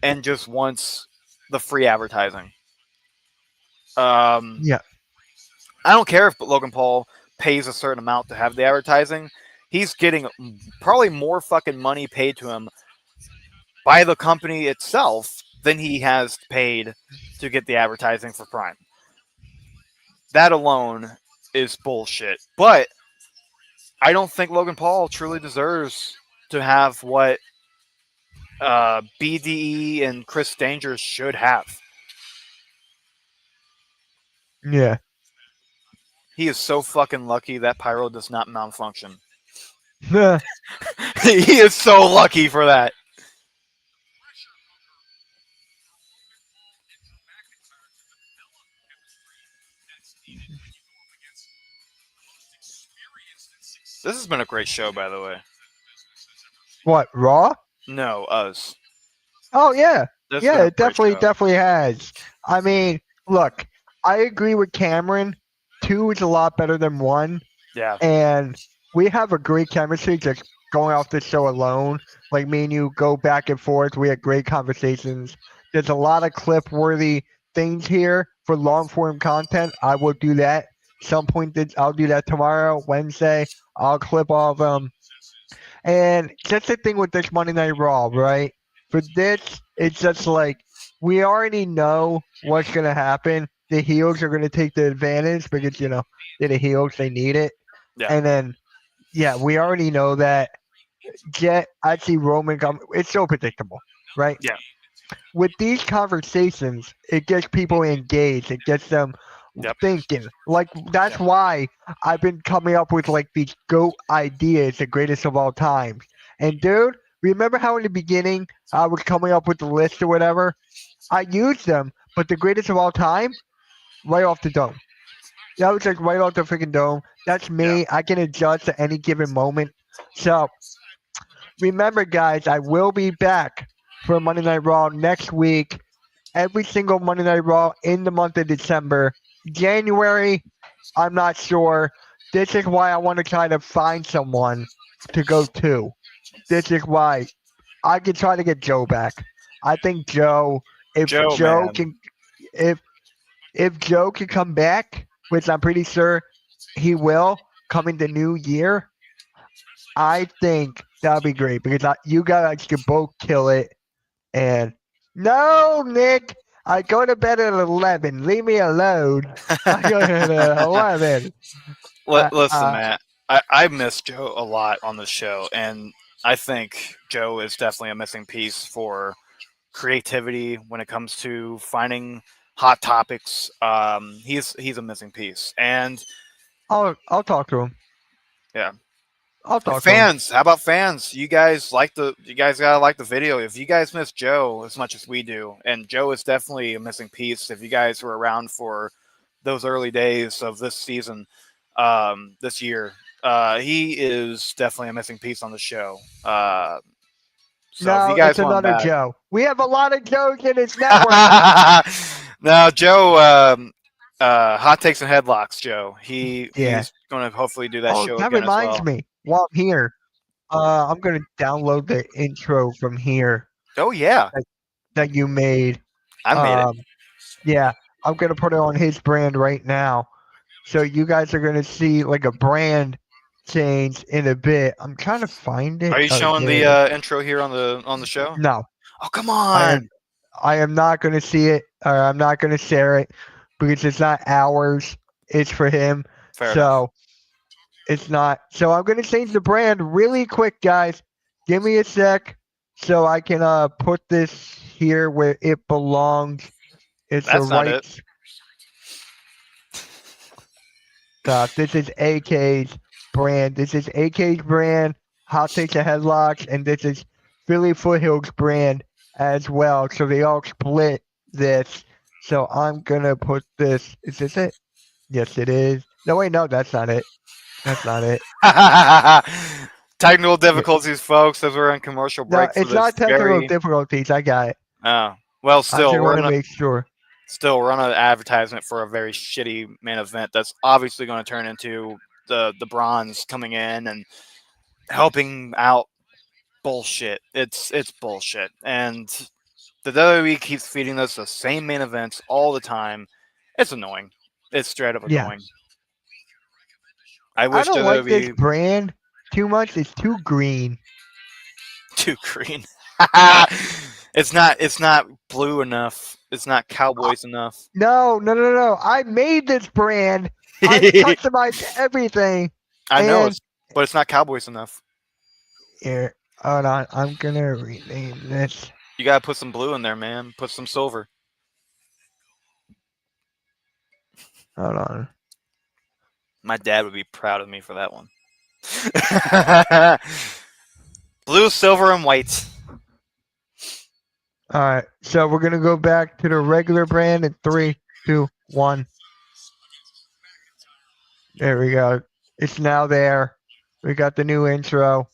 and just wants the free advertising. Um, Yeah. I don't care if Logan Paul pays a certain amount to have the advertising. He's getting probably more fucking money paid to him by the company itself than he has paid to get the advertising for Prime. That alone is bullshit. But I don't think Logan Paul truly deserves to have what BDE and Chris Danger should have. Yeah. He is so fucking lucky that Pyro does not malfunction. He is so lucky for that. This has been a great show, by the way. What, Raw? No, us. Oh yeah. This has Yeah, been a it great definitely show. definitely has. I mean, look, I agree with Cameron. Two is a lot better than one, Yeah, and we have a great chemistry just going off the show alone. Like me and you go back and forth. We had great conversations. There's a lot of clip worthy things here for long form content. I will do that. Some point I'll do that tomorrow, Wednesday. I'll clip all of them. And just the thing with this Monday Night Raw, right? For this, it's just like we already know what's gonna happen. The heels are gonna take the advantage because they're the heels, they need it. yeah, And then yeah, we already know that. Jet, I see Roman come. It's so predictable, right? yeah, With these conversations, it gets people engaged. It gets them yep, thinking. Like that's yeah, why I've been coming up with like these GOAT ideas, the greatest of all times. And dude, remember how in the beginning I was coming up with the list or whatever? I used them, but the greatest of all time, right off the dome. That was like right off the freaking dome. That's yeah. me. I can adjust at any given moment. So remember, guys, I will be back for Monday Night Raw next week. Every single Monday Night Raw in the month of December. January, I'm not sure. This is why I want to try to find someone to go to. This is why I can try to get Joe back. I think Joe, if Joe, Joe man, can, if if Joe can come back, which I'm pretty sure he will, coming the new year, I think that'd be great because you guys can both kill it. And no, Nick, I go to bed at 11. Leave me alone. I go to bed at 11. Listen, Uh, man, I miss Joe a lot on the show, and I think Joe is definitely a missing piece for creativity when it comes to finding hot topics. He's a missing piece, and I'll talk to him. yeah. I'll talk to him. Fans, how about fans? You guys gotta like the video. If you guys miss Joe as much as we do, and Joe is definitely a missing piece. If you guys were around for those early days of this season, this year, He is definitely a missing piece on the show. So if you No, guys it's want him another back, Joe. We have a lot of Joes in this network. no, Joe. Hot takes and headlocks, Joe. Yeah. He's going to hopefully do that Oh, show that again as reminds well. me. While I'm here, I'm gonna download the intro from here Oh yeah, that you made. I made it. Yeah, I'm gonna put it on his brand right now. So you guys are gonna see like a brand change in a bit. I'm trying to find it. Are you Oh, showing there it is. the intro here on the show? No, Oh come I on. am. I am not gonna see it, or I'm not gonna share it because it's not ours. It's for him. Fair enough. So it's not. So I'm gonna change the brand really quick, guys. Give me a sec so I can put this here where it belongs. It's the That's not right it. stuff. This is AK's brand. This is AK's brand, Hot Takes and Headlocks, and this is Philly Foothills brand as well. So they all split this. So I'm gonna put this. Is this it? Yes, it is. No, wait, no, that's not it. That's not it. Technical Yeah. difficulties, folks, as we're on commercial No, break for it's this not technical very. difficulties. I got it. Oh, well, I just still want to make sure. we're on an advertisement for a very shitty main event that's obviously going to turn into the bronze coming in and helping out bullshit. It's bullshit, and the WWE keeps feeding us the same main events all the time. It's annoying. It's straight up Yeah. annoying. I I wish don't like this WWE brand too much. It's too green. too green. It's not blue enough. It's not Cowboys enough. No. I made this brand. I customized everything. I know And it's, but it's not Cowboys enough. here, hold on. I'm gonna rename this. You gotta put some blue in there, man. Put some silver. Hold on. My dad would be proud of me for that one. Blue, silver, and white. All right. So we're gonna go back to the regular brand in 3, 2, 1. There we go. It's now there. We got the new intro.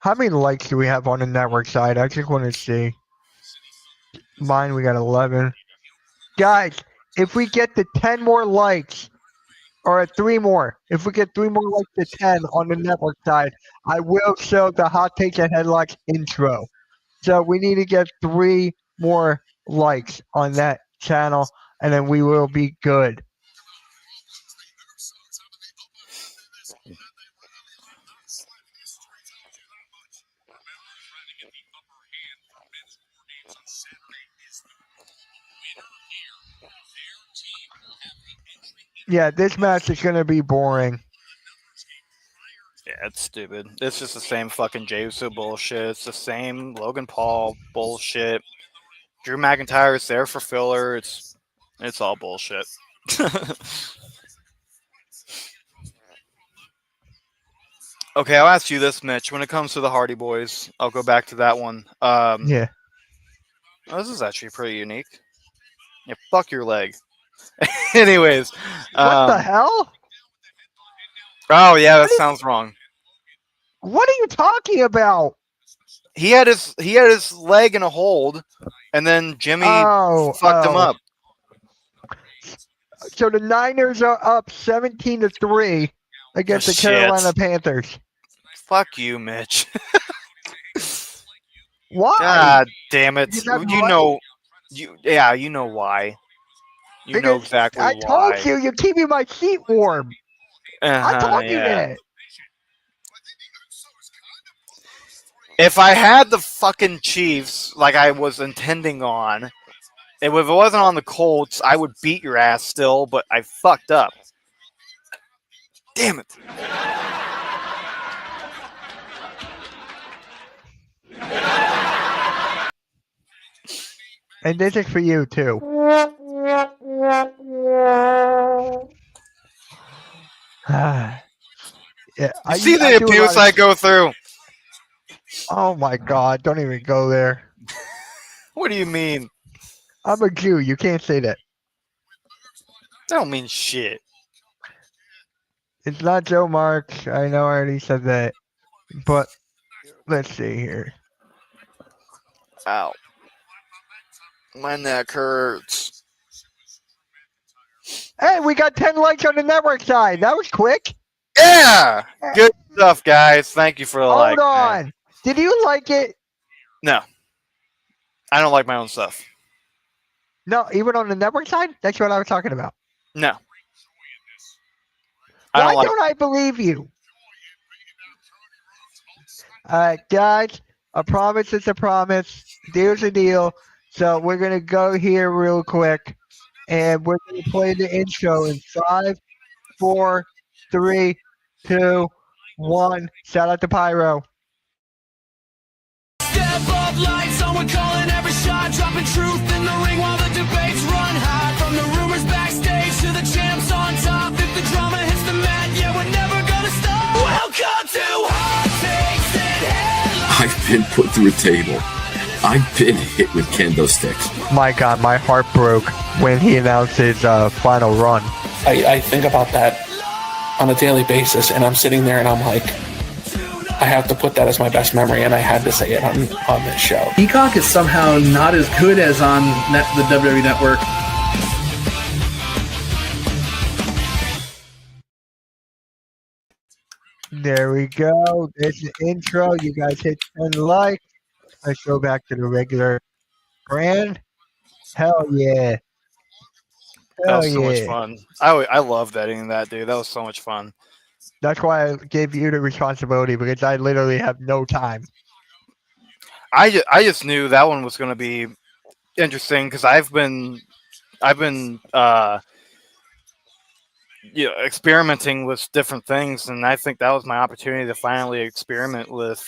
How many likes do we have on the network side? I just want to see. Mine, we got 11. Guys, if we get to 10 more likes, or 3 more, if we get 3 more likes to 10 on the network side, I will show the Hot Takes and Headlocks intro. So we need to get 3 more likes on that channel, and then we will be good. Yeah, this match is going to be boring. Yeah, it's stupid. It's just the same fucking Jey Uso bullshit. It's the same Logan Paul bullshit. Drew McIntyre is there for filler. It's all bullshit. Okay, I'll ask you this, Mitch. When it comes to the Hardy Boys, I'll go back to that one. Yeah. Oh, this is actually pretty unique. Yeah, fuck your leg. Anyways, What the hell? oh yeah, that sounds wrong. What are you talking about? He had his leg in a hold, and then Jimmy fucked him up. So the Niners are up 17-3 against the Carolina Panthers. Fuck you, Mitch. Why? God damn it! You right. know, you know why. You know exactly I why. told you, you're keeping my feet warm. I told you that. If I had the fucking Chiefs like I was intending on, if it wasn't on the Colts, I would beat your ass still, but I fucked up. Damn it. And this is for you, too. Yeah, you see the abuse I go through. Oh my God! Don't even go there. What do you mean? I'm a Jew. You can't say that. That don't mean shit. It's not Joe Marks. I know I already said that. But let's see here. Ow. My neck hurts. Hey, we got 10 likes on the network side. That was quick. Yeah! Good stuff, guys. Thank you for the like. Hold Man. on. Did you like it? No. I don't like my own stuff. No, even on the network side? That's what I was talking about. No. I Why don't like. don't I believe you? Guys, a promise is a promise. Deal's a deal. So we're going to go here real quick. And we're going to play the intro in 5, 4, 3, 2, 1. Shout out to Pyro. Step up, lights on, we're calling every shot, dropping truth in the ring while the debates run hot. From the rumors backstage to the champs on top, if the drama hits the mat, yeah, we're never gonna stop. Welcome to Hot Takes and Headlines. I've been put through a table. I've been hit with kendo sticks. My God, my heart broke when he announced his final run. I think about that on a daily basis, and I'm sitting there and I'm like, I have to put that as my best memory, and I had to say it on this show. Peacock is somehow not as good as on the WWE Network. There we go. There's the intro. You guys hit 10 likes. Let's go back to the regular brand. Hell yeah. That Hell was so much yeah. fun. I loved editing that, dude. That was so much fun. That's why I gave you the responsibility, because I literally have no time. I just knew that one was going to be interesting because I've been experimenting with different things, and I think that was my opportunity to finally experiment with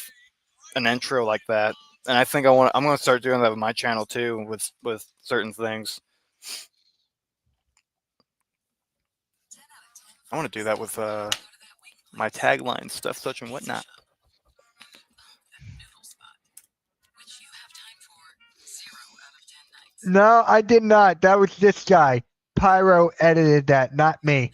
an intro like that. And I think I'm going to start doing that with my channel too, with certain things. I want to do that with my tagline stuff, such and whatnot. No, I did not. That was this guy. Pyro edited that, not me.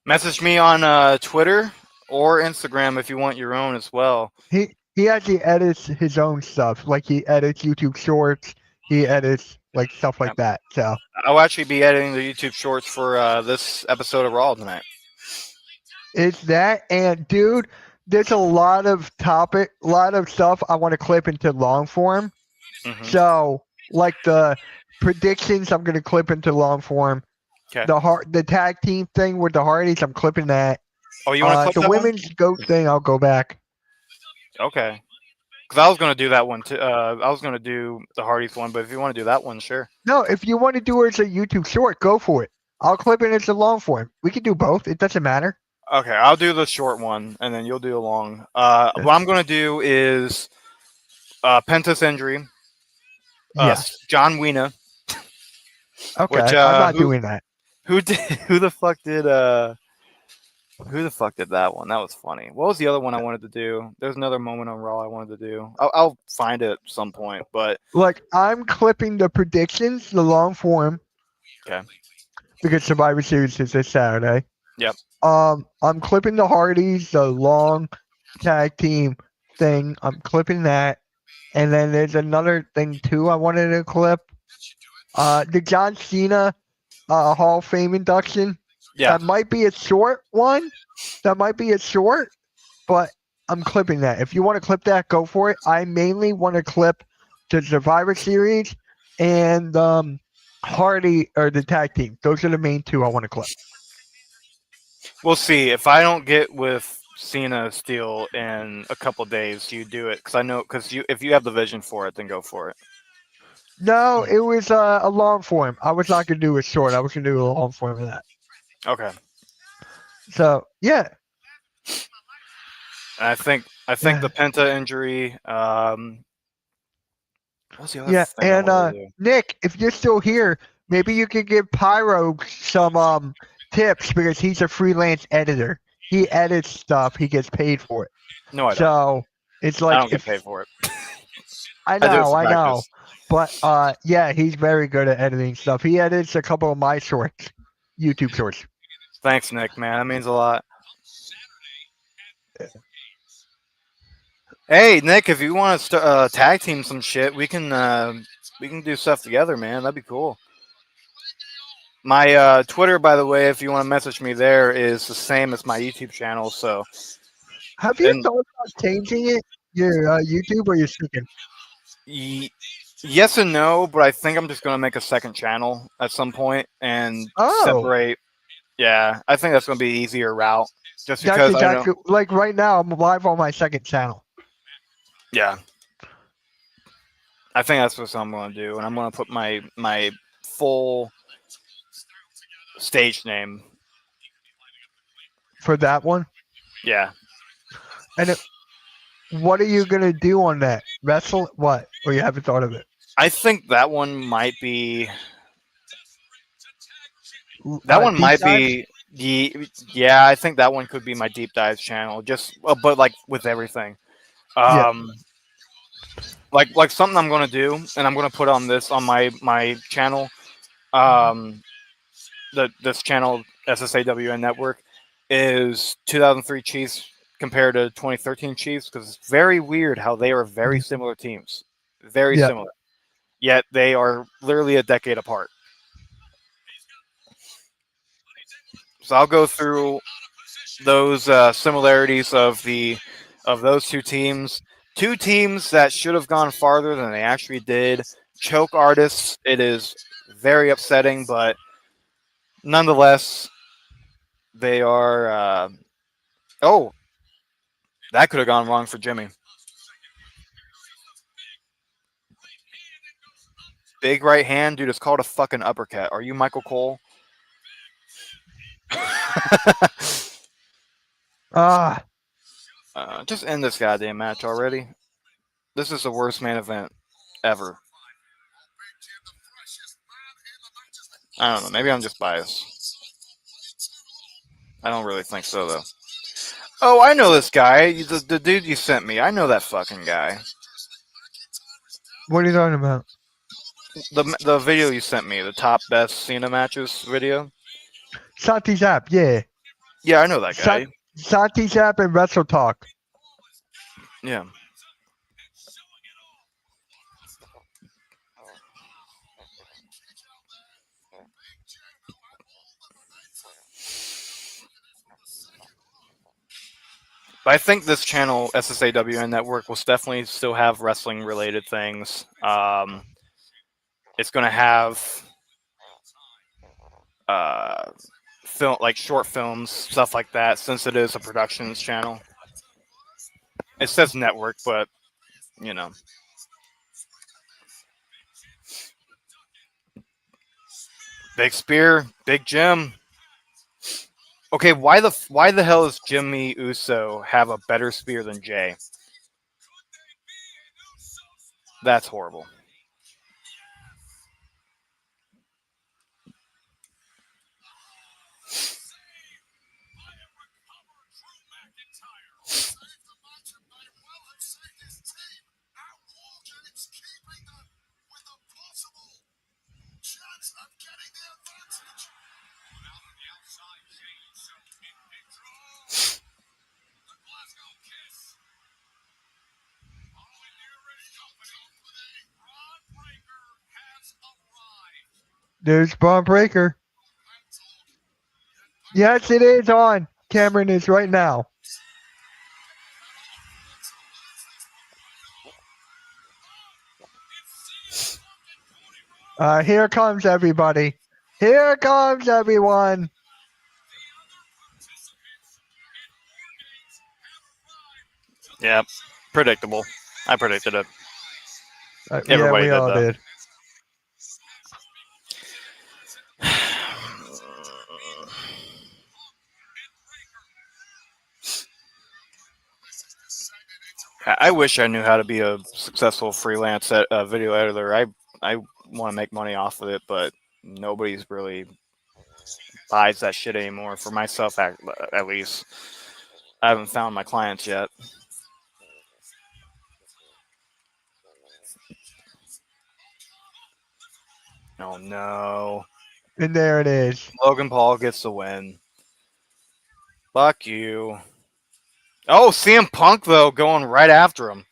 Message me on Twitter or Instagram if you want your own as well. He actually edits his own stuff. Like, he edits YouTube Shorts. He edits like stuff like that. So I'll actually be editing the YouTube Shorts for this episode of Raw tonight. it's that, and dude, there's a lot of stuff I want to clip into long form. Mm-hmm. So, like the predictions, I'm gonna clip into long form. Okay. The tag team thing with the Hardys, I'm clipping that. Oh, you want to clip the that women's goat thing? I'll go back. Okay. Because I was going to do that one too. I was going to do the Hardys one, but if you want to do that one, sure. No, if you want to do it as a YouTube short, go for it. I'll clip it as a long form. We can do both. It doesn't matter. Okay, I'll do the short one, and then you'll do the long. What I'm going to do is Penta's injury. Yes. John Wiener. Okay, Which, I'm not doing that. Who the fuck did that one? That was funny. What was the other one I wanted to do? There's another moment on Raw I wanted to do. I'll find it at some point, but like, I'm clipping the predictions, the long form. Okay. Because Survivor Series is this Saturday. Yep. I'm clipping the Hardys, the long tag team thing. I'm clipping that. And then there's another thing too I wanted to clip. The John Cena Hall of Fame induction. Yeah. That might be a short one. But I'm clipping that. If you want to clip that, go for it. I mainly want to clip the Survivor Series and Hardy or the tag team. Those are the main two I want to clip. We'll see. If I don't get with Cena still in a couple days, you do it because if you have the vision for it, then go for it. No, it was a long form. I was not gonna do a short. I was gonna do a long form of that. Okay. So yeah. I think the Penta injury. What's the other Yeah, thing I wanted to do? Nick, if you're still here, maybe you could give Pyro some tips because he's a freelance editor. He edits stuff. He gets paid for it. No, I don't. So it's like I don't get paid for it. I know. But yeah, he's very good at editing stuff. He edits a couple of my shorts, YouTube shorts. Thanks, Nick, man. That means a lot. Hey, Nick, if you want to tag team some shit, we can do stuff together, man. That'd be cool. My Twitter, by the way, if you want to message me there, is the same as my YouTube channel. So, Have you and thought about changing it, your YouTube, or your sticking? yes and no, but I think I'm just gonna make a second channel at some point and Oh, separate. Yeah, I think that's gonna be the easier route, just that's because I know. exactly like right now. I'm live on my second channel. Yeah, I think that's what I'm gonna do, and I'm gonna put my full stage name. For that one. Yeah, And what are you gonna do on that? Wrestle? What? Or you haven't thought of it? I think that one might be. That one Deep might dives? be. Yeah, I think that one could be my deep dive channel. Just, but like with everything. Yeah. Like something I'm gonna do, and I'm gonna put on my channel. This channel SSAWN Network is 2003 Chiefs compared to 2013 Chiefs, because it's very weird how they are very similar teams, very Yeah. similar, yet they are literally a decade apart. So I'll go through those similarities of those two teams. Two teams that should have gone farther than they actually did. Choke artists. It is very upsetting, but nonetheless, they are. Oh, that could have gone wrong for Jimmy. Big right hand, dude. It's called a fucking uppercut. Are you Michael Cole? Ah, Just end this goddamn match already. This is the worst main event ever. I don't know. Maybe I'm just biased. I don't really think so, though. Oh, I know this guy. The dude you sent me. I know that fucking guy. what are you talking about? The video you sent me, the top best Cena matches video. Santi Zap, yeah. Yeah, I know that guy. Santi Zap and Wrestle Talk. Yeah. But I think this channel, SSAWN Network, will definitely still have wrestling related things. It's going to have film, like short films, stuff like that, since it is a productions channel. It says network, but you know. Big Spear, Big Jim. Okay, why the hell does Jimmy Uso have a better spear than Jay? That's horrible. There's Braun Breaker. Yes, it is on. Cameron is right now. Here comes everybody. Here comes everyone. Yeah, predictable. I predicted it. Yeah, Everybody we did, all though. did. I wish I knew how to be a successful freelance video editor. I want to make money off of it, but nobody's really buys that shit anymore. For myself, at least, I haven't found my clients yet. Oh no. And there it is. Logan Paul gets the win. Fuck you. Oh, CM Punk though, going right after him.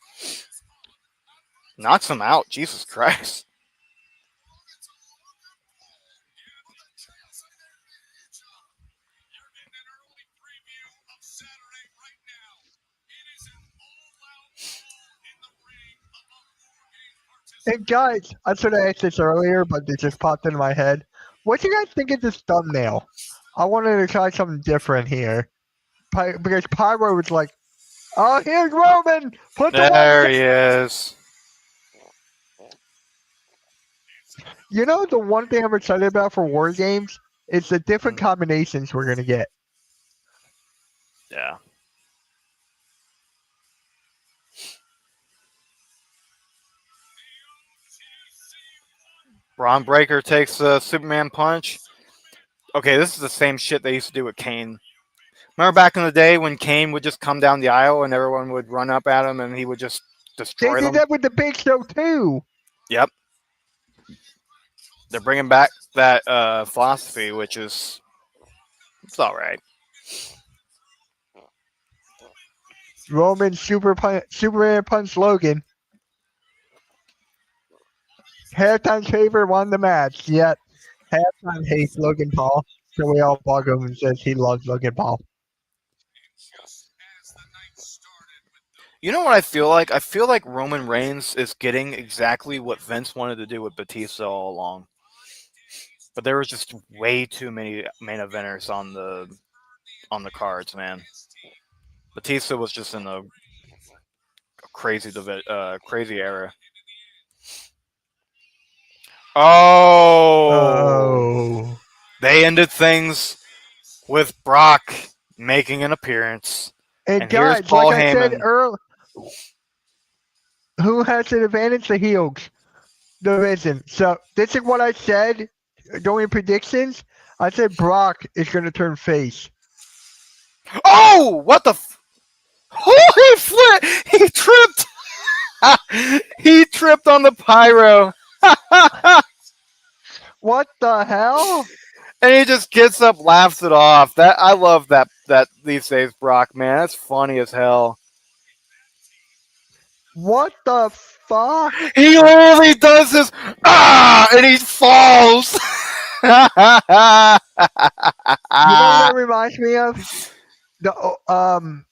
Knocks him out. Jesus Christ. And guys, I should have asked this earlier, but it just popped into my head. What do you guys think of this thumbnail? I wanted to try something different here. Because Pyro was like, oh, here's Roman! Put the There one. he is. You know, the one thing I'm excited about for War Games is the different combinations we're going to get. Yeah. Braun Breaker takes the Superman punch. Okay, this is the same shit they used to do with Kane. Remember back in the day when Kane would just come down the aisle and everyone would run up at him and he would just They destroy did them? that with the Big Show, too. Yep. They're bringing back that philosophy, which is it's all right. Roman Superman punch Logan. Halftime favorite won the match, yet halftime hates Logan Paul. So we all bug him and says he loves Logan Paul. You know what I feel like? I feel like Roman Reigns is getting exactly what Vince wanted to do with Batista all along. But there was just way too many main eventers on the cards, man. Batista was just in a crazy era. Oh, they ended things with Brock making an appearance. And here's guys, Paul like I said Heyman. earlier, who has an advantage? The heels division. So this is what I said during predictions. I said Brock is going to turn face. Oh, what the? Holy flip! He tripped. He tripped on the pyro. What the hell? And he just gets up, laughs it off. That I love that these days, Brock, man. That's funny as hell. What the fuck? He literally does this, and he falls. You know what that reminds me of? The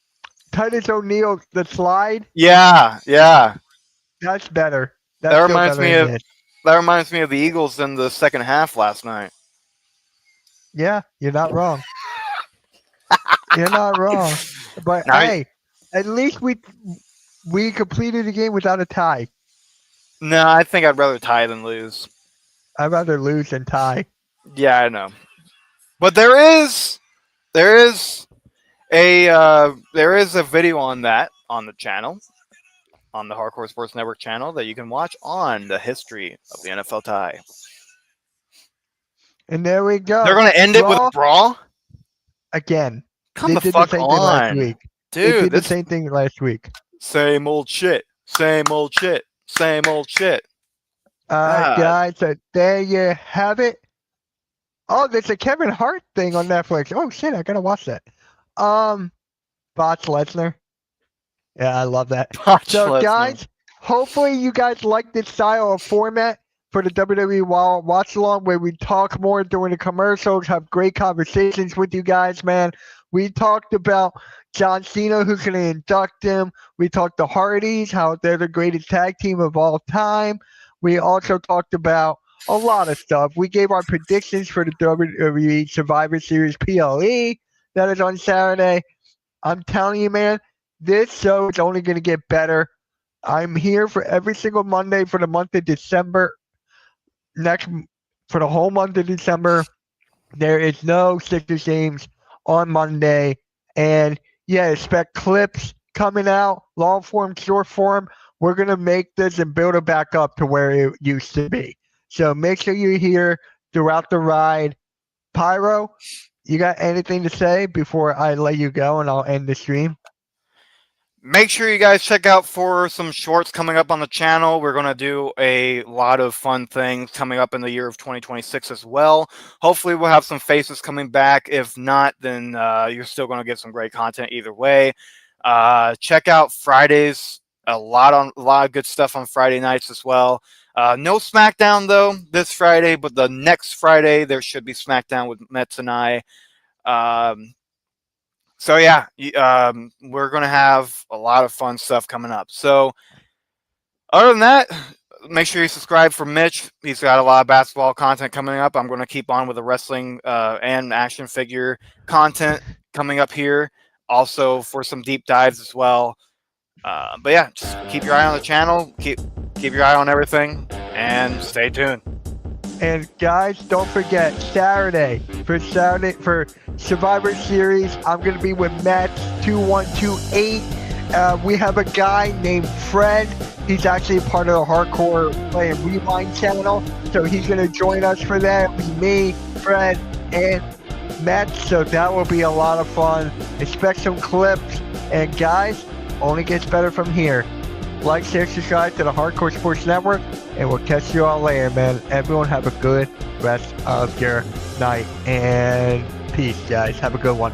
Titus O'Neil, the slide. Yeah. That's better. That reminds me of the Eagles in the second half last night. Yeah, you're not wrong. You're not wrong. But Now hey, at least we completed the game without a tie. No, I think I'd rather tie than lose. I'd rather lose than tie. Yeah, I know. But there is a video on that on the channel, on the Hardcore Sports Network channel that you can watch on the history of the NFL tie. And there we go. They're going to end it with a brawl? Again. Come they the did fuck the same thing last on. week. Dude, they did the same thing last week. Same old shit. Same old shit. Same old shit. Guys, so there you have it. Oh, there's a Kevin Hart thing on Netflix. Oh shit, I gotta watch that. Botch Lesnar. Yeah, I love that. So guys, hopefully you guys like this style of format for the WWE Watch Along, where we talk more during the commercials, have great conversations with you guys, man. We talked about John Cena, who's going to induct him. We talked the Hardys, how they're the greatest tag team of all time. We also talked about a lot of stuff. We gave our predictions for the WWE Survivor Series PLE that is on Saturday. I'm telling you, man, this show is only going to get better. I'm here for every single Monday for the month of December. For the whole month of December, there is no Sixers games on Monday. And yeah, expect clips coming out, long form, short form. We're going to make this and build it back up to where it used to be. So make sure you're here throughout the ride. Pyro, you got anything to say before I let you go and I'll end the stream? Make sure you guys check out for some shorts coming up on the channel. We're going to do a lot of fun things coming up in the year of 2026 as well. Hopefully we'll have some faces coming back. If not, then you're still going to get some great content either way. Check out Fridays. A lot of good stuff on Friday nights as well. No SmackDown though this Friday, but the next Friday there should be SmackDown with Mets and I. So yeah, we're going to have a lot of fun stuff coming up. So other than that, make sure you subscribe for Mitch. He's got a lot of basketball content coming up. I'm going to keep on with the wrestling and action figure content coming up here. Also for some deep dives as well. But yeah, just keep your eye on the channel. Keep your eye on everything and stay tuned. And guys, don't forget Saturday for Survivor Series. I'm gonna be with Matt 2128. We have a guy named Fred. He's actually part of the Hardcore Play and Rewind channel, so he's gonna join us for that. It'll be me, Fred, and Matt. So that will be a lot of fun. Expect some clips. And guys, only gets better from here. Like, share, subscribe to the Hardcore Sports Network, and we'll catch you all later, man. Everyone have a good rest of your night, and peace, guys. Have a good one.